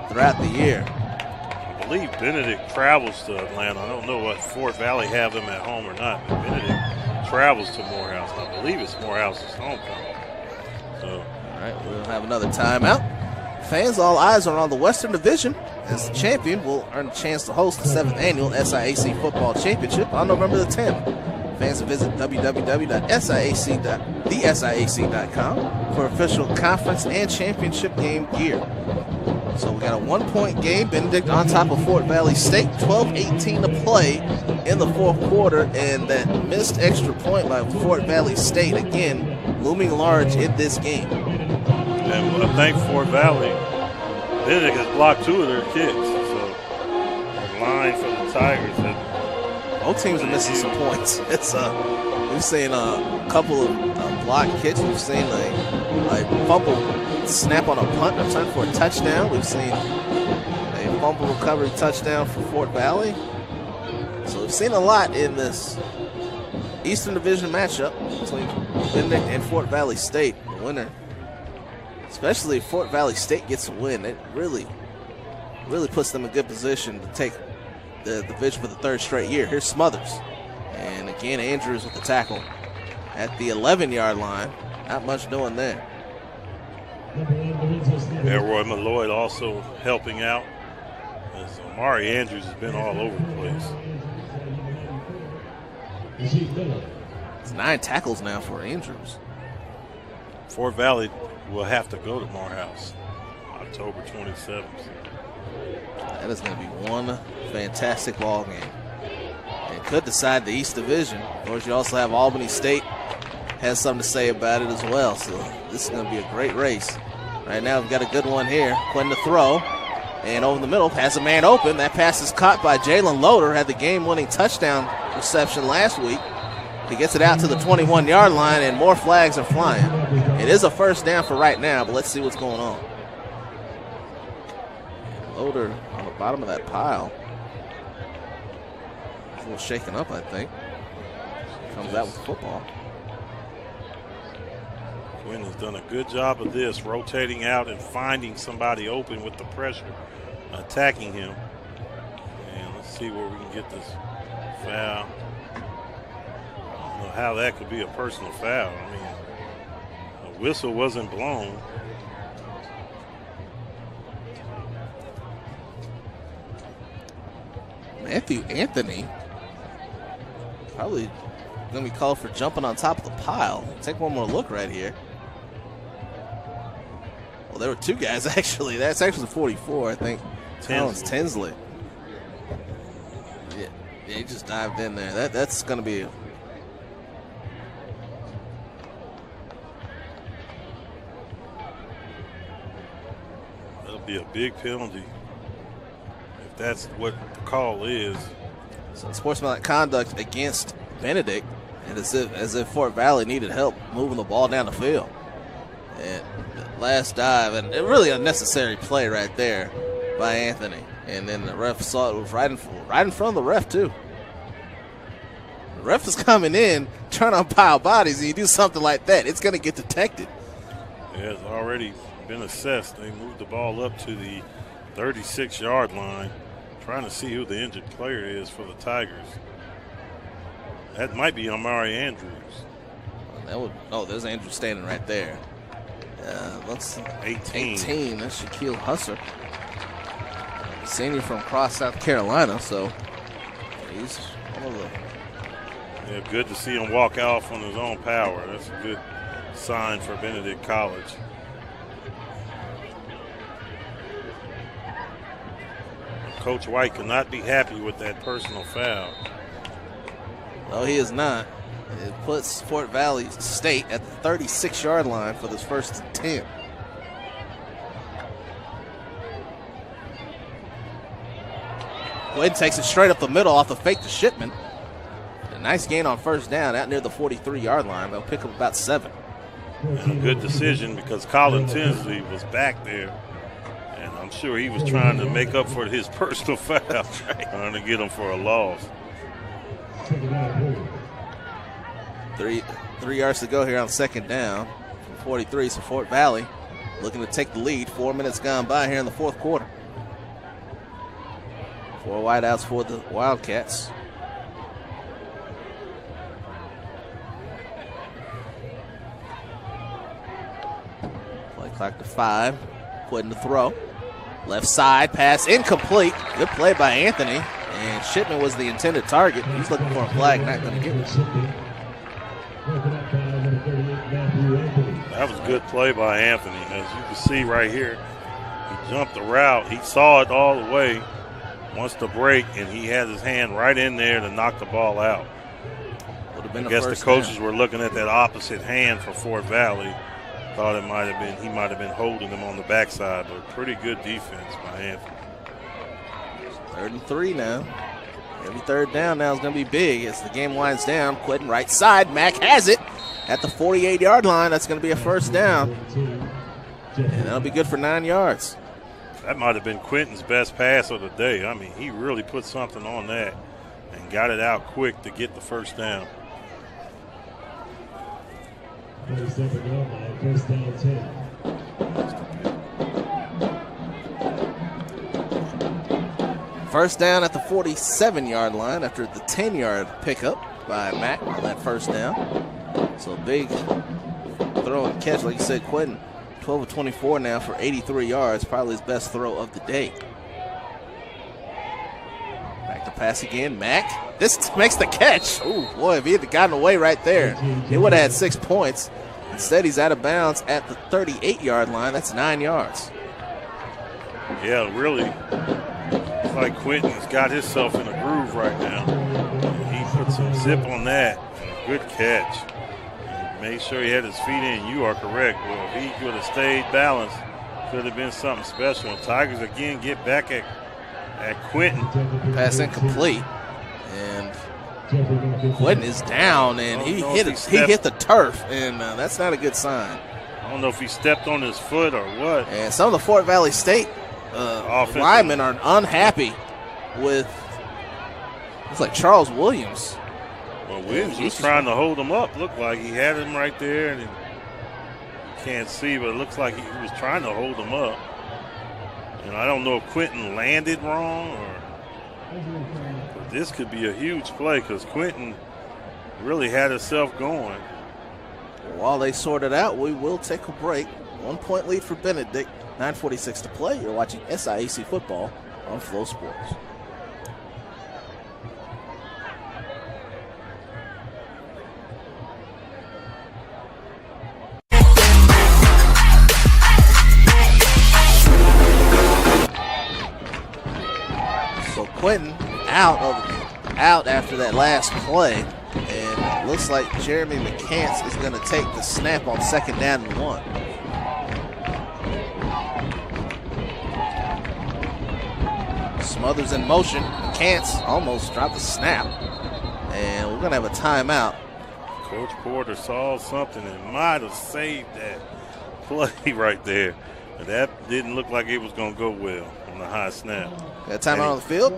throughout the year. I believe Benedict travels to Atlanta. I don't know what Fort Valley have them at home or not, but Benedict travels to Morehouse. I believe it's Morehouse's homecoming. So, all right, we'll have another timeout. Fans, all eyes are on the Western Division as the champion will earn a chance to host the 7th annual SIAC Football Championship on November the 10th. Fans can visit www.thesiac.com for official conference and championship game gear. So we got a 1-point game. Benedict on top of Fort Valley State. 12-18 to play in the fourth quarter, and that missed extra point by Fort Valley State again looming large in this game. And I think Fort Valley, Benedict has blocked 2 of their kicks. So the line for the Tigers. Both teams are missing some points. It's we've seen a couple of blocked kicks. We've seen a fumble snap on a punt return for a touchdown. We've seen a fumble recovery touchdown for Fort Valley. So we've seen a lot in this Eastern Division matchup between Benedict and Fort Valley State. The winner, especially if Fort Valley State gets a win, it really puts them in good position to take the division for the 3rd straight year. Here's Smothers. And again, Andrews with the tackle at the 11-yard line. Not much doing there. Roy Malloy also helping out, as Amari Andrews has been all over the place. It's 9 tackles now for Andrews. Fort Valley will have to go to Morehouse October 27th. That is going to be one fantastic ball game. It could decide the East Division. Of course, you also have Albany State has something to say about it as well. So this is going to be a great race. Right now, we've got a good one here. Quinn to throw. And over the middle, has a man open. That pass is caught by Jalen Loader. Had the game-winning touchdown reception last week. He gets it out to the 21-yard line, and more flags are flying. It is a first down for right now, but let's see what's going on. Loader on the bottom of that pile. It's a little shaken up, I think. Comes out with the football. Quinn has done a good job of this, rotating out and finding somebody open with the pressure, attacking him. And let's see where we can get this foul. I don't know how that could be a personal foul. I mean, a whistle wasn't blown. Matthew Anthony probably going to be called for jumping on top of the pile. Take one more look right here. Well, there were two guys, actually. That's actually 44, I think. Tinsley. Yeah, he just dived in there. That's going to be that'll be a big penalty if that's what the call is. So sportsmanlike conduct against Benedict, and as if Fort Valley needed help moving the ball down the field. And last dive, and a really unnecessary play right there by Anthony. And then the ref saw it was right in front of the ref too. The ref is coming in, trying to umpire bodies, and you do something like that, it's going to get detected. Yeah, it's already been assessed. They moved the ball up to the 36-yard line, trying to see who the injured player is for the Tigers. That might be Amari Andrews. There's Andrews standing right there. Looks 18. That's Shaquille Husser, senior from Cross, South Carolina. So he's one of the. Yeah, good to see him walk off on his own power. That's a good sign for Benedict College. Coach White cannot be happy with that personal foul. No, he is not. It puts Fort Valley State at the 36-yard line for this first and 10. Quinn takes it straight up the middle off the fake to Shipman. A nice gain on first down out near the 43-yard line. They'll pick up about 7. And a good decision because Colin Tinsley was back there. And I'm sure he was trying to make up for his personal foul, trying to get him for a loss. 3 yards to go here on second down from 43. So Fort Valley looking to take the lead. 4 minutes gone by here in the fourth quarter. 4 wideouts for the Wildcats. Play clock to 5. Quinn to throw. Left side pass incomplete. Good play by Anthony. And Shipman was the intended target. He's looking for a flag, not going to get one. That was a good play by Anthony. As you can see right here, he jumped the route. He saw it all the way, wants to break, and he had his hand right in there to knock the ball out. I guess the coaches were looking at that opposite hand for Fort Valley. Thought he might have been holding him on the backside, but pretty good defense by Anthony. 3rd and 3 now. Every third down now is going to be big as the game winds down. Quentin right side. Mack has it at the 48-yard line. That's going to be a first down. And that'll be good for 9 yards. That might have been Quentin's best pass of the day. I mean, he really put something on that and got it out quick to get the first down. First down 10. First down at the 47-yard line after the 10-yard pickup by Mack on that first down. So big throw and catch. Like you said, Quentin, 12 of 24 now for 83 yards. Probably his best throw of the day. Back to pass again. Mack. This makes the catch. Oh, boy, if he had gotten away right there, he would have had 6 points. Instead, he's out of bounds at the 38-yard line. That's 9 yards. Yeah, really. It's like Quentin's got himself in a groove right now. He put some zip on that. Good catch. Made sure he had his feet in. You are correct. Well, if he could have stayed balanced, could have been something special. And Tigers again get back at Quentin. Pass incomplete. And Quentin is down, and he hit the turf, and that's not a good sign. I don't know if he stepped on his foot or what. And some of the Fort Valley State linemen are unhappy with, it's like Charles Williams. Well, Williams was trying to hold him up. Looked like he had him right there, and can't see, but it looks like he was trying to hold him up. And I don't know if Quentin landed wrong but this could be a huge play because Quentin really had himself going. While they sort it out, we will take a break. 1 point lead for Benedict. 9:46 to play. You're watching SIAC Football on Flow Sports. So Quentin out after that last play, and it looks like Jeremy McCants is going to take the snap on 2nd down and 1. Smothers in motion. McCants almost dropped the snap, and we're going to have a timeout. Coach Porter saw something and might have saved that play right there. But that didn't look like it was going to go well on the high snap. Got timeout on the field.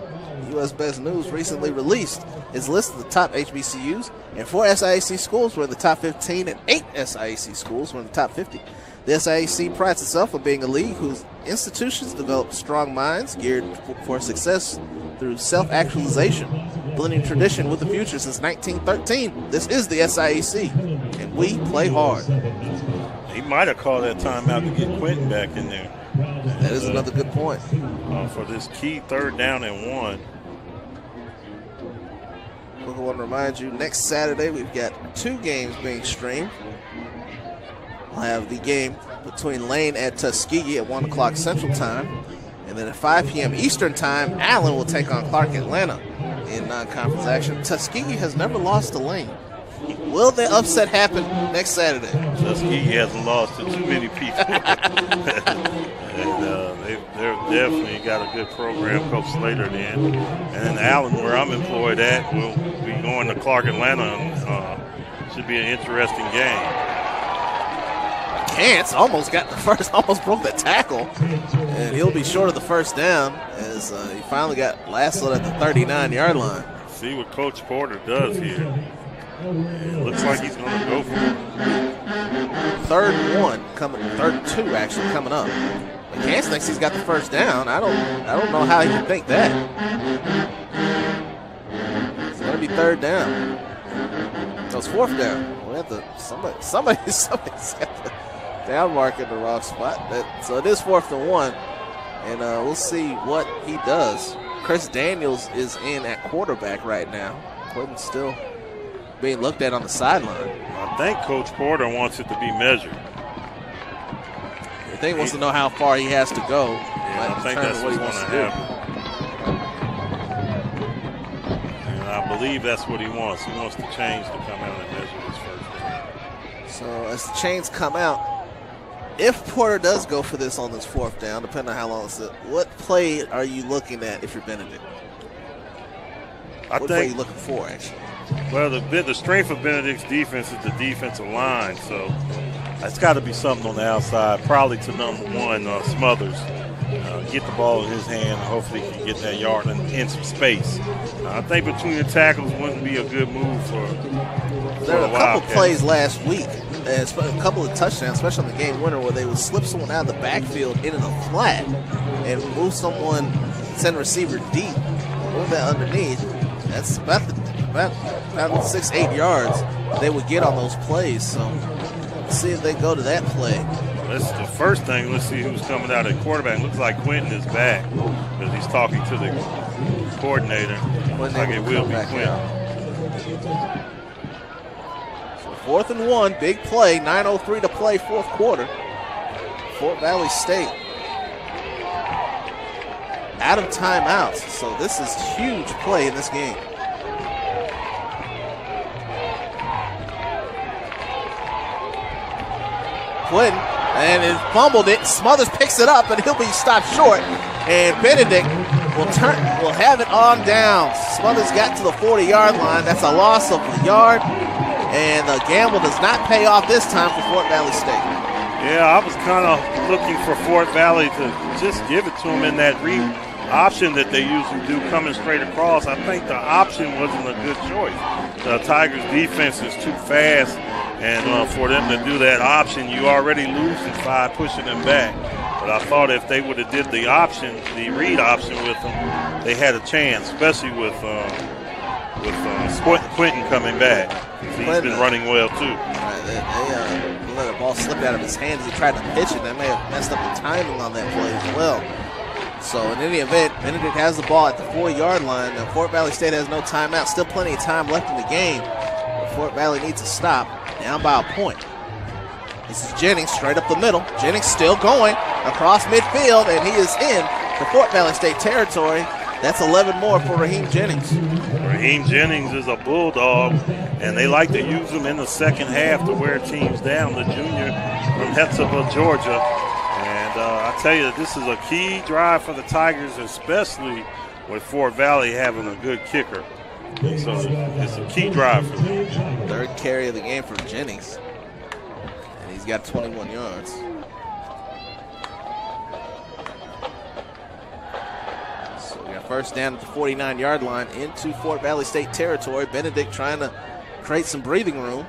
U.S. Best News recently released its list of the top HBCUs, and 4 SIAC schools were in the top 15, and 8 SIAC schools were in the top 50. The SIAC prides itself on being a league whose institutions develop strong minds geared for success through self-actualization, blending tradition with the future since 1913. This is the SIAC, and we play hard. He might have called that timeout to get Quentin back in there. That is another good point. For this key 3rd down and 1. We want to remind you, next Saturday we've got 2 games being streamed. We'll have the game between Lane and Tuskegee at 1 o'clock Central Time. And then at 5 p.m. Eastern Time, Allen will take on Clark Atlanta in non-conference action. Tuskegee has never lost to Lane. Will the upset happen next Saturday? Tuskegee hasn't lost to too many people. And they're definitely got a good program, Coach Slater then. And Allen, where I'm employed at, will be going to Clark Atlanta. Should be an interesting game. Kantz almost broke the tackle, and he'll be short of the 1st down as he finally got lassoed at the 39-yard line. See what Coach Porter does here. It looks like he's going to go for it. 3rd and 2 actually coming up. McCants thinks he's got the 1st down. I don't know how he can think that. It's going to be 3rd down. So it's 4th down. We have to somebody's got the down mark in the wrong spot. So it is 4th and 1, and we'll see what he does. Chris Daniels is in at quarterback right now. Quentin's still being looked at on the sideline. I think Coach Porter wants it to be measured. I think he wants to know how far he has to go. Yeah, I think that's what he wants to do. And I believe that's what he wants. He wants the chains to come out and measure his 1st down. So as the chains come out, if Porter does go for this on this 4th down, depending on how long it's what play are you looking at if you're Benedict? What play are you looking for, actually? Well, the strength of Benedict's defense is the defensive line, so it's got to be something on the outside, probably to number 1, Smothers. Get the ball in his hand, and hopefully he can get that yard in some space. I think between the tackles wouldn't be a good move for There were a couple plays last week, a couple of touchdowns, especially on the game winner, where they would slip someone out of the backfield into the flat and move someone, send receiver deep, move that underneath. That's about 6-8 yards they would get on those plays. So let's see if they go to that play. That's the first thing. Let's see who's coming out at quarterback. Looks like Quentin is back because he's talking to the coordinator. Looks like it will be Quentin. So 4th and 1, big play. 9:03 to play, 4th quarter. Fort Valley State out of timeouts. So this is huge play in this game. Quentin, and he fumbled it. Smothers picks it up, and he'll be stopped short. And Benedict will have it on down. Smothers got to the 40-yard line. That's a loss of a yard, and the gamble does not pay off this time for Fort Valley State. Yeah, I was kind of looking for Fort Valley to just give it to them in that read option that they usually do, coming straight across. I think the option wasn't a good choice. The Tigers' defense is too fast, And for them to do that option, you already losing 5, pushing them back. But I thought if they would have did the option, the read option with them, they had a chance, especially with Quentin coming back. He's been running well too. They let the ball slip out of his hands. He tried to pitch it. That may have messed up the timing on that play as well. So in any event, Benedict has the ball at the 4-yard line. Now Fort Valley State has no timeout. Still plenty of time left in the game. But Fort Valley needs to stop. Down by a point. This is Jennings straight up the middle. Jennings still going across midfield, and he is in for Fort Valley State territory. That's 11 more for Raheem Jennings. Raheem Jennings is a bulldog, and they like to use him in the second half to wear teams down, the junior from Hetsville, Georgia. And I tell you, this is a key drive for the Tigers, especially with Fort Valley having a good kicker. So it's a key drive for them. Third carry of the game for Jennings. And he's got 21 yards. So we got first down at the 49-yard line into Fort Valley State territory. Benedict trying to create some breathing room.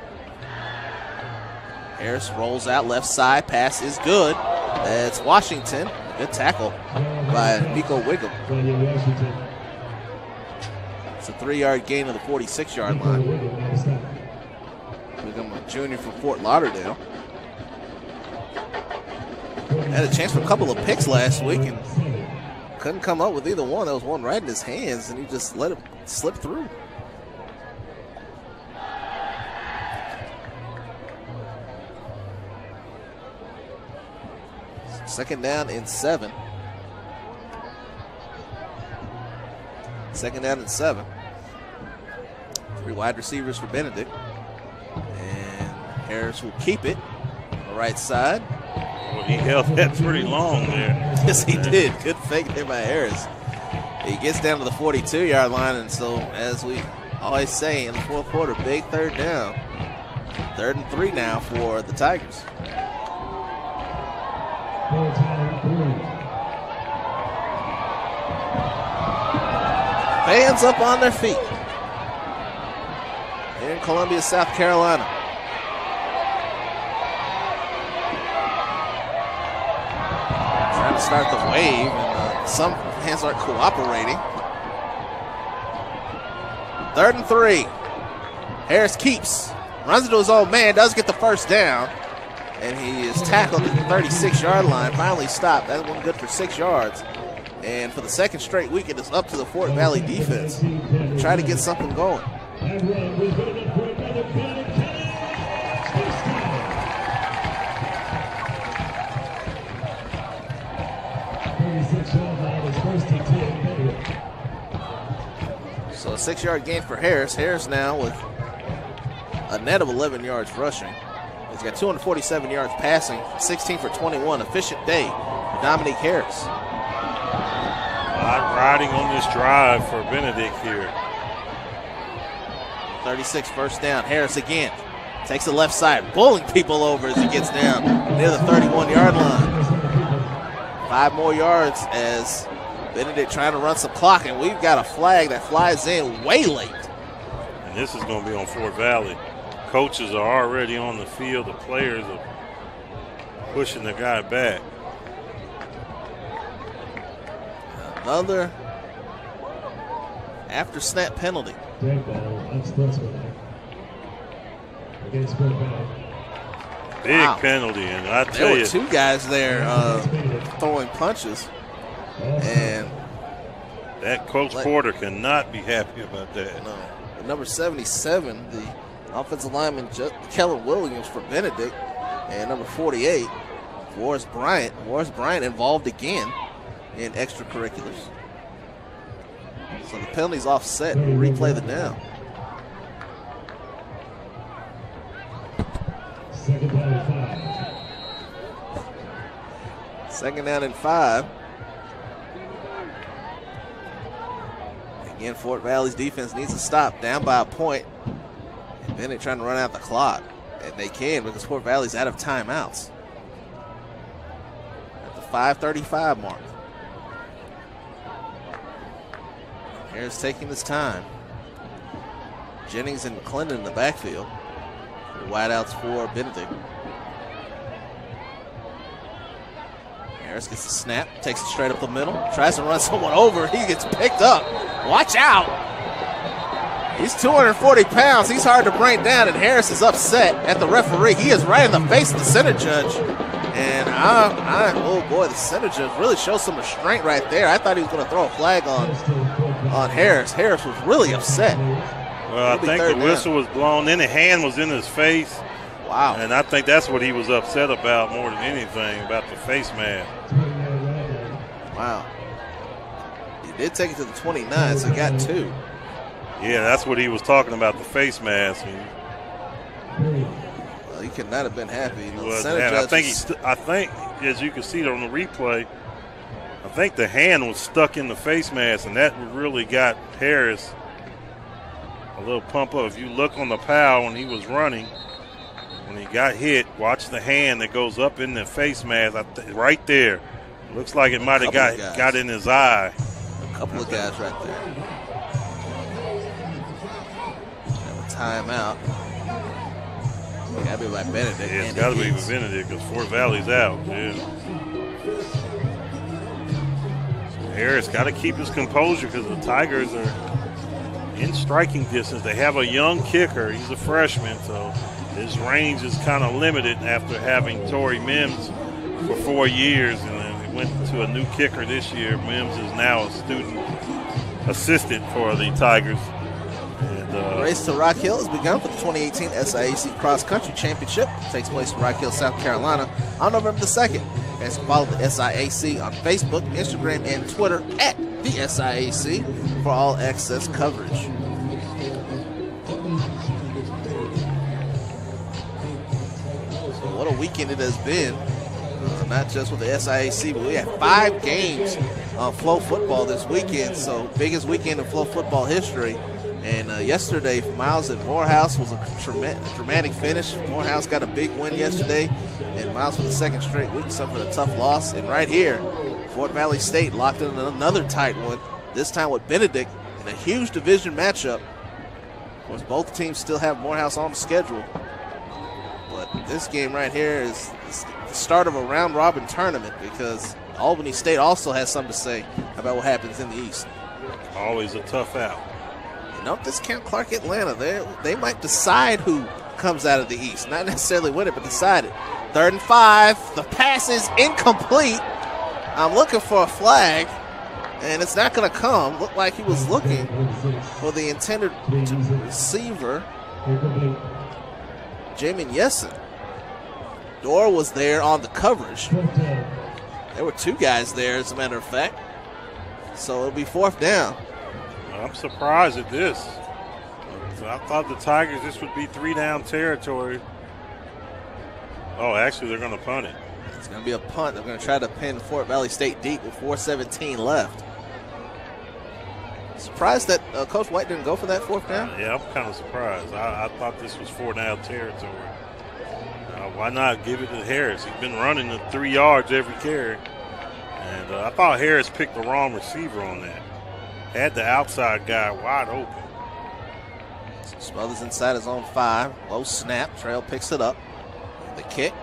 Harris rolls out left side. Pass is good. That's Washington. Good tackle by Nico Wiggum. It's a 3-yard gain of the 46-yard line. Wiggum, a junior from Fort Lauderdale. Had a chance for a couple of picks last week and couldn't come up with either one. There was one right in his hands, and he just let it slip through. Second down and 7. Second down and 7. 3 wide receivers for Benedict. And Harris will keep it on the right side. Well, he held that pretty long there. Yes, he did. Good fake there by Harris. He gets down to the 42-yard line, and so as we always say in the fourth quarter, big third down. 3rd and 3 now for the Tigers. Fans up on their feet here in Columbia, South Carolina. Trying to start the wave, and some fans aren't cooperating. 3rd and 3. Harris keeps, runs into his old man, does get the first down, and he is tackled at the 36-yard line. Finally stopped. That one good for 6 yards. And for the second straight week, it is up to the Fort Valley defense to try to get something going. So a 6-yard gain for Harris. Harris now with a net of 11 yards rushing. He's got 247 yards passing, 16 for 21. Efficient day for Dominique Harris. Riding on this drive for Benedict here. 36 first down. Harris again takes the left side, bowling people over as he gets down near the 31-yard line. 5 more yards as Benedict trying to run some clock, and we've got a flag that flies in way late. And this is going to be on Fort Valley. Coaches are already on the field. The players are pushing the guy back. Another after snap penalty. Big penalty, and I tell you, there were 2 guys there throwing punches, and that Coach Porter cannot be happy about that. No. Number 77, the offensive lineman Kellen Williams for Benedict, and number 48, Morris Bryant. Morris Bryant involved again in extracurriculars. So the penalty's offset. We'll replay the down. Second down and 5. Again, Fort Valley's defense needs to stop, down by a point. And Bennett trying to run out the clock. And they can because Fort Valley's out of timeouts. At the 5:35 mark. Harris taking his time. Jennings and McClendon in the backfield. Wideouts for Benedict. Harris gets the snap, takes it straight up the middle, tries to run someone over. He gets picked up. Watch out. He's 240 pounds. He's hard to bring down, and Harris is upset at the referee. He is right in the face of the center judge. And oh boy, the center judge really shows some restraint right there. I thought he was going to throw a flag on Harris. Harris was really upset. Well, I think the whistle was blown, then the hand was in his face. Wow. And I think that's what he was upset about more than anything, about the face mask. Wow. He did take it to the 29, so he got 2. Yeah, that's what he was talking about, the face mask. Well, he could not have been happy. I think, as you can see on the replay, I think the hand was stuck in the face mask, and that really got Harris a little pump up. If you look on the POW when he was running, when he got hit, watch the hand that goes up in the face mask right there. Looks like it might have got in his eye. A couple of guys right there. Have a timeout. Got to be by Benedict. Yeah, it's got to be by Benedict because Fort Valley's out. Yeah. Harris got to keep his composure because the Tigers are in striking distance. They have a young kicker. He's a freshman, so his range is kind of limited after having Torrey Mims for 4 years, and then he went to a new kicker this year. Mims is now a student assistant for the Tigers. The race to Rock Hill has begun for the 2018 SIAC Cross Country Championship. It takes place in Rock Hill, South Carolina on November the 2nd. Guys can follow the SIAC on Facebook, Instagram, and Twitter at the SIAC for all access coverage. So what a weekend it has been. Not just with the SIAC, but we had 5 games on FloFootball this weekend. So biggest weekend in FloFootball history. And yesterday, Miles at Morehouse was a dramatic finish. Morehouse got a big win yesterday, and Miles for the second straight week suffered a tough loss. And right here, Fort Valley State locked in another tight one, this time with Benedict in a huge division matchup. Of course, both teams still have Morehouse on the schedule. But this game right here is the start of a round-robin tournament because Albany State also has something to say about what happens in the East. Always a tough out. Don't discount Clark Atlanta. They might decide who comes out of the East. Not necessarily win it, but decide it. 3rd and 5. The pass is incomplete. I'm looking for a flag, and it's not going to come. Looked like he was looking for the intended receiver, Jamin Yessen. Dorr was there on the coverage. There were 2 guys there, as a matter of fact. So it'll be 4th down. I'm surprised at this. I thought the Tigers, this would be 3-down territory. Oh, actually, they're going to punt it. It's going to be a punt. They're going to try to pin Fort Valley State deep with 4:17 left. Surprised that Coach White didn't go for that 4th down? Yeah, I'm kind of surprised. I thought this was 4-down territory. Why not give it to Harris? He's been running the 3 yards every carry. And I thought Harris picked the wrong receiver on that. Had the outside guy wide open. Smothers inside his own 5. Low snap. Trail picks it up. The kick.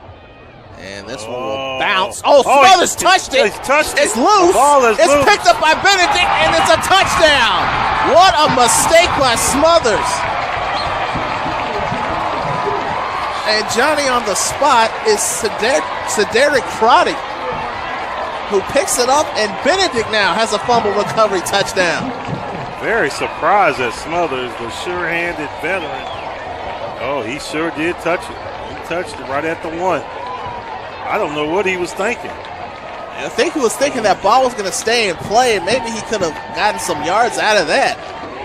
And this one will bounce. Oh, Smothers touched it. It's loose. It's picked up by Benedict, and it's a touchdown. What a mistake by Smothers. And Johnny on the spot is Cedric Crotty, who picks it up, and Benedict now has a fumble recovery touchdown. Very surprised at Smothers, the sure-handed veteran. Oh, he sure did touch it. He touched it right at the 1. I don't know what he was thinking. I think he was thinking that ball was going to stay in play, and maybe he could have gotten some yards out of that.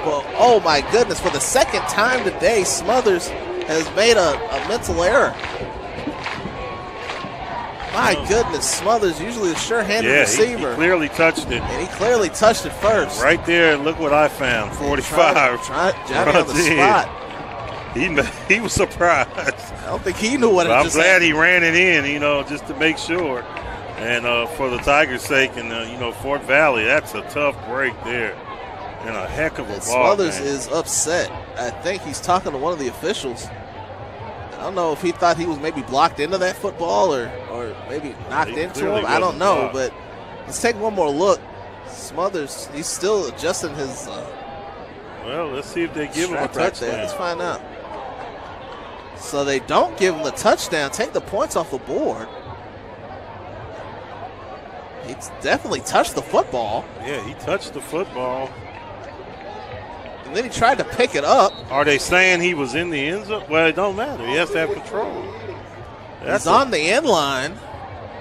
Well, oh my goodness, for the second time today, Smothers has made a mental error. My goodness, Smothers, usually a sure-handed receiver. He clearly touched it. And he clearly touched it first. Right there, look what I found, 45. Johnny on the spot. He was surprised. I don't think he knew what it I'm glad he ran it in, just to make sure. And for the Tigers' sake, and, Fort Valley, that's a tough break there. And a heck of a ball. Smothers is upset. I think he's talking to one of the officials. I don't know if he thought he was maybe blocked into that football or maybe knocked into him. I don't know, but let's take one more look. Smothers, he's still adjusting his well, let's see if they give him a touchdown. Let's find out. So they don't give him the touchdown, take the points off the board. He's definitely touched the football. Yeah, he touched the football. And then he tried to pick it up. Are they saying he was in the end zone? Well, it don't matter. He has to have control. He's on the end line,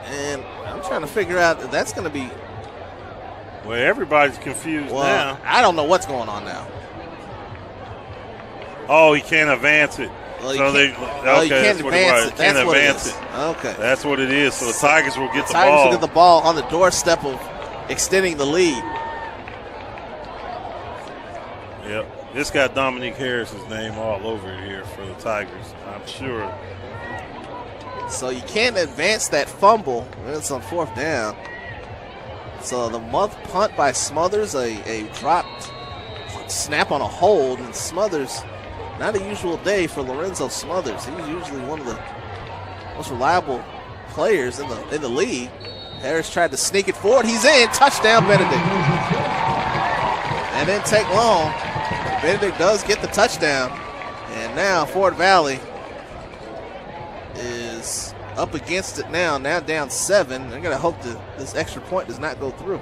and I'm trying to figure out if that's going to be. Well, everybody's confused now. I don't know what's going on now. Oh, he can't advance it. Well, so you can't advance it. That's what it is. Okay. That's what it is. So the Tigers will get the ball. Tigers will get the ball on the doorstep of extending the lead. Yep. This got Dominique Harris's name all over here for the Tigers, I'm sure. So you can't advance that fumble. It's on 4th down. So the punt by Smothers, a dropped snap on a hold, and Smothers, not a usual day for Lorenzo Smothers. He's usually one of the most reliable players in the league. Harris tried to sneak it forward. He's in. Touchdown, Benedict. And didn't take long. Benedict does get the touchdown. And now Fort Valley is up against it now down 7. They're going to hope that this extra point does not go through.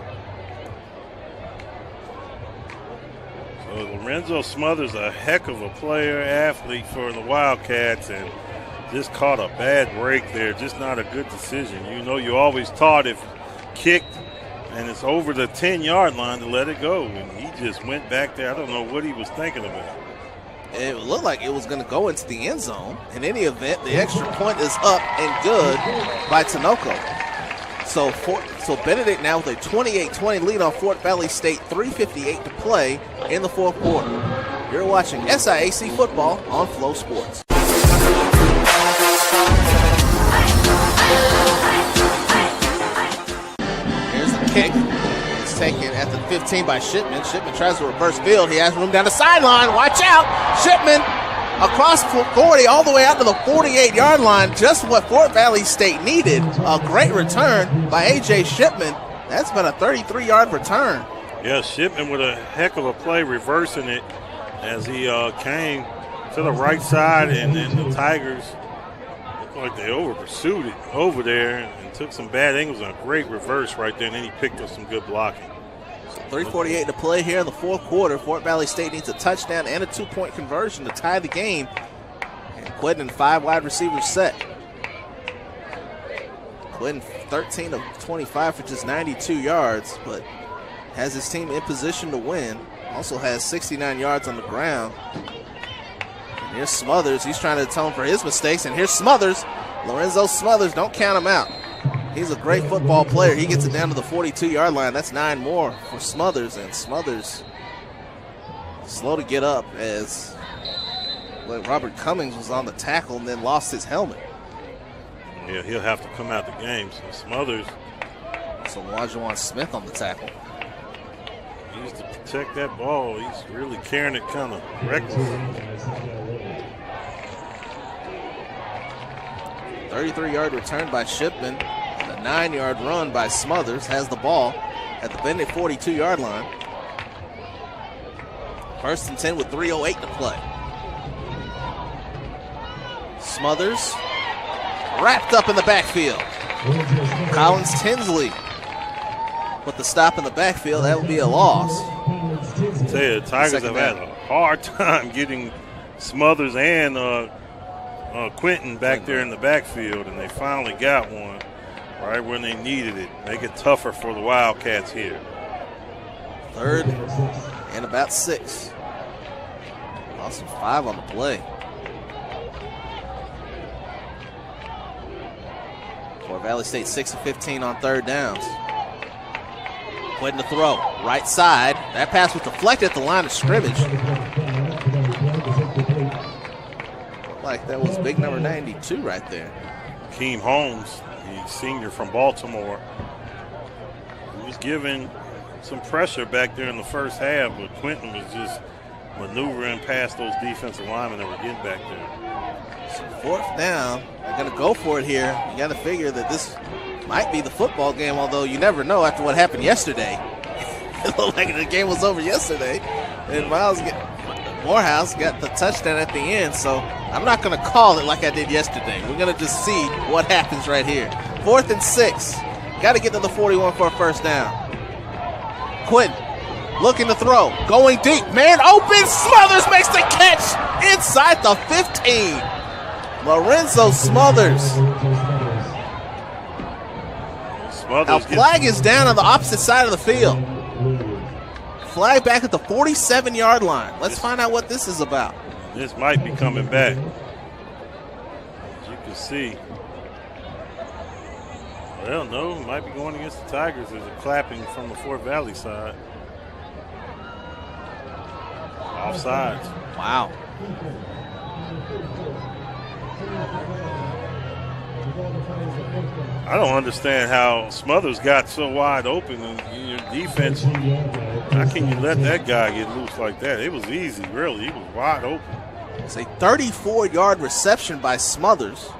So Lorenzo Smothers, a heck of a player, athlete for the Wildcats, and just caught a bad break there. Just not a good decision. You know, you always taught if kicked and it's over the 10-yard line to let it go. And he just went back there. I don't know what he was thinking about. It looked like it was going to go into the end zone. In any event, the extra point is up and good by Tinoco. So Benedict now with a 28-20 lead on Fort Valley State, 3:58 to play in the 4th quarter. You're watching SIAC Football on Flow Sports. Here's the kick. It's taken at the 15 by Shipman. Shipman tries to reverse field. He has room down the sideline. Watch out. Shipman across 40 all the way out to the 48-yard line. Just what Fort Valley State needed. A great return by A.J. Shipman. That's been a 33-yard return. Yeah, Shipman with a heck of a play reversing it as he came to the right side, and then the Tigers looked like they over-pursued it over there and took some bad angles on a great reverse right there, and then he picked up some good blocking. 3:48 to play here in the 4th quarter. Fort Valley State needs a touchdown and a 2-point conversion to tie the game. And Quidden, 5 wide receivers set. Quidden 13 of 25 for just 92 yards, but has his team in position to win. Also has 69 yards on the ground. And here's Smothers. He's trying to atone for his mistakes. And here's Smothers. Lorenzo Smothers, don't count him out. He's a great football player. He gets it down to the 42-yard line. That's 9 more for Smothers. And Smothers slow to get up as Robert Cummings was on the tackle and then lost his helmet. Yeah, he'll have to come out the game. So Smothers. So Wajuan Smith on the tackle. He used to protect that ball. He's really carrying it kind of reckless. 33-yard return by Shipman. And a 9-yard run by Smothers has the ball at the Benedict 42-yard line. 1st and 10 with 3:08 to play. Smothers wrapped up in the backfield. Collins Tinsley with the stop in the backfield. That would be a loss. I tell you, the Tigers have had a hard time getting Smothers and Quentin back there in the backfield, and they finally got one right when they needed it. Make it tougher for the Wildcats here. 3rd and about 6. Lost 5 on the play. Fort Valley State 6 of 15 on 3rd downs. Quitting the throw. Right side. That pass was deflected at the line of scrimmage. Looked like that was big number 92 right there. Keem Holmes, the senior from Baltimore, he was given some pressure back there in the first half, but Quentin was just maneuvering past those defensive linemen that were getting back there. So 4th down. They're going to go for it here. You got to figure that this might be the football game, although you never know after what happened yesterday. It looked like the game was over yesterday. And Morehouse got the touchdown at the end, so I'm not going to call it like I did yesterday. We're going to just see what happens right here. 4th and 6. Got to get to the 41 for a first down. Quinn looking to throw. Going deep. Man open. Smothers makes the catch inside the 15. Lorenzo Smothers. Now flag is down on the opposite side of the field. Flag back at the 47-yard line. Let's find out what this is about. This might be coming back. As you can see. Well, no, it might be going against the Tigers. There's a clapping from the Fort Valley side. Offsides. Wow. I don't understand how Smothers got so wide open in your defense. How can you let that guy get loose like that? It was easy, really. He was wide open. It's a 34-yard reception by Smothers.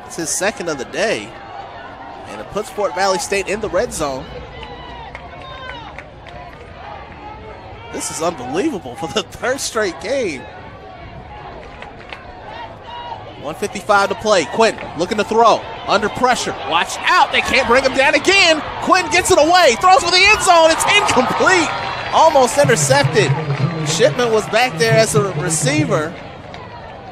It's his second of the day, and it puts Fort Valley State in the red zone. This is unbelievable for the 3rd straight game. 1:55 to play. Quinn looking to throw. Under pressure. Watch out. They can't bring him down again. Quinn gets it away. Throws for the end zone. It's incomplete. Almost intercepted. Shipman was back there as a receiver.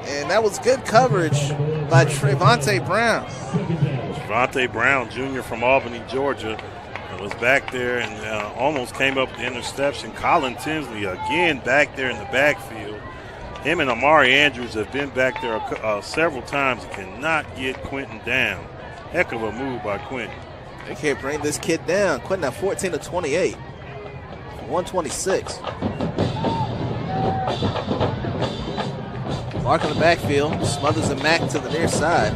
And that was good coverage by Trevonte Brown. Trevonte Brown, Jr. from Albany, Georgia, was back there and almost came up with the interception. Colin Tinsley again back there in the backfield. Him and Amari Andrews have been back there several times. Cannot get Quentin down. Heck of a move by Quentin. They can't bring this kid down. Quentin at 14 to 28. 126. Clark in the backfield. Smothers and Mack to the near side.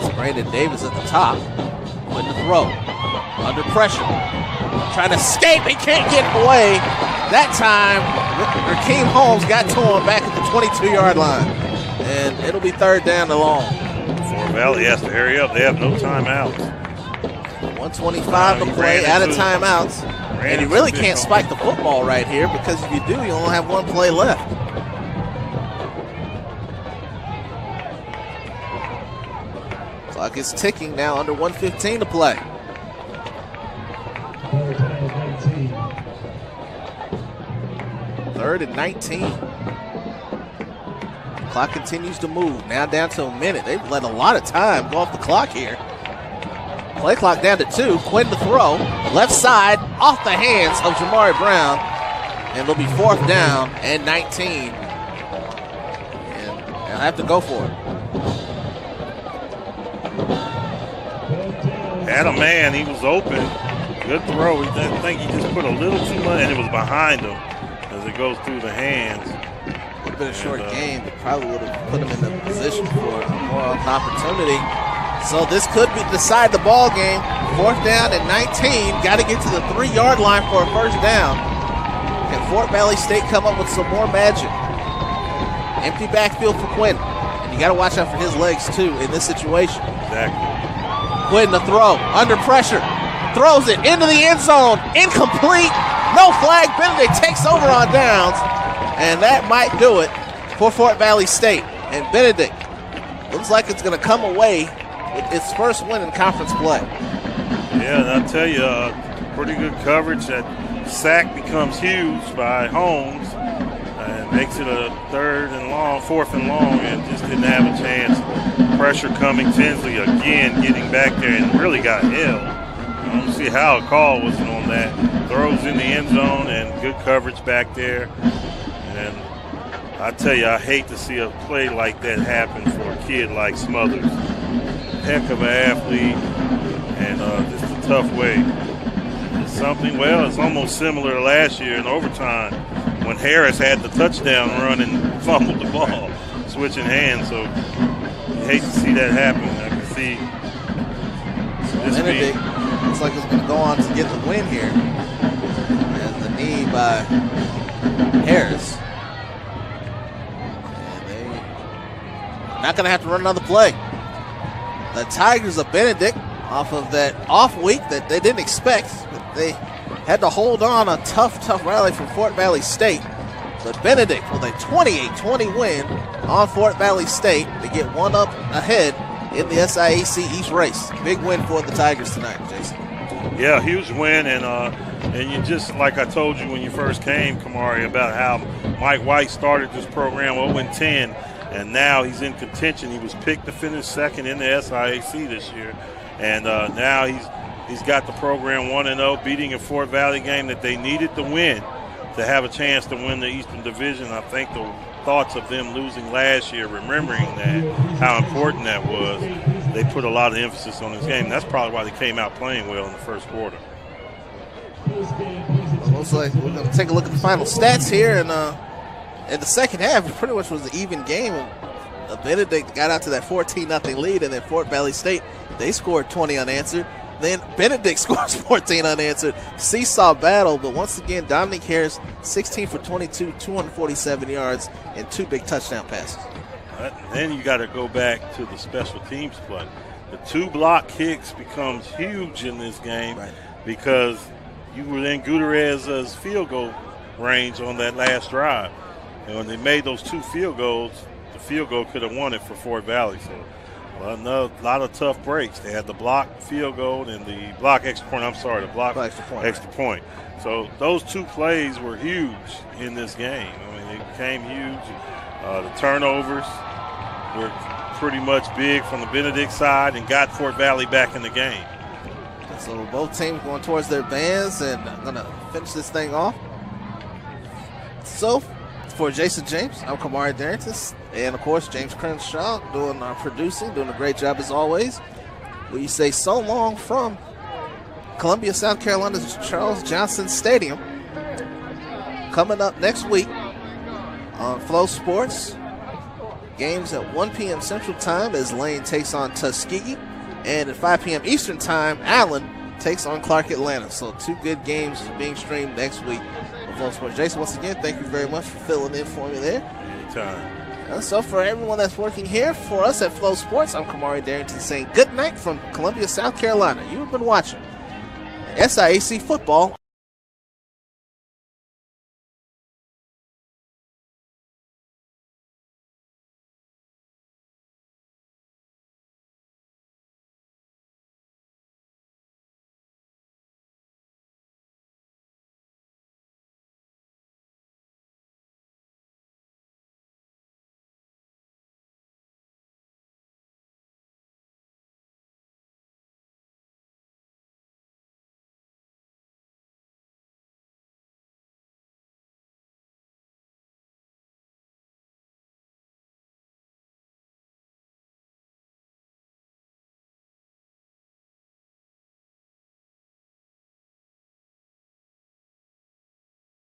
It's Brandon Davis at the top. Quentin to throw. Under pressure. Trying to escape. He can't get away. That time, Rakeem Holmes got to him back at the 22-yard line. And it'll be 3rd down and long. Fort Valley has to hurry up. They have no timeouts. 1:25 to play, out of timeouts. And you really can't spike the football right here because if you do, you only have 1 play left. Clock is ticking now, under 1:15 to play. Third and 19. Clock continues to move. Now down to a minute. They've let a lot of time go off the clock here. Play clock down to 2. Quinn to throw. Left side, off the hands of Jamari Brown. And it'll be 4th down and 19. And they'll have to go for it. Had a man. He was open. Good throw. I think he just put a little too much, and it was behind him as it goes through the hands. Would have been a short game, but probably would have put him in the position for more of an opportunity. So this could decide the ball game. 4th down and 19. Got to get to the 3-yard line for a first down. Can Fort Valley State come up with some more magic? Empty backfield for Quinn. And you got to watch out for his legs too in this situation. Exactly. Quinn to throw. Under pressure. Throws it into the end zone. Incomplete. No flag. Benedict takes over on downs. And that might do it for Fort Valley State. And Benedict looks like it's going to come away with its first win in conference play. Yeah, and I'll tell you, pretty good coverage. That sack becomes huge by Holmes and makes it a 4th and long, and just didn't have a chance. Pressure coming. Tinsley again getting back there and really got held. I don't see how a call wasn't on that. Throws in the end zone and good coverage back there. And I tell you, I hate to see a play like that happen for a kid like Smothers. Heck of an athlete, and just a tough way. It's something, well, it's almost similar to last year in overtime when Harris had the touchdown run and fumbled the ball, switching hands. So you hate to see that happen. I can see this Benedict looks like it's going to go on to get the win here. And the knee by Harris. not going to have to run another play. The Tigers of Benedict, off of that off week that they didn't expect, but they had to hold on a tough rally from Fort Valley State. But Benedict with a 28-20 win on Fort Valley State to get one up ahead in the SIAC East race. Big win for the Tigers tonight, Jason. Yeah, huge win, and you just, like I told you when you first came, Kamari, about how Mike White started this program 0-10, and now he's in contention. He was picked to finish second in the SIAC this year, and now he's got the program 1-0, beating a Fort Valley game that they needed to win to have a chance to win the Eastern Division. I think the thoughts of them losing last year, remembering that, how important that was, they put a lot of emphasis on this game. That's probably why they came out playing well in the first quarter. Looks like we're going to take a look at the final stats here. And in the second half, it pretty much was an even game. Benedict got out to that 14-0 lead, and then Fort Valley State, they scored 20 unanswered. Then Benedict scores 14 unanswered. Seesaw battle, but once again, Dominic Harris, 16 for 22, 247 yards, and 2 big touchdown passes. Then you got to go back to the special teams play. The 2 block kicks becomes huge in this game, right, because you were in Gutierrez's field goal range on that last drive. And when they made those 2 field goals, the field goal could have won it for Fort Valley. So a lot of tough breaks. They had the block field goal and the block extra point. The block extra point. So those 2 plays were huge in this game. I mean, they became huge. The turnovers were pretty much big from the Benedict side and got Fort Valley back in the game. So both teams going towards their bands and going to finish this thing off. So for Jason James, I'm Kamari Darrington. And, of course, James Crenshaw doing our producing, doing a great job as always. We say so long from Columbia, South Carolina's Charles Johnson Stadium. Coming up next week on Flow Sports, games at 1 p.m. Central Time as Lane takes on Tuskegee. And at 5 p.m. Eastern Time, Allen takes on Clark Atlanta. So 2 good games being streamed next week on Flow Sports. Jason, once again, thank you very much for filling in for me there. Anytime. So for everyone that's working here for us at Flow Sports, I'm Kamari Darrington saying good night from Columbia, South Carolina. You've been watching SIAC Football.